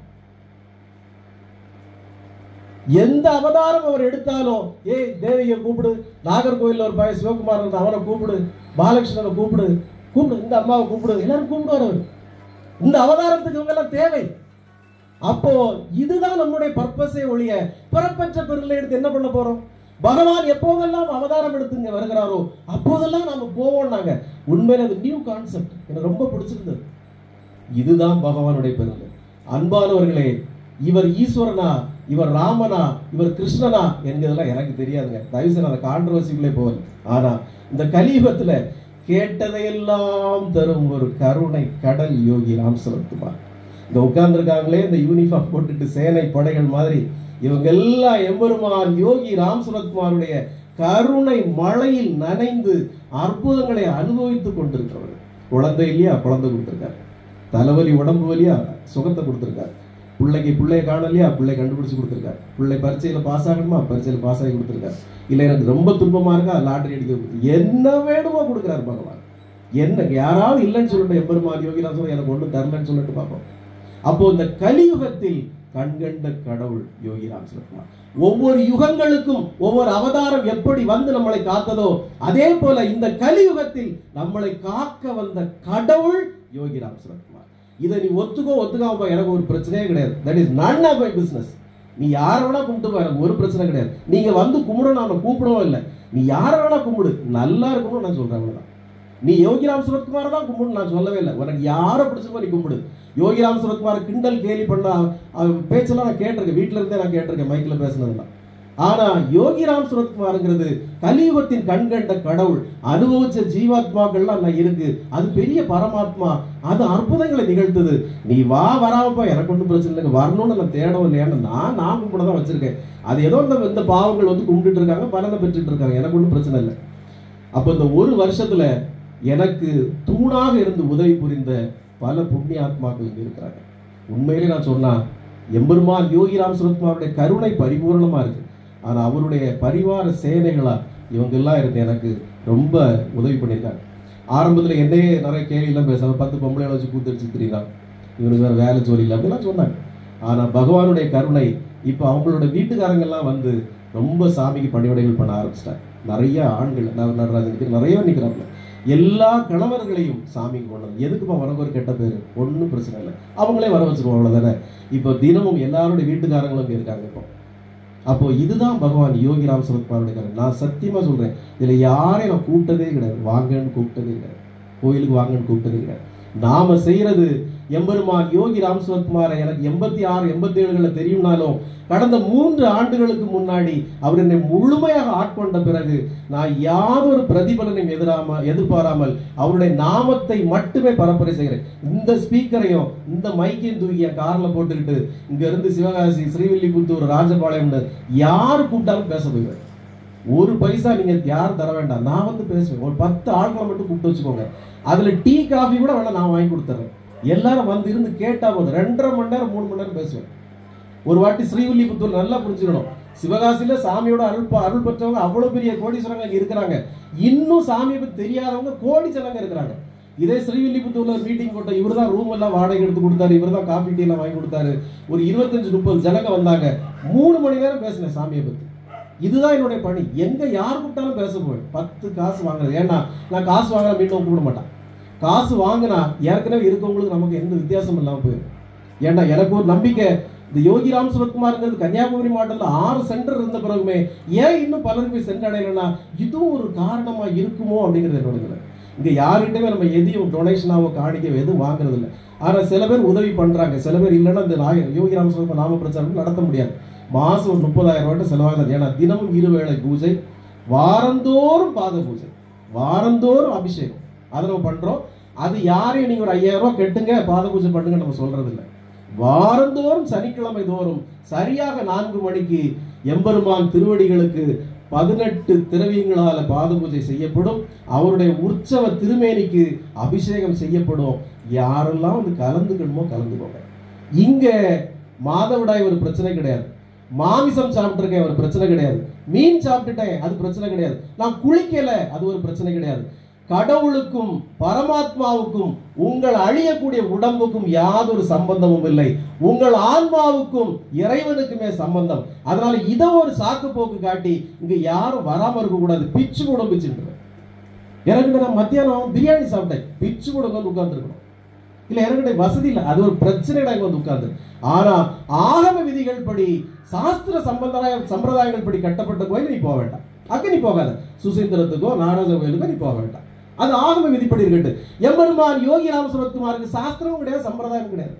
எந்த அவதாரம் அவர் எடுத்தாலும், ஏய் தேவியை கூப்பிடு, நாகர்கோவில் ஒரு பையன் சிவகுமார் அவனை கூப்பிடு, பாலகிருஷ்ணனை கூப்பிடு, இந்த அம்மாவை கூப்பிடு, எல்லாரும் கூப்பிடுவார் அவர். இந்த அவதாரத்துக்கு இவங்க எல்லாம் தேவை. அப்போ இதுதான் நம்முடைய பர்பஸே ஒழிய பிறப்பற்ற பெருநிலை எடுத்து என்ன பண்ண போறோம்? பகவான் எப்போதெல்லாம் அவதாரம் எடுத்துங்க வருகிறாரோ அப்போதெல்லாம் நாம போவோம்னாங்க. உண்மையில அது நியூ கான்செப்ட், எனக்கு ரொம்ப பிடிச்சிருந்தது. இதுதான் பகவானுடைய பெருநிலை. அன்பானவர்களே, இவர் ஈஸ்வரனா, இவர் ராமனா, இவர் கிருஷ்ணனா என்கிறதெல்லாம் எனக்கு தெரியாதுங்க. தயவுசெய்து அந்த கான்ட்ரோவர்சிக்குள்ளே போகல. ஆனா இந்த கலியுகத்துல கேட்டதையெல்லாம் தரும் ஒரு கருணை கடல் யோகி ராம் சரத்குமார். இங்க உட்கார்ந்து இருக்காங்களே, இந்த யூனிஃபார்ம் போட்டுட்டு சேனை படைகள் மாதிரி, இவங்க எல்லாம் எம்பெருமான் யோகி ராம் சரத்குமாருடைய கருணை மழையில் நனைந்து அற்புதங்களை அனுபவித்துக் கொண்டிருக்கிறவர்கள். குழந்தை இல்லையா, குழந்தை கொடுத்திருக்காரு. தலைவலி உடம்பு வலியா சுகத்தை கொடுத்திருக்காரு. பிள்ளைய காணலையா, பிள்ளை கண்டுபிடிச்சு கொடுத்திருக்காரு. பிள்ளை பரீட்சையில பாஸ் ஆகணுமா, பரீட்சையில பாஸ் ஆகி கொடுத்திருக்காரு. இல்ல எனக்கு ரொம்ப துன்பமா இருக்கா, லாட்டரி அடிக்க, என்ன வேணுமோ கொடுக்கிறாரு பகவான். என்ன யாராவது இல்லைன்னு சொல்லிட்டு எம்பெருமான் யோகிராம் சொல்ல எனக்கு ஒண்ணு தரலன்னு சொல்லிட்டு பார்ப்போம். அப்போ இந்த கலியுகத்தில் கண்கண்ட கடவுள் யோகிராம் சரத்குமார். ஒவ்வொரு யுகங்களுக்கும் ஒவ்வொரு அவதாரம் எப்படி வந்து நம்மளை காத்ததோ அதே போல இந்த கலியுகத்தில் நம்மளை காக்க வந்த கடவுள் யோகிராம் சரத்குமார். இதை நீ ஒத்துக்காம எனக்கு ஒரு பிரச்சனையே கிடையாது. That is none of my business. நீ யார வேணா கும்பிட்டு எனக்கு ஒரு பிரச்சனை கிடையாது. நீங்க வந்து கும்பிட நான் கூப்பிடவும் இல்லை. நீ யார வேணா கும்பிடு, நல்லா இருக்கணும்னு நான் சொல்றேன். அவ்வளவுதான். நீ யோகிராம் சரத்குமார் தான் கும்பிடு நான் சொல்லவே இல்லை. உனக்கு யார பிடிச்சமோ நீ கும்பிடு. யோகிராம் சரத்குமார் கிண்டல் கேலி பண்ண பேச்செல்லாம் நான் கேட்டிருக்கேன். வீட்டுல இருந்தே நான் கேட்டிருக்கேன் மைக்ல பேசினதுலாம். ஆனா யோகிராம் சரத்குமார்ங்கிறது கலியுகத்தின் கண்கண்ட கடவுள். அனுபவிச்ச ஜீவாத்மாக்கள்லாம் நான் இருக்கு. அது பெரிய பரமாத்மா, அது அற்புதங்களை நிகழ்த்துது. நீ வராமப்பா எனக்கு ஒன்றும் பிரச்சனை இல்லைங்க, வரணும்னு நான் தேடவும் இல்லையான்னு நான் கும்பிட தான் வச்சிருக்கேன். அது ஏதோ இந்த பாவங்கள் வந்து கும்பிட்டு இருக்காங்க, பலனை பெற்றுட்டு இருக்காங்க, எனக்கு ஒன்றும் பிரச்சனை இல்லை. அப்ப இந்த ஒரு வருஷத்துல எனக்கு தூணாக இருந்து உதவி புரிந்த பல புண்ணியாத்மாக்கள் இங்க இருக்கிறாங்க. உண்மையிலே நான் சொன்னா எம்பெருமான் யோகிராம் சரத்குமாருடைய கருணை பரிபூர்ணமா இருக்கு. ஆனா அவருடைய பரிவார சேனைகளா இவங்க எல்லாம் இருந்து எனக்கு ரொம்ப உதவி பண்ணியிருக்காங்க. ஆரம்பத்துல என்னையே நிறைய கேள்வியெல்லாம் பேசுறாங்க, 10 பொம்பளை வச்சு கூத்தடிச்சு தெரியுதான், இவனுக்கு வேற வேலை ஜோலி இல்லை அப்படிலாம் சொன்னாங்க. ஆனா பகவானுடைய கருணை இப்ப அவங்களோட வீட்டுக்காரங்க எல்லாம் வந்து ரொம்ப சாமிக்கு பணிவிடைகள் பண்ண ஆரம்பிச்சிட்டாங்க. நிறைய ஆண்கள், நடராஜனுக்கு நிறைய நிற்கிறாங்க. எல்லா கணவர்களையும் சாமிக்கு கொண்டது. எதுக்குப்பா உனக்கு ஒரு கெட்ட பேரு, ஒன்றும் பிரச்சனை இல்லை, அவங்களே வர வச்சிருவோம், அவ்வளவுதானே. இப்போ தினமும் எல்லாருடைய வீட்டுக்காரங்களும் இருக்காங்க. இப்போ அப்போ இதுதான் பகவான் யோகிராம் சரத்குமாருடைய கருணை. நான் சத்தியமா சொல்றேன், இதுல யாரையும் நான் கூப்பிட்டதே கிடையாது, வாங்கன்னு கூப்பிட்டதே கிடையாது, கோயிலுக்கு வாங்கன்னு கூப்பிட்டதே கிடையாது. நாம செய்யறது எம்பெருமான் யோகி ராம் சரத்குமாரை எனக்கு 86, 87 தெரியும்னாலும் கடந்த 3 ஆண்டுகளுக்கு முன்னாடி அவர் என்னை முழுமையாக ஆட்கொண்ட பிறகு நான் யாதொரு பிரதிபலனையும் எதிர்பாராமல் அவருடைய நாமத்தை மட்டுமே பரப்புரை செய்கிறேன். இந்த ஸ்பீக்கரையும் இந்த மைக்கையும் தூக்கி என் கார்ல போட்டுக்கிட்டு இங்க இருந்து சிவகாசி, ஸ்ரீவில்லிபுத்தூர், ராஜபாளையம் யாரு கூப்பிட்டாலும் பேச போய்வேன். ஒரு பைசா நீங்க யாரும் தர வேண்டாம், நான் வந்து பேசுவேன். ஒரு 10 ஆட்களை மட்டும் கூப்பிட்டு வச்சுக்கோங்க. அதுல டீ காஃபி கூட வேணா நான் வாங்கி கொடுத்துறேன். எல்லாரும் வந்து இருந்து கேட்டா போதும், 2.5 மணி நேரம் 3 மணி நேரம் பேசுவேன். ஒரு வாட்டி ஸ்ரீவில்லிபுத்தூர் நல்லா புரிஞ்சுக்கணும், சிவகாசியில சாமியோட அருள் பெற்றவங்க அவ்வளவு பெரிய கோடீஸ்வரங்க இருக்கிறாங்க. இன்னும் சாமியை பத்தி தெரியாதவங்க கோடி ஜனங்க இருக்கிறாங்க. இதே ஸ்ரீவில்லிபுத்தூர்ல ஒரு மீட்டிங் போட்ட இவர் தான் ரூம் எல்லாம் வாடகை எடுத்து கொடுத்தாரு, இவர் தான் காஃபி டீ எல்லாம் வாங்கி கொடுத்தாரு. ஒரு 25-30 ஜனங்க வந்தாங்க. 3 மணி நேரம் பேசினேன் சாமியை பத்தி. இதுதான் என்னுடைய பணி. எங்க யார் கூப்பிட்டாலும் பேச போவேன். 10 காசு வாங்குறது. ஏன்னா நான் காசு வாங்கினா மீண்டும் கூப்பிட மாட்டேன். காசு வாங்கினா ஏற்கனவே இருக்கவங்களுக்கு நமக்கு எந்த வித்தியாசம் இல்லாம போயிடும். ஏன்னா எனக்கு ஒரு நம்பிக்கை, இந்த யோகிராம் சரத்குமார்ங்கிறது கன்னியாகுமரி மாவட்டத்தில் 6 சென்டர் இருந்த பிறகுமே ஏன் இன்னும் பலருக்கு போய் சென்றடையலைன்னா இதுவும் ஒரு காரணமா இருக்குமோ அப்படிங்கிறது என்னோட. இங்க யார்கிட்டயுமே நம்ம எதையும் டொனேஷனாவோ காணிக்கவோ எதுவும் வாங்குறது இல்லை. ஆனா சில பேர் உதவி பண்றாங்க, சில பேர் இல்லைன்னா இந்த யோகிராம் சரத்குமார் நாம பிரச்சாரம் நடத்த முடியாது. மாசம் ஒரு 30,000 ரூபாய் செலவாகுது. ஏன்னா தினமும் 2 வேளை பூஜை, வாரந்தோறும் பாத பூஜை, வாரந்தோறும் அபிஷேகம் அதை நம்ம பண்றோம். அது யாரையும் நீங்க ஒரு 5000 ரூபாய் கெட்டுங்க பாத பூஜை பண்ணுங்க நம்ம சொல்றது இல்லை. வாரந்தோறும் சனிக்கிழமை தோறும் சரியாக 4 மணிக்கு எம்பெருமான் திருவடிகளுக்கு 18 திரவியங்களால பாத பூஜை செய்யப்படும். அவருடைய உற்சவ திருமேனிக்கு அபிஷேகம் செய்யப்படும். யாரெல்லாம் வந்து கலந்துக்கணுமோ கலந்துக்கோங்க. இங்க மாதவிடாய் ஒரு பிரச்சனை கிடையாது, மாமிசம் சாப்பிட்டுருக்கேன் ஒரு பிரச்சனை கிடையாது, மீன் சாப்பிட்டுட்டேன் அது பிரச்சனை கிடையாது, நான் குளிக்கல அது ஒரு பிரச்சனை கிடையாது. கடவுளுக்கும் பரமாத்மாவுக்கும் உங்கள் அழியக்கூடிய உடம்புக்கும் யாதொரு சம்பந்தமும் இல்லை. உங்கள் ஆன்மாவுக்கும் இறைவனுக்குமே சம்பந்தம். அதனால இதை ஒரு சாக்கு போக்கு காட்டி இங்க யாரும் வராம இருக்க கூடாது. பிச்சு கூட பிச்சுட்டு எனக்கு நான் மத்தியானம் பிரியாணி சாப்பிட்டேன், பிச்சு கூட வந்து உட்கார்ந்து இருக்கணும். இல்ல எனக்கு வசதி இல்லை, அது ஒரு பிரச்சனை வந்து உட்கார்ந்து. ஆனா ஆகம விதிகள் படி சாஸ்திர சம்பிரதாயங்கள் படி கட்டப்பட்ட கோயில் நீ போக வேண்டாம். அங்க நீ போகாத. சுசீந்திரத்துக்கோ நாராஜ கோயிலுக்கோ நீ போக வேண்டாம். அது ஆகம விதிப்படி இருக்கட்டு. எம்பெருமான் யோகி ராம சுரத்குமாருக்கு சாஸ்திரமும் கிடையாது, சம்பிரதாயம் கிடையாது.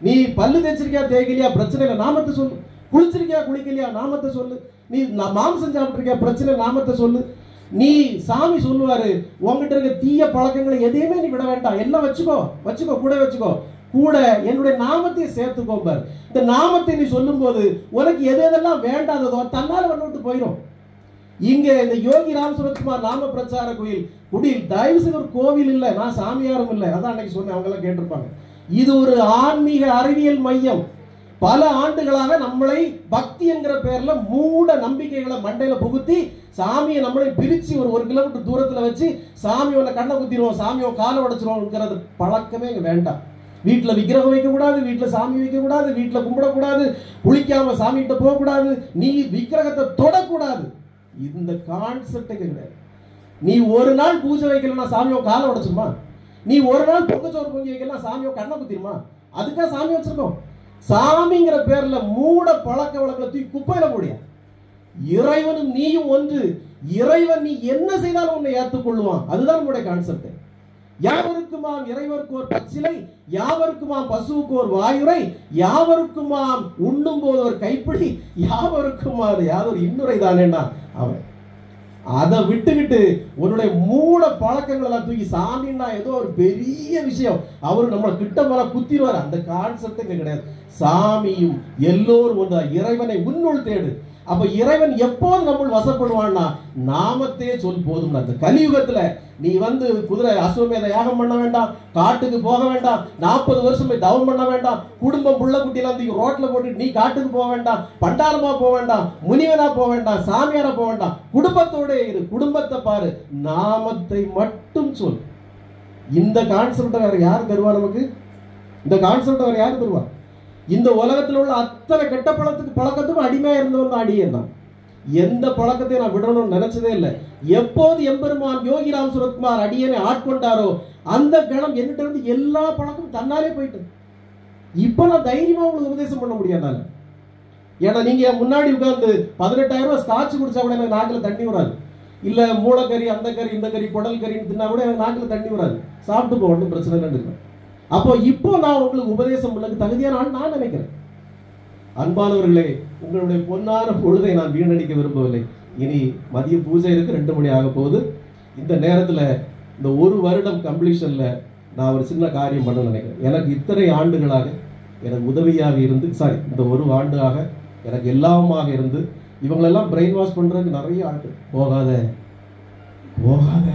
நீ பல்லு தேய்ச்சிருக்கியா தேய்க்கலையா பிரச்சனை இல்லை, நாமத்தை சொல்லு. குளிச்சிருக்கியா குளிக்கலையா நாமத்தை சொல்லு. நீ மாம்சம் சாப்பிட்டிருக்கியா பிரச்சனை, நாமத்தை சொல்லு. நீ சாமி சொல்லுவாரு உங்ககிட்ட இருக்க தீய பழக்கங்களை எதையுமே நீ விட வேண்டாம், எல்லாம் வச்சுக்கோ வச்சுக்கோ கூட வச்சுக்கோ, கூட என்னுடைய நாமத்தை சேர்த்துக்கோப்பார். இந்த நாமத்தை நீ சொல்லும் போது உனக்கு எது எதெல்லாம் வேண்டாததோ தன்னால விட்டு போயிடும். இங்க இந்த யோகி ராம சுரத்குமார் நாம பிரச்சார கோயில் குடியில் தயவு செய்து ஒரு கோவில் இல்லை, நான் சாமியாரும் இல்லை. அதான் அன்னைக்கு சொன்னேன், அவங்க எல்லாம் கேட்டிருப்பாங்க. இது ஒரு ஆன்மீக அறிவியல் மையம். பல ஆண்டுகளாக நம்மளை பக்தி என்கிற பேர்ல மூட நம்பிக்கைகளை மண்டையில புகுத்தி சாமியை நம்மளை பிரிச்சு ஒரு கிலோமீட்டர் தூரத்துல வச்சு சாமி உன்னை கண்ணை குத்திடுவோம், சாமியை காலை உடைச்சிருவோம்ங்கிறது பழக்கமே இங்க வேண்டாம். வீட்டுல விக்கிரகம் வைக்க கூடாது, வீட்டுல சாமி வைக்க கூடாது, வீட்டுல கும்பிடக்கூடாது, குளிக்காம சாமிகிட்ட போக கூடாது, நீ விக்கிரகத்தை தொடக்கூடாது. இந்த கான்செப்டே கிடையாது. நீ ஒரு நாள் பூஜை வைக்கலன்னா சாமியோ காலை உடைச்சிருமா? நீ ஒரு நாள் பொங்கச்சோறு பொங்கி வைக்கலாம் சாமியோ கண்ணை குத்திருமா? அதுக்காக சாமி வச்சிருக்கோம். சாமிங்கிற பேர்ல மூட பழக்க வழக்கத்தை தூக்கி குப்பையில போடியா. இறைவனும் நீயும் ஒன்று. இறைவன் நீ என்ன செய்தாலும் உன்னை ஏற்றுக்கொள்ளுவான். அதுதான் நம்முடைய கான்செப்ட். யாவருக்குமாம் இறைவருக்கு ஒரு பச்சிலை, யாவருக்குமாம் பசுவுக்கு ஒரு வாயுரை, யாவருக்குமாம் உண்ணும் போது ஒரு கைப்பிடி, யாவருக்குமாம் யாதொரு இன்னுரை தானேன்னா அவன். அதை விட்டுக்கிட்டு உன்னுடைய மூட பழக்கங்கள் எல்லாம் தூக்கி சாமின்னா ஏதோ ஒரு பெரிய விஷயம், அவர் நம்மளை கிட்ட மேல குத்திடுவார், அந்த கான்செப்ட் கிடையாது. சாமியும் எல்லோரும் ஒன்றா. இறைவனை உன்னுள் தேடு. அப்ப இறைவன் எப்போது நம்ம வசப்படுவான்னா நாமத்தையே சொல் போதும். அந்த கலியுகத்துல நீ வந்து குதிரை அஸ்வமேத யாகம் பண்ண வேண்டாம், காட்டுக்கு போக வேண்டாம், 40 வருஷம் போய் தவம் பண்ண வேண்டாம், குடும்பம் புள்ள குட்டியெல்லாம் தூக்கி ரோட்ல போட்டு நீ காட்டுக்கு போக வேண்டாம், பண்டாரமா போக வேண்டாம், முனிவனா போக வேண்டாம், சாமியாரா போக வேண்டாம், குடும்பத்தோட இரு, குடும்பத்தை பாரு, நாமத்தை மட்டும் சொல். இந்த கான்செப்ட் வேற யாரு தருவா நமக்கு? இந்த கான்செப்ட் வேற யாரு தருவா? இந்த உலகத்தில் உள்ள அத்தனை கெட்ட பழக்கத்துக்கும் அடிமையா இருந்தவன் தான் அடியேன் தான். எந்த பழக்கத்தையும் நான் விடணும்னு நினைச்சதே இல்லை. எப்போது எம்பெருமான் யோகி ராம சுரத்குமார் அடியனை ஆட்கொண்டாரோ அந்த கணம் என்கிட்ட இருந்து எல்லா பழக்கமும் தன்னாலே போயிட்டு. இப்ப நான் தைரியமா உங்களுக்கு உபதேசம் பண்ண முடியாதால. ஏன்னா நீங்க முன்னாடி உட்கார்ந்து 18,000 ரூபாய் ஸ்காட்ச் குடிச்சா கூட எனக்கு நாக்கில் தண்ணி வராது. இல்ல மூளைக்கறி அந்த கறி இந்த கறி குடல் கறின்னு தின்னா கூட எனக்கு நாக்கில் தண்ணி வராது. சாப்பிட்டு போ, ஒன்றும் பிரச்சனை இல்லைன்னு. அப்போ இப்போ நான் உங்களுக்கு உபதேசம் பண்ணது தகுதியான நான் நினைக்கிறேன். அன்பானவர்களே, உங்களுடைய பொன்னான பொழுதை நான் வீணடிக்க விரும்பவில்லை. இனி மதிய பூஜை இருக்கு, 2 மணி ஆக போகுது. இந்த நேரத்தில் இந்த 1 வருடம் கம்ப்ளீஷன்ல நான் ஒரு சின்ன காரியம் பண்ண நினைக்கிறேன். எனக்கு இத்தனை ஆண்டுகளாக எனக்கு உதவியாக இருந்து, இந்த 1 ஆண்டாக எனக்கு எல்லாமாக இருந்து இவங்களெல்லாம் பிரெயின் வாஷ் பண்றதுக்கு நிறைய ஆண்டு. போகாத போகாத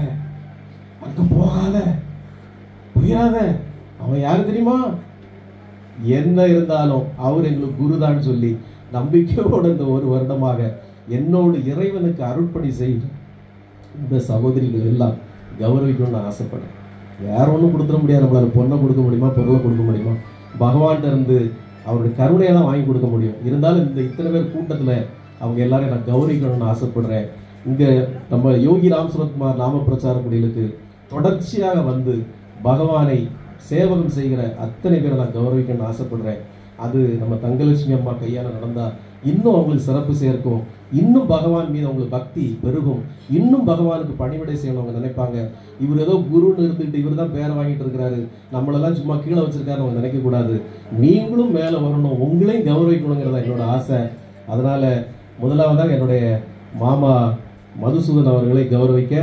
அங்க போகாத புரியாத, அவன் யாரு தெரியுமா? என்ன இருந்தாலும் அவர் எங்களுக்கு குருதான்னு சொல்லி நம்பிக்கையோடு இந்த 1 வருடமாக என்னோடு இறைவனுக்கு அருட்பணி செய்து இந்த சகோதரிகள் எல்லாம் கௌரவிக்கணும்னு நான் ஆசைப்படுறேன். வேற ஒன்றும் கொடுத்துட முடியாது. நம்மளால பொண்ணை கொடுக்க முடியுமா, பொருளை கொடுக்க முடியுமா? பகவான்கிட்ட இருந்து அவருடைய கருணையை தான் வாங்கி கொடுக்க முடியும். இருந்தாலும் இந்த இத்தனை பேர் கூட்டத்தில் அவங்க எல்லாரையும் நான் கௌரவிக்கணும்னு ஆசைப்படுறேன். இங்கே நம்ம யோகி ராம சுரத்குமார் நாம பிரச்சார குடிலுக்கு தொடர்ச்சியாக வந்து பகவானை சேவகம் செய்கிற அத்தனை பேரை நான் கௌரவிக்கணும்னு ஆசைப்படுறேன். அது நம்ம தங்கலட்சுமி அம்மா கையால் நடந்தா இன்னும் அவங்களுக்கு சிறப்பு சேர்க்கும், இன்னும் பகவான் மீது அவங்களுக்கு பக்தி பெருகும், இன்னும் பகவானுக்கு பணிவிடை செய்யணும் அவங்க நினைப்பாங்க. இவர் ஏதோ குருன்னு இருந்துட்டு இவர் தான் பேரை வாங்கிட்டு இருக்கிறாரு, நம்மளெல்லாம் சும்மா கீழே வச்சிருக்காரு அவங்க நினைக்கக்கூடாது. நீங்களும் மேலே வரணும், உங்களையும் கௌரவிக்கணுங்கிறதா என்னோட ஆசை. அதனால முதலாவதாக என்னுடைய மாமா மதுசூதன் அவர்களை கௌரவிக்க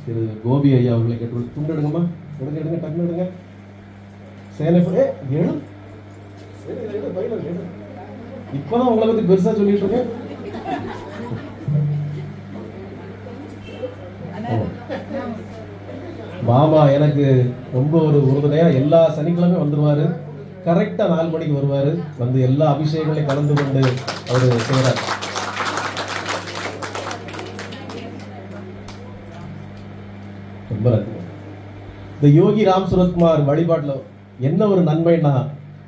திரு கோபி ஐயா அவர்களை கேட்டு துண்டு எடுங்கம்மா, எடுங்க எடுங்க, டக்குனு எடுங்க. சேனை எழு, இப்பதான் உங்களை பத்தி பெருசா சொல்லிட்டு இருக்கேன். மாமா எனக்கு ரொம்ப ஒரு உறுதுணையா எல்லா சனிக்கிழமையும் வந்துருவாரு. கரெக்டா 4 மணிக்கு வருவாரு. வந்து எல்லா அபிஷேகங்களையும் கலந்து கொண்டு அவரு செய்யறாரு. ரொம்ப நன்றி. இந்த யோகி ராம் சுரத்குமார் வழிபாட்டுல என்ன ஒரு நன்மைன்னா,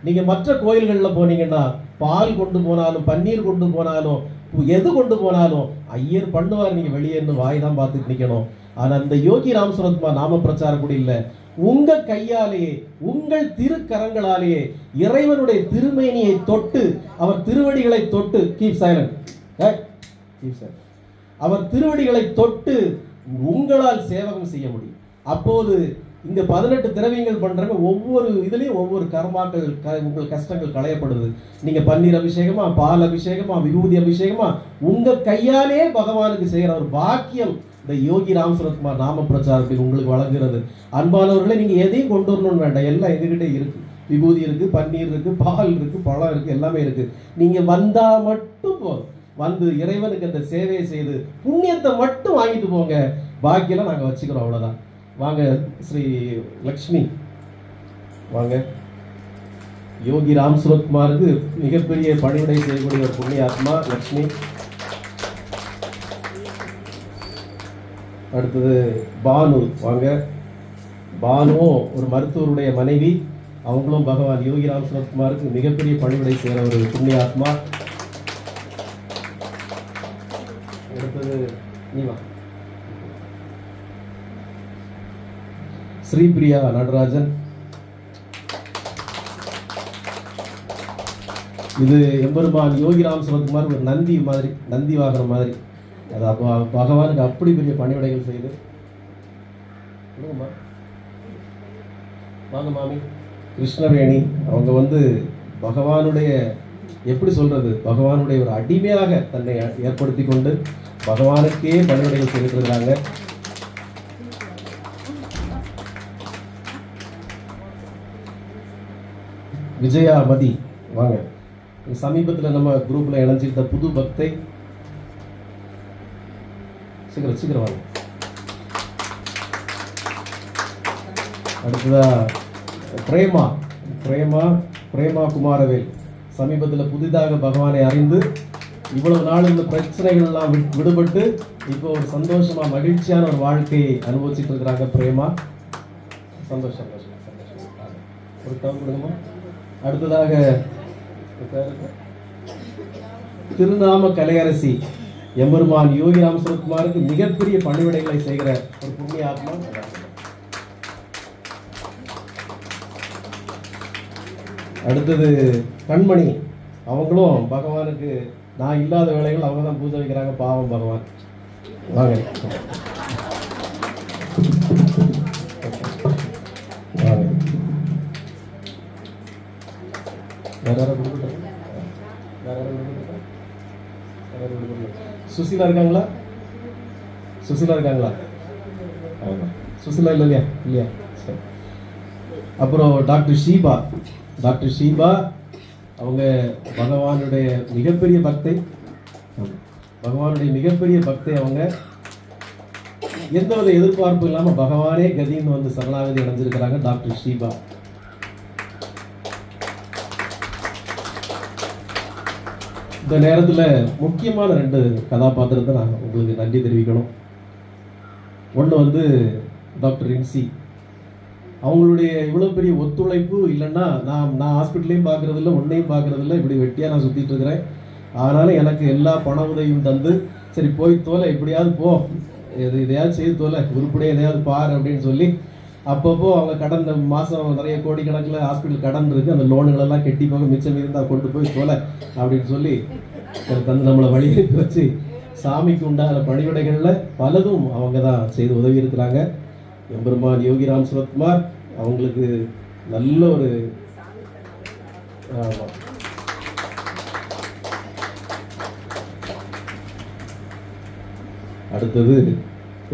நீங்க மற்ற கோயில்கள்ல போனீங்கன்னா பால் கொண்டு போனாலும் பன்னீர் கொண்டு போனாலும் எது கொண்டு போனாலும் ஐயர் பண்ணுவார், நீங்க வெளியே இருந்து வாய் தான் பார்த்துட்டு நிக்கணும். ஆனா இந்த யோகி ராம் சுரத்குமார் நாம பிரச்சார கூட இல்ல, உங்க கையாலேயே உங்கள் திருக்கரங்களாலேயே இறைவனுடைய திருமேனியை தொட்டு அவர் திருவடிகளை தொட்டு கீப் சைலண்ட், அவர் திருவடிகளை தொட்டு உங்களால் சேவகம் செய்ய முடியும். அப்போது இங்க 18 திரவியங்கள் பண்றாங்க. ஒவ்வொரு இதுலயும் ஒவ்வொரு கர்மாக்கள், உங்கள் கஷ்டங்கள் களையப்படுது. நீங்க பன்னீர் அபிஷேகமா, பால் அபிஷேகமா, விபூதி அபிஷேகமா உங்க கையாலே பகவானுக்கு செய்யற ஒரு பாக்கியம் இந்த யோகி ராம் சுரத்குமார் நாம பிரச்சாரத்தில் உங்களுக்கு வழங்குகிறது. அன்பானவர்களே, நீங்க எதையும் கொண்டு வரணும்னு வேண்டாம், எல்லாம் எங்ககிட்ட இருக்கு. விபூதி இருக்கு, பன்னீர் இருக்கு, பால் இருக்கு, பழம் இருக்கு, எல்லாமே இருக்கு. நீங்க வந்தா மட்டும் போதும். வந்து இறைவனுக்கு அந்த சேவையை செய்து புண்ணியத்தை மட்டும் வாங்கிட்டு போங்க, பாக்கியெல்லாம் நாங்க வச்சுக்கிறோம். அவ்வளவுதான். வாங்க ஸ்ரீ லக்ஷ்மி வாங்க. யோகி ராம் சுரத்குமாருக்கு மிகப்பெரிய பணிவிடை செய்யக்கூடிய ஒரு புண்ணிய ஆத்மா லக்ஷ்மி. அடுத்தது பானு வாங்க. பானுவும் ஒரு மருத்துவருடைய மனைவி, அவங்களும் பகவான் யோகி ராம் சுரத்குமாருக்கு மிகப்பெரிய பணிவிடை செய்கிற ஒரு புண்ணிய ஆத்மா. அடுத்தது நீவா ஸ்ரீபிரியா நடராஜன். இது எம்பெருமான் யோகி ராம் சுரத்குமார் ஒரு நந்தி மாதிரி, நந்தி வாகனம் மாதிரி. அது பகவானுக்கு அப்படி பெரிய பணிவிடைகள் செய்து. வாங்க மாமி. கிருஷ்ணவேணி அவங்க வந்து பகவானுடைய எப்படி சொல்றது, பகவானுடைய ஒரு அடிமையாக தன்னை ஏற்படுத்தி கொண்டு பகவானுக்கே பணிவிடைகள் செய்துட்டு இருக்கிறாங்க. விஜயா மதி வாங்க. சமீபத்தில் நம்ம குரூப்ல இணைஞ்சிருந்த புது பக்தை. சீக்கிரம் சீக்கிரம் வாங்க. அடுத்ததா பிரேமா பிரேமா பிரேமா குமாரவேல். சமீபத்தில் புதிதாக பகவானை அறிந்து இவ்வளவு நாள் இந்த பிரச்சனைகள் எல்லாம் விடுபட்டு இப்போ ஒரு சந்தோஷமா மகிழ்ச்சியான ஒரு வாழ்க்கையை அனுபவிச்சுட்டு இருக்கிறாங்க பிரேமா. சந்தோஷம் ஒரு டவுன் கொடுங்கம்மா. அடுத்ததாக திருநாம கலையரசி எம்பெருமான் யோகி ராம் சுரத்குமாருக்கு மிகப்பெரிய பணிவிடைகளை செய்கிற ஒரு புண்ணிய ஆத்மா. அடுத்தது கண்மணி, அவங்களும் பகவானுக்கு நான் இல்லாத வேலைகள் அவங்க தான் பூஜை வைக்கிறாங்க. பாவம் பகவான். வாங்க வாங்க. சுசிலா இருக்காங்களா? சுசிலா இருக்காங்களா? சுசிலா இல்லையா? இல்லையா? அப்புறம் டாக்டர் ஷீபா. டாக்டர் ஷீபா அவங்க பகவானுடைய மிகப்பெரிய பக்தை. பகவானுடைய மிகப்பெரிய பக்தை. அவங்க எந்த ஒரு எதிர்பார்ப்பு இல்லாம பகவானே கதின்னு வந்து சரணாகதி அடைஞ்சிருக்கிறாங்க டாக்டர் ஷீபா. இந்த நேரத்தில் முக்கியமான 2 கதாபாத்திரத்தை நான் உங்களுக்கு நன்றி தெரிவிக்கணும். ஒன்று வந்து டாக்டர் ரின்சி. அவங்களுடைய இவ்வளோ பெரிய ஒத்துழைப்பு இல்லைன்னா நான் ஹாஸ்பிட்டலையும் பார்க்கறதில்ல, ஒன்றையும் பார்க்கறதில்ல, இப்படி வெட்டியாக நான் சுற்றிட்டு இருக்கிறேன். அதனால எனக்கு எல்லா பண உதவியும் தந்து, சரி போய் தோலை எப்படியாவது போ, எதையாவது செய்து தோலை, உருப்படியாக எதையாவது பாரு அப்படின்னு சொல்லி அப்பப்போ அவங்க கடன் மாதம் நிறைய கோடிக்கணக்கில் ஹாஸ்பிட்டல் கடன் இருக்குது, அந்த லோனுகளெல்லாம் கெட்டி போக மிச்சம் இருந்தால் கொண்டு போய் தோலை அப்படின்னு சொல்லி தந்து நம்மளை வழியை வச்சு சாமிக்கு உண்டான பணிவிடைகளில் பலதும் அவங்க தான் செய்து உதவி இருக்கிறாங்க. எம்பெருமான் யோகி ராம் சுரத்குமார் அவங்களுக்கு நல்ல ஒரு அடுத்தது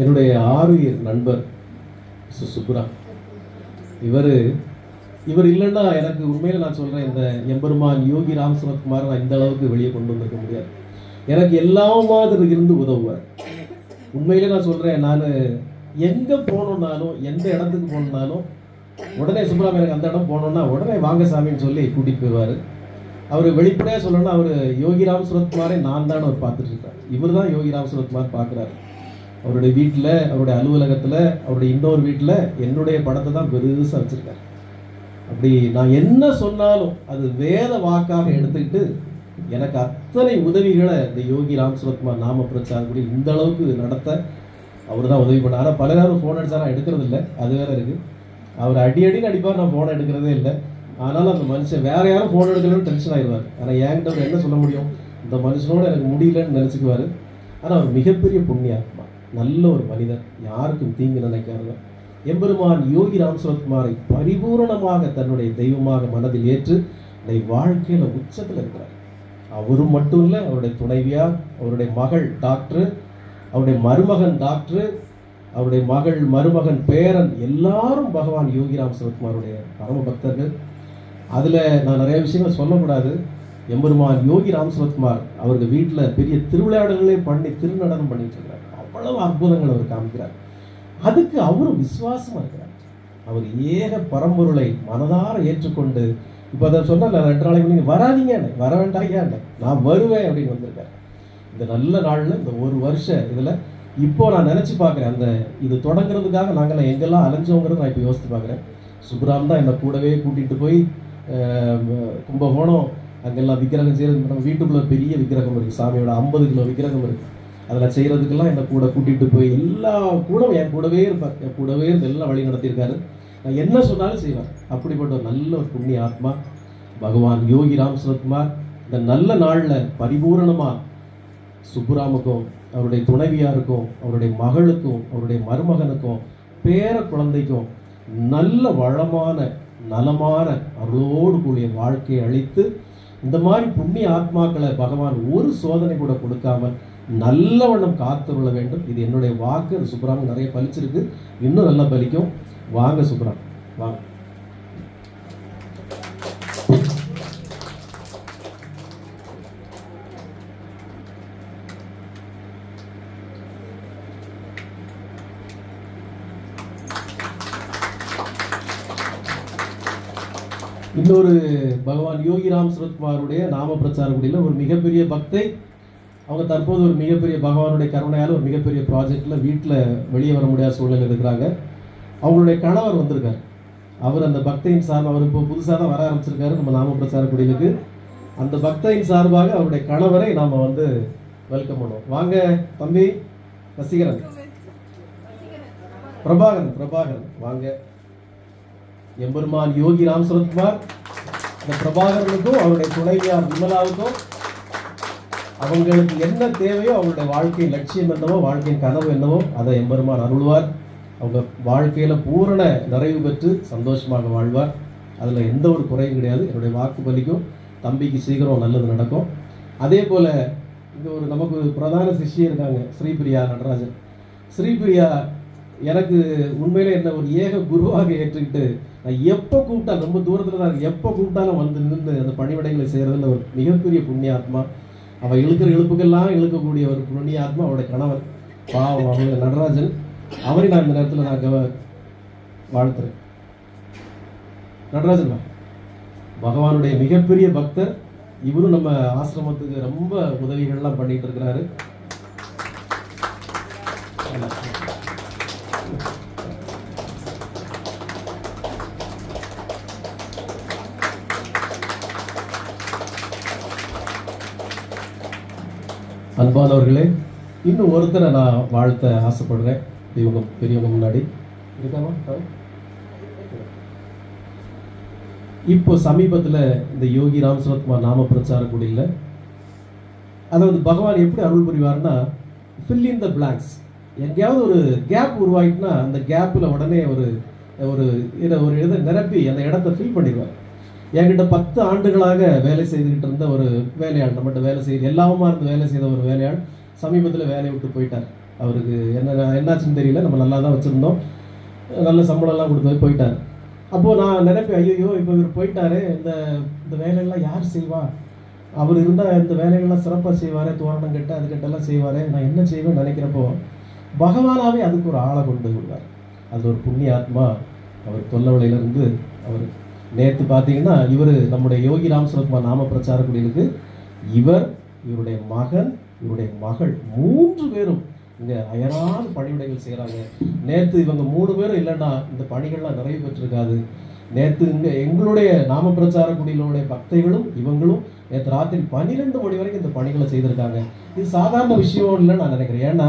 என்னுடைய ஆருயிர் நண்பர் சுப்ரா. இவர் இல்லைன்னா எனக்கு உண்மையில நான் சொல்றேன், இந்த எம்பெருமான் யோகி ராம் சரத்குமார் நான் இந்த அளவுக்கு வெளியே கொண்டு வந்திருக்க முடியாது. எனக்கு எல்லா மாதிரி இருந்து உதவுவார். உண்மையிலே நான் சொல்றேன், நான் எங்க போனோம்னாலும் எந்த இடத்துக்கு போனாலும் உடனே சுப்ராம் எனக்கு அந்த இடம் போனோம்னா உடனே வாங்க சாமின்னு சொல்லி கூட்டிட்டு போயிடுவாரு. அவர் வெளிப்படையா சொல்லணும்னா அவர் யோகி ராம் சரத்குமாரை நான் தான் அவர் பார்த்துட்டு இருக்கார். இவர் தான் யோகி ராம் சரத்குமார் பார்க்குறாரு. அவருடைய வீட்டில், அவருடைய அலுவலகத்தில், அவருடைய இன்னொரு வீட்டில் என்னுடைய படத்தை தான் பெருசாக வச்சிருக்காரு. அப்படி நான் என்ன சொன்னாலும் அது வேத வாக்காக எடுத்துக்கிட்டு எனக்கு அத்தனை உதவிகளை இந்த யோகி ராம் சரத்குமார் நாம பிரச்சாரப்படி இந்த அளவுக்கு நடத்த அவர் தான் உதவி பண்ணார். ஆனால் பல நேரம் ஃபோன் அடிச்சா நான் எடுக்கிறது இல்லை, அது வேற இருக்கு. அவர் அடின்னு அடிப்பார், நான் ஃபோனை எடுக்கிறதே இல்லை. ஆனாலும் அந்த மனுஷன் வேற யாரும் ஃபோன் எடுக்கலன்னு டென்ஷன் ஆயிடுவார். ஆனால் என்கிட்ட அவர் என்ன சொல்ல முடியும், இந்த மனுஷனோட எனக்கு முடியலன்னு நினச்சிக்குவார். ஆனால் அவர் மிகப்பெரிய புண்ணியாத்மா, நல்ல ஒரு மனிதர், யாருக்கும் தீங்கு நினைக்காதவர். எம்பெருமான் யோகி ராம் சரத்குமாரை பரிபூரணமாக தன்னுடைய தெய்வமாக மனதில் ஏற்று வாழ்க்கையில உச்சத்தில் இருக்கிறார். அவரும் மட்டும் இல்லை, அவருடைய துணைவியார், அவருடைய மகள் டாக்டர், அவருடைய மருமகன் டாக்டர், அவருடைய மகள் மருமகன் பேரன் எல்லாரும் பகவான் யோகி ராம் சரத்குமாருடைய பரம பக்தர்கள். அதுல நான் நிறைய விஷயங்கள் சொல்லக்கூடாது. எம்பெருமான் யோகி ராம் சரத்குமார் அவருக்கு வீட்டில் பெரிய திருவிளையாடல்களே பண்ணி திருநடனம் பண்ணிட்டு இருக்கிறார். அவ்வளவு அற்புதங்கள் அவர் காமிக்கிறார். அதுக்கு அவரும் விசுவாசமா இருக்கிறார். அவர் ஏக பரம்பொருளை மனதார ஏற்றுக்கொண்டு, இப்போ அதை சொன்னால் 2 நாளைக்கு நீங்க வராதீங்க, வர வேண்டாங்க, நான் வருவேன் அப்படின்னு வந்திருக்காரு. இந்த நல்ல நாள்ல இந்த ஒரு வருஷம் இதுல இப்போ நான் நினைச்சு பார்க்குறேன், அந்த இது தொடங்குறதுக்காக நாங்கள் எங்கெல்லாம் அலைஞ்சோங்கிறது நான் இப்போ யோசித்து பார்க்குறேன். சுப்ராம் தான் என்னை கூடவே கூட்டிகிட்டு போய் கும்பகோணம் அங்கெல்லாம் விக்கிரகம் செய்யறது. நம்ம வீட்டுக்குள்ள பெரிய விக்கிரகம் இருக்குது, சாமியோட 50 கிலோ விக்கிரகம் இருக்குது. அதில் செய்கிறதுக்கெல்லாம் என்னை கூட கூட்டிகிட்டு போய் எல்லா கூட என் கூடவே இருப்பார், என் கூடவே இருந்து எல்லாம் வழி நடத்தியிருக்காரு. நான் என்ன சொன்னாலும் செய்வார். அப்படிப்பட்ட ஒரு நல்ல ஒரு புண்ணிய ஆத்மா பகவான் யோகி ராம் சரத்குமார். இந்த நல்ல நாளில் பரிபூரணமாக சுப்புராமுக்கும், அவருடைய துணைவியாருக்கும், அவருடைய மகளுக்கும், அவருடைய மருமகனுக்கும், பேர குழந்தைக்கும் நல்ல வளமான நலமான அருளோடு கூடிய வாழ்க்கையை அளித்து, இந்த மாதிரி புண்ணிய ஆத்மாக்களை பகவான் ஒரு சோதனை கூட கொடுக்காமல் நல்லவண்ணம் காத்துள்ள வேண்டும். இது என்னுடைய வாக்கு. சுப்ராம் நிறைய பலிச்சிருக்கு, இன்னும் நல்லா பலிக்கும். வாங்க சுப்ராம், வாங்க. இன்னொரு பகவான் யோகி ராம் சரத்குமாருடைய நாம பிரச்சார குடியில் ஒரு மிகப்பெரிய பக்தை. அவங்க தற்போது ஒரு மிகப்பெரிய பகவானுடைய கருணையால் ஒரு மிகப்பெரிய ப்ராஜெக்ட்ல வீட்டில் வெளியே வர முடியாத சூழ்நிலை இருக்கிறாங்க. அவங்களுடைய கணவர் வந்திருக்கார். அவர் அந்த பக்தையின் சார்பாக, அவர் இப்போ புதுசாக தான் வர ஆரம்பிச்சிருக்காரு நம்ம நாம பிரச்சார குடிலுக்கு. அந்த பக்தையின் சார்பாக அவருடைய கணவரை நாம வெல்கம் பண்ணுவோம். வாங்க தம்பி வசீகரன், பிரபாகரன் வாங்க. எம்பெருமான் யோகி ராம் சரத்குமார் இந்த பிரபாகரனுக்கும் அவருடைய துணைவியார் விமலாவுக்கும் அவங்களுக்கு என்ன தேவையோ, அவங்களுடைய வாழ்க்கையின் லட்சியம் என்னவோ, வாழ்க்கையின் கனவு என்னவோ அதை எம்பெருமான் அருள்வார். அவங்க வாழ்க்கையில பூரண நிறைவு பெற்று சந்தோஷமாக வாழ்வார். அதுல எந்த ஒரு குறையும் கிடையாது. என்னுடைய வாக்கு பலிக்கும். தம்பிக்கு சீக்கிரம் நல்லது நடக்கும். அதே போல இங்க ஒரு நமக்கு பிரதான சிஷ்யர் இருக்காங்க, ஸ்ரீபிரியா நடராஜன். ஸ்ரீபிரியா எனக்கு உண்மையிலே என்ன ஒரு ஏக குருவாக ஏற்றுக்கிட்டு, நான் எப்போ கூப்பிட்டாலும், ரொம்ப தூரத்தில் தான் இருக்கு, எப்போ கூப்பிட்டாலும் நின்று அந்த பணிவிடைகளை செய்யறதுல ஒரு மிகப்பெரிய புண்ணியாத்மா. அவள் இழுக்கிற இழுப்புக்கெல்லாம் இழுக்கக்கூடிய ஒரு புண்ணியாத்மா அவருடைய கணவர் பாவம் அவங்க நடராஜன். அவரை நான் இந்த நேரத்தில் நான் வாழ்த்துறேன். நடராஜன் பகவானுடைய மிகப்பெரிய பக்தர். இவரும் நம்ம ஆசிரமத்துக்கு ரொம்ப உதவிகள்லாம் பண்ணிட்டு இருக்கிறாரு. அன்பானவர்களே, இன்னும் ஒருத்தரை நான் வாழ்த்த ஆசைப்படுறேன். இவங்க பெரியவங்க முன்னாடி இருக்காமா? இப்போ சமீபத்தில் இந்த யோகி ராம் சரத்குமார் நாம பிரச்சார குடியில், அதாவது பகவான் எப்படி அருள் புரிவார்னா, ஃபில் இன் த பிளாங்க்ஸ். எங்கேயாவது ஒரு கேப் உருவாயிட்டுனா அந்த கேப்பில் உடனே ஒரு ஒரு இதை நிரப்பி அந்த இடத்த ஃபில் பண்ணிடுவார். என்கிட்ட 10 ஆண்டுகளாக வேலை செய்துக்கிட்டு இருந்த ஒரு வேலையாள், நம்மகிட்ட வேலை செய்து எல்லாமா இருந்து வேலை செய்த ஒரு வேலையாள் சமீபத்தில் வேலையை விட்டு போயிட்டார். அவருக்கு என்னாச்சுன்னு தெரியல, நம்ம நல்லா தான் வச்சுருந்தோம், நல்ல சம்பளம்லாம் கொடுத்து போயிட்டார். அப்போது நான் நினைப்பேன், ஐயோ இப்போ இவர் போயிட்டாரு, இந்த வேலையெல்லாம் யார் செய்வா? அவர் இருந்தால் இந்த வேலைகள்லாம் சிறப்பாக செய்வார், தோரணம் கட்ட அது கட்டெல்லாம் செய்வார், நான் என்ன செய்வேன்னு நினைக்கிறப்போ பகவானாவே அதுக்கு ஒரு ஆளை கொண்டு விடுவார். அது ஒரு புண்ணிய ஆத்மா. அவர் தொல்லவளையிலிருந்து அவர் நேற்று பார்த்தீங்கன்னா இவர் நம்முடைய யோகி ராம் சரத்குமார் நாம பிரச்சார குடிலுக்கு இவருடைய மகன், இவருடைய மகள் 3 பேரும் இங்கே அயராத பணிவிடைகள் செய்கிறாங்க. நேற்று இவங்க 3 பேரும் இல்லைன்னா இந்த பணிகள்லாம் நிறைவு பெற்றிருக்காது. நேற்று இங்கே எங்களுடைய நாம பிரச்சார குடியிலுடைய பக்தைகளும் இவங்களும் நேற்று ராத்திரி 12 மணி வரைக்கும் இந்த பணிகளை செய்திருக்காங்க. இது சாதாரண விஷயம் இல்லைன்னு நான் நினைக்கிறேன். ஏன்னா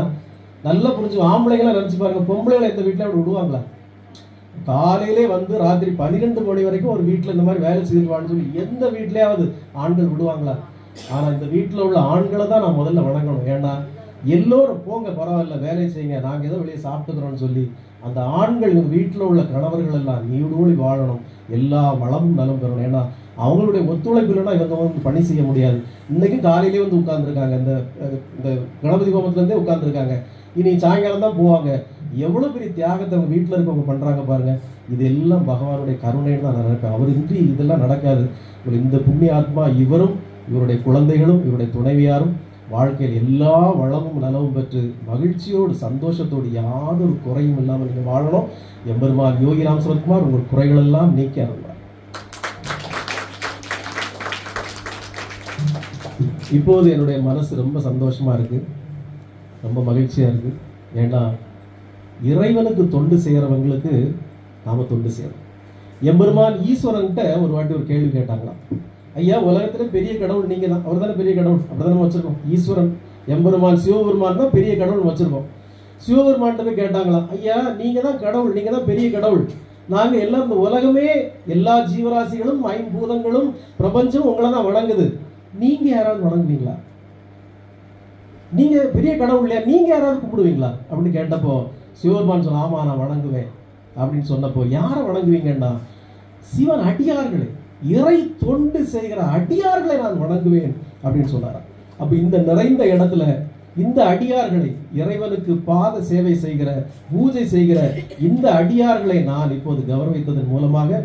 நல்லா புரிஞ்சு ஆம்பளைங்களாம் நினச்சி பாருங்க, பொம்பளைகளை இந்த வீட்டில் அப்படி விடுவாங்களா? காலையிலே வந்து ராத்திரி 12 மணி வரைக்கும் ஒரு வீட்டில் இந்த மாதிரி வேலை செய்திருவான்னு சொல்லி எந்த வீட்லேயாவது ஆண்கள் விடுவாங்களா? ஆனால் இந்த வீட்டில் உள்ள ஆண்களை தான் நான் முதல்ல வணங்கணும். ஏன்னா எல்லோரும் போங்க பரவாயில்ல வேலையை செய்யுங்க, நாங்கள் ஏதோ வெளியே சாப்பிட்டுக்கிறோன்னு சொல்லி அந்த ஆண்கள் இந்த வீட்டில் உள்ள கணவர்கள் எல்லாம் நீடூழி வாழணும், எல்லா வளமும் நலம் பெறணும். ஏன்னா அவங்களுடைய ஒத்துழைப்பு இல்லைன்னா இவங்க வந்து பணி செய்ய முடியாது. இன்றைக்கும் காலையிலே வந்து உட்கார்ந்துருக்காங்க, இந்த கணபதி ஹோமத்துலேருந்தே உட்கார்ந்துருக்காங்க, இனி சாயங்காலம் தான் போவாங்க. எவ்வளோ பெரிய தியாகத்தை அவங்க வீட்டில் இருக்கவங்க பண்ணுறாங்க பாருங்க. இது எல்லாம் பகவானுடைய கருணைன்னு தான் நான் நினைப்பேன். அவர் இன்றி இதெல்லாம் நடக்காது. இந்த புண்ணிய ஆத்மா இவரும் இவருடைய குழந்தைகளும் இவருடைய துணைவியாரும் வாழ்க்கையில் எல்லா வளமும் நலவும் பெற்று மகிழ்ச்சியோடு சந்தோஷத்தோடு யாதொரு குறையும் இல்லாமல் நீங்கள் வாழணும். எம்பெருமான் யோகி ராம் சரத்குமார் உங்கள் குறைகளெல்லாம் நீக்கி அருள்வார். இப்போது என்னுடைய மனசு ரொம்ப சந்தோஷமா இருக்கு, ரொம்ப மகிழ்ச்சியா இருக்கு. ஏன்னா இறைவனுக்கு தொண்டு செய்யறவங்களுக்கு நாம தொண்டு செய்யணும். எம்பெருமான் ஈஸ்வரன்கிட்ட ஒரு வாட்டி ஒரு கேள்வி கேட்டாங்களாம், ஐயா உலகத்துல பெரிய கடவுள் நீங்க தான், அவர் தானே பெரிய கடவுள், அப்படிதான் வச்சிருக்கோம். ஈஸ்வரன் எம்பெருமான் சிவபெருமான் தான் பெரிய கடவுள் வச்சிருக்கோம். சிவபெருமான் போய் கேட்டாங்களாம், ஐயா நீங்க தான் கடவுள், நீங்க தான் பெரிய கடவுள், நாங்க எல்லாம் இந்த உலகமே எல்லா ஜீவராசிகளும் 5 பூதங்களும் பிரபஞ்சம் உங்களை தான் வணங்குது, நீங்க யாராவது வணங்குவீங்களா? நீங்க பெரிய கடவுள் இல்லையா, நீங்க யாராவது கும்பிடுவீங்களா அப்படின்னு கேட்டப்போ சிவபெருமான் சொன்ன, ஆமா நான் வணங்குவேன் அப்படின்னு சொன்னப்போ, யாரை வணங்குவீங்கன்னா சிவன் அடியார்களே, இறை தொண்டு செய்கிற அடியார்களை நான் வணங்குவேன் அப்படின்னு சொன்னார். அப்ப இந்த நிறைந்த இடத்துல இந்த அடியார்களை, இறைவனுக்கு பாத சேவை செய்கிற பூஜை செய்கிற இந்த அடியார்களை நான் இப்போது கௌரவித்ததன் மூலமாக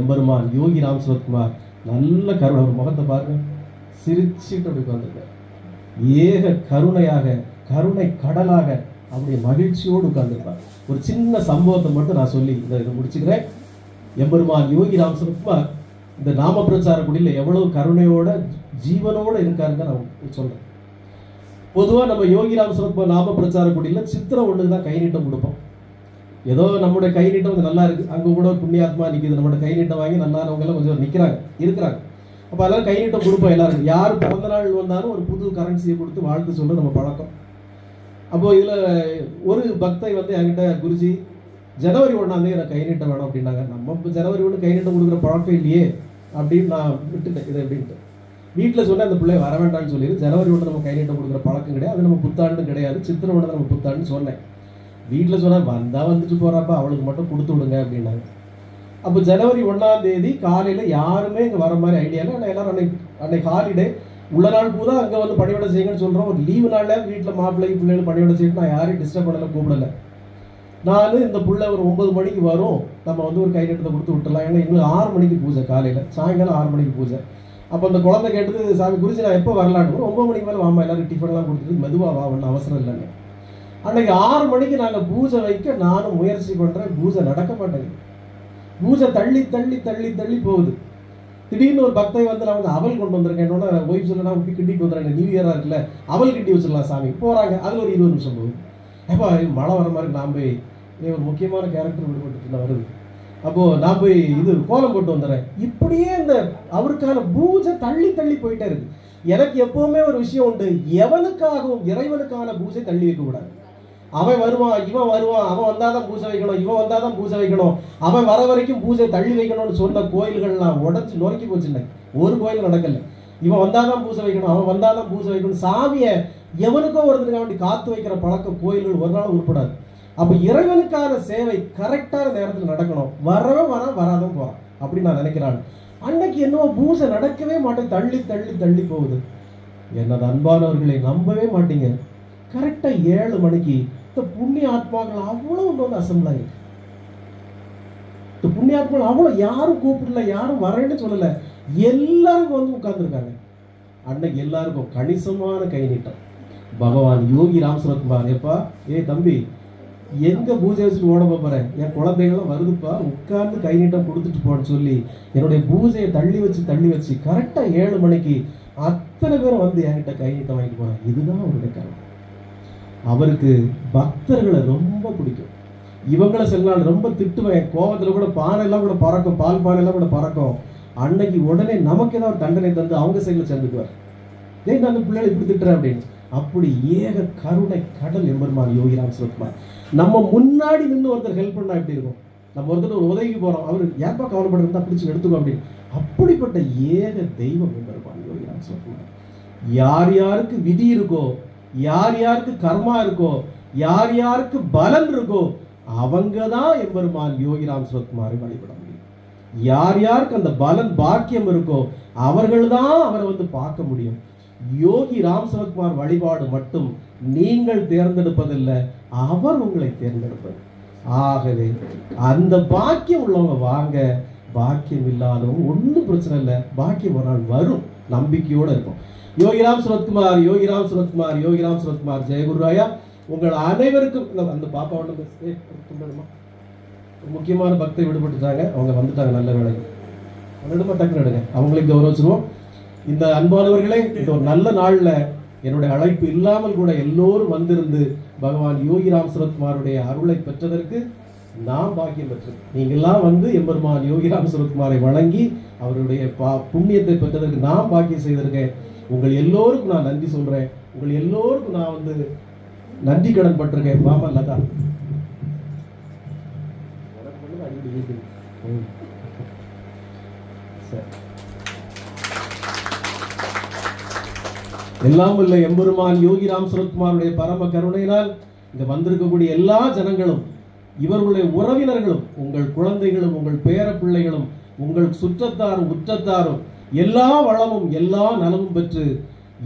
எம்பெருமான் யோகி ராம் சரத்குமார் நல்ல கருணை, ஒரு முகத்தை பாருங்க, சிரிச்சுட்டு அப்படி உட்கார்ந்துருக்கார். ஏக கருணையாக, கருணை கடலாக அப்படி மகிழ்ச்சியோடு உட்கார்ந்துருப்பார். ஒரு சின்ன சம்பவத்தை மட்டும் நான் சொல்லி இதை முடிச்சுக்கிறேன். எம்பெருமான் யோகி ராம் சரத்குமார் இந்த நாம பிரச்சார குடியில் எவ்வளவு கருணையோட ஜீவனோட இருக்காருன்னு நான் சொல்றேன். பொதுவாக நம்ம யோகி ராம் சரத்குமார் நாம பிரச்சார குடியில் சித்திரம் ஒன்று தான் கை நீட்டம் கொடுப்போம். ஏதோ நம்முடைய கை நீட்டம் கொஞ்சம் நல்லா இருக்கு, அங்கே கூட ஒரு புண்ணியாத்மா நிற்கிது, நம்மளோட கை நீட்டம் வாங்கி நல்லானவங்க எல்லாம் கொஞ்சம் நிற்கிறாங்க இருக்கிறாங்க. அப்போ அதெல்லாம் கை நீட்டம் கொடுப்போம் எல்லாருக்கும். யார் பிறந்த நாள் வந்தாலும் ஒரு புது கரன்சியை கொடுத்து வாழ்த்து சொல்ல நம்ம பழக்கம். அப்போ இதில் ஒரு பக்தை வந்து என்கிட்ட, குருஜி ஜனவரி 1 எனக்கு கை நீட்டம் வேணும் அப்படின்னாங்க. நம்ம இப்போ ஜனவரி 1 கை நீட்டம் கொடுக்குற பழக்கம் இல்லையே அப்படின்னு நான் விட்டுட்டேன் இதை அப்படின்ட்டு. வீட்டில் சொன்னால் அந்த பிள்ளை வர வேண்டாம்னு சொல்லிடு, ஜனவரி 1 நம்ம கை நீட்டம் கொடுக்குற பழக்கம் கிடையாது, அது நம்ம புத்தாண்டு கிடையாது, சித்திரை 1 நம்ம புத்தாண்டுன்னு சொன்னேன். வீட்டில் சொன்னால் வந்தால் வந்துட்டு போகிறப்ப அவளுக்கு மட்டும் கொடுத்து விடுங்க அப்படின்னாங்க. அப்போ ஜனவரி 1 காலையில் யாருமே இங்கே வர மாதிரி ஐடியா இல்லை. ஆனால் எல்லாரும் அன்னைக்கு ஹாலிடே, உள்ள நாள் பூரா அங்கே வந்து பணிவிடை செய்யுங்கன்னு சொல்கிறோம். ஒரு லீவு நாளில் வீட்டில் மாப்பிள்ளைக்கு பிள்ளைகள் பணிவிடை செய்யணும், நான் யாரையும் டிஸ்டர்ப் பண்ணலை, கூப்பிடலை. நான் இந்த பிள்ளை ஒரு 9 மணிக்கு வரும், நம்ம வந்து ஒரு கை நீட்டத்தை கொடுத்து விட்டுலாம். ஏன்னா எங்களுக்கு 6 மணிக்கு பூஜை, காலையில் சாயங்காலம் 6 மணிக்கு பூஜை. அப்போ அந்த குழந்தை கேட்டது, சாமி குருஜி நான் எப்போ வரலான்னு, 9 மணிக்கு மேலே வாமா எல்லாரும் டிஃபன்லாம் கொடுத்துட்டு மெதுவாக வா, ஒன்றும் அவசரம் இல்லைன்னு. அன்னைக்கு 6 மணிக்கு நாங்கள் பூஜை வைக்க நானும் முயற்சி பண்ணுறேன், பூஜை நடக்க மாட்டேங்குது. பூஜை தள்ளி தள்ளி தள்ளி தள்ளி போகுது. திடீர்னு ஒரு பக்தை வந்து நான் வந்து அவல் கொண்டு வந்திருக்கேன், என்னோட ஒய்ஃப் சொல்ல நான் கிண்டிட்டு வந்துடுறேன், நியூ இயராக இருக்குல்ல அவல் கிண்டி வச்சிடலாம் சாமி, போகிறாங்க. அது ஒரு 20 நிமிஷம் போகுது. எப்போ மழை வர மாதிரி நான் போய் ஒரு முக்கியமான கேரக்டர் விடுபட்டு வருது. அப்போது நான் போய் இது கோலம் போட்டு வந்துடுறேன். இப்படியே இந்த அவருக்கான பூஜை தள்ளி தள்ளி போயிட்டே இருக்கு. எனக்கு எப்பவுமே ஒரு விஷயம் உண்டு, எவனுக்காகவும் இறைவனுக்கான பூஜை தள்ளி வைக்கக்கூடாது. அவன் வருவான், இவன் வருவான், அவன் வந்தாதான் பூஜை வைக்கணும், இவன் வந்தாதான் பூஜை வைக்கணும், அவன் வர வரைக்கும் பூஜை தள்ளி வைக்கணும்னு சொன்ன கோயில்கள்லாம் உடச்சு நொறுக்கி போச்சு. ஒரு கோயில் நடக்கல. இவன் வந்தாதான் பூஜை வைக்கணும், அவன் வந்தாதான் பூஜை வைக்கணும், சாமியை எவனுக்கோ ஒருத்தனுக்கு வேண்டி காத்து வைக்கிற பழக்கம் கோயில்கள் ஒரு நாள் உருப்படாது. அப்போ இறைவனுக்கான சேவை கரெக்டான நேரத்தில் நடக்கணும். வரவன் வராதவன் போறான் அப்படின்னு நான் நினைக்கிறான். அன்னைக்கு என்னவோ பூஜை நடக்கவே மாட்டேன், தள்ளி தள்ளி தள்ளி போகுது. என்னது அன்பானவர்களை நம்பவே மாட்டீங்க. கரெக்டா 7 மணிக்கு இந்த புண்ணிய ஆத்மாக்கள் அவ்வளவு வந்து அசம்பிள் ஆயிருக்கு. இந்த புண்ணிய ஆத்மாக்கள் அவ்வளவு யாரும் கூப்பிடல, யாரும் வரேன்னு சொல்லல, எல்லாரும் வந்து உட்கார்ந்துருக்காங்க. அன்னைக்கு எல்லாருக்கும் கணிசமான கை நீட்டம். பகவான் யோகி ராம் சரத்குமார், எப்பா ஏ தம்பி எங்க பூஜை வச்சுட்டு ஓட போறேன், என் குழந்தைகள்லாம் வருதுப்பா, உட்கார்ந்து கை நீட்டம் கொடுத்துட்டு போன்னு சொல்லி என்னுடைய பூஜையை தள்ளி வச்சு கரெக்டா 7 மணிக்கு அத்தனை பேரும் வந்து என்கிட்ட கை நீட்டம் வாங்கிட்டு போறாங்க. இதுதான் அவருடைய காரணம். அவருக்கு பக்தர்களை ரொம்ப பிடிக்கும். இவங்களை சில நாள் ரொம்ப திட்டுவேன், கோவத்துல கூட பானையெல்லாம் கூட பறக்கும், பால் பானையெல்லாம் கூட பறக்கும். அன்னைக்கு உடனே நமக்கு ஏதாவது தண்டனை தந்து அவங்க சைடில் சேர்ந்துக்குவார். ஏன் அந்த பிள்ளைகளை இப்படி திட்டுறேன் அப்படின்னு. அப்படி ஏக கருணை கடல் எம்பெருமான் யோகி ராம் சரத்குமார். நம்ம முன்னாடி நின்று ஒருத்தர் ஹெல்ப் பண்ணா எப்படி இருக்கும்? நம்ம ஒருத்தர் ஒரு உதவிக்கு போறோம், அவர் ஏன்பா கவலைப்படுறதா பிடிச்சி எடுத்துக்கோ அப்படின்னு. அப்படிப்பட்ட ஏக தெய்வம் எம்பெருமான் யோகி ராம் சரத்குமார். யார் யாருக்கு விதி இருக்கோ, யார் யாருக்கு கர்மா இருக்கோ, யார் யாருக்கு பலன் இருக்கோ, அவங்க தான் எம்பெருமான் யோகி ராம் சரத்குமாரை வழிபட முடியும். யார் யாருக்கு அந்த பலன் பாக்கியம் இருக்கோ அவர்கள் தான் அவரை வந்து பார்க்க முடியும். யோகி ராம் சரத்குமார் வழிபாடு மட்டும் நீங்கள் தேர்ந்தெடுப்பதில்லை, அவர் உங்களை தேர்ந்தெடுப்பது. ஆகவே அந்த பாக்கியம் உள்ளவங்க வாங்க, பாக்கியம் இல்லாதவங்க ஒன்றும் பிரச்சனை இல்லை, பாக்கியம் ஒரு நாள் வரும், நம்பிக்கையோடு இருக்கும். யோகி ராம் சரத்குமார், யோகி ராம் சரத்குமார், யோகி ராம் சரத்குமார். ஜெயகுருராயா. உங்கள் அனைவருக்கும் அந்த பாப்பா ஒன்று முக்கியமான பக்தை விடுபட்டுட்டாங்க, அவங்க வந்துட்டாங்க, நல்ல வேலை. டக்குன்னு எடுங்க, அவங்களுக்கு கௌரவிச்சிருவோம். இந்த அன்பானவர்களே, இந்த ஒரு நல்ல நாள்ல என்னுடைய அழைப்பு இல்லாமல் கூட எல்லோரும் வந்திருந்து பகவான் யோகி ராம் சரத்குமாருடைய அருளை பெற்றதற்கு நாம் பாக்கியம் பெற்றோம். நீங்கள்லாம் வந்து எம்பெருமான் யோகி ராம் சரத்குமாரை வணங்கி அவருடைய புண்ணியத்தை பெற்றதற்கு நான் பாக்கியம் செய்திருக்கேன். உங்கள் எல்லோருக்கும் நான் நன்றி சொல்றேன். உங்கள் எல்லோருக்கும் நான் வந்து நன்றி கடன் பட்டிருக்கேன். பாமா லதா எல்லாம் உள்ள எம்பெருமான் யோகி ராம் சரத்குமாருடைய பரம கருணையினால் இங்க வந்திருக்கக்கூடிய எல்லா ஜனங்களும், இவர்களுடைய உறவினர்களும், உங்கள் குழந்தைகளும், உங்கள் பேர பிள்ளைகளும், உங்கள் சுற்றத்தாரும் உற்றத்தாரும் எல்லா வளமும் எல்லா நலமும் பெற்று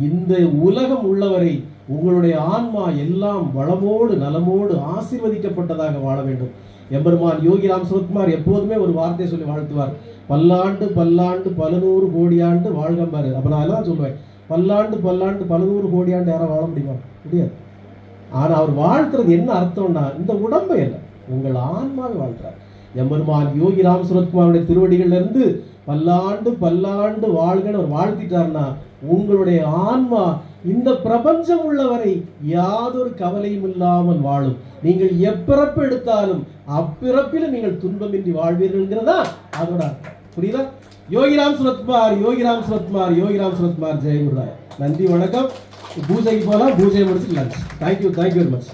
இந்த உலகம் உள்ளவரை உங்களுடைய ஆன்மா எல்லாம் வளமோடு நலமோடு ஆசீர்வதிக்கப்பட்டதாக வாழ வேண்டும். எம்பெருமான் யோகி ராம் சரத்குமார் எப்போதுமே ஒரு வார்த்தை சொல்லி வாழ்த்துவார், பல்லாண்டு பல்லாண்டு 100 கோடியாண்டு வாழ்கம்பாரு. அப்ப நான் எல்லாம் சொல்லுவேன், பல்லாண்டு பல்லாண்டு 100 கோடியாண்டு யாரும் வாழ முடியுமா? முடியாது. ஆனா அவர் வாழ்த்துறது என்ன அர்த்தம்னா, இந்த உடம்பை அல்ல, உங்கள் ஆன்மாவை வாழ்த்துறார். எம்பெருமான் யோகி ராம் சரத்குமாருடைய திருவடிகள்ல இருந்து பல்லாண்டு பல்லாண்டு வாழ்கன்னு அவர் வாழ்த்திட்டார்னா உங்களுடைய ஆன்மா இந்த பிரபஞ்சம் உள்ளவரை யாதொரு கவலையும் இல்லாமல் வாழும். நீங்கள் எப்பிறப்பு எடுத்தாலும் அப்பிறப்பில் நீங்கள் துன்பமின்றி வாழ்வீர்கள்ங்கிறதா அதோட புரியுதா? யோகி ராம் சரத்குமார், யோகி ராம் சரத்குமார், யோகி ராம் சரத்குமார். ஜெயகுருராய். நன்றி, வணக்கம். பூஜைக்கு போகலாம், பூஜையை முடிச்சு லஞ்ச். Thank you very much.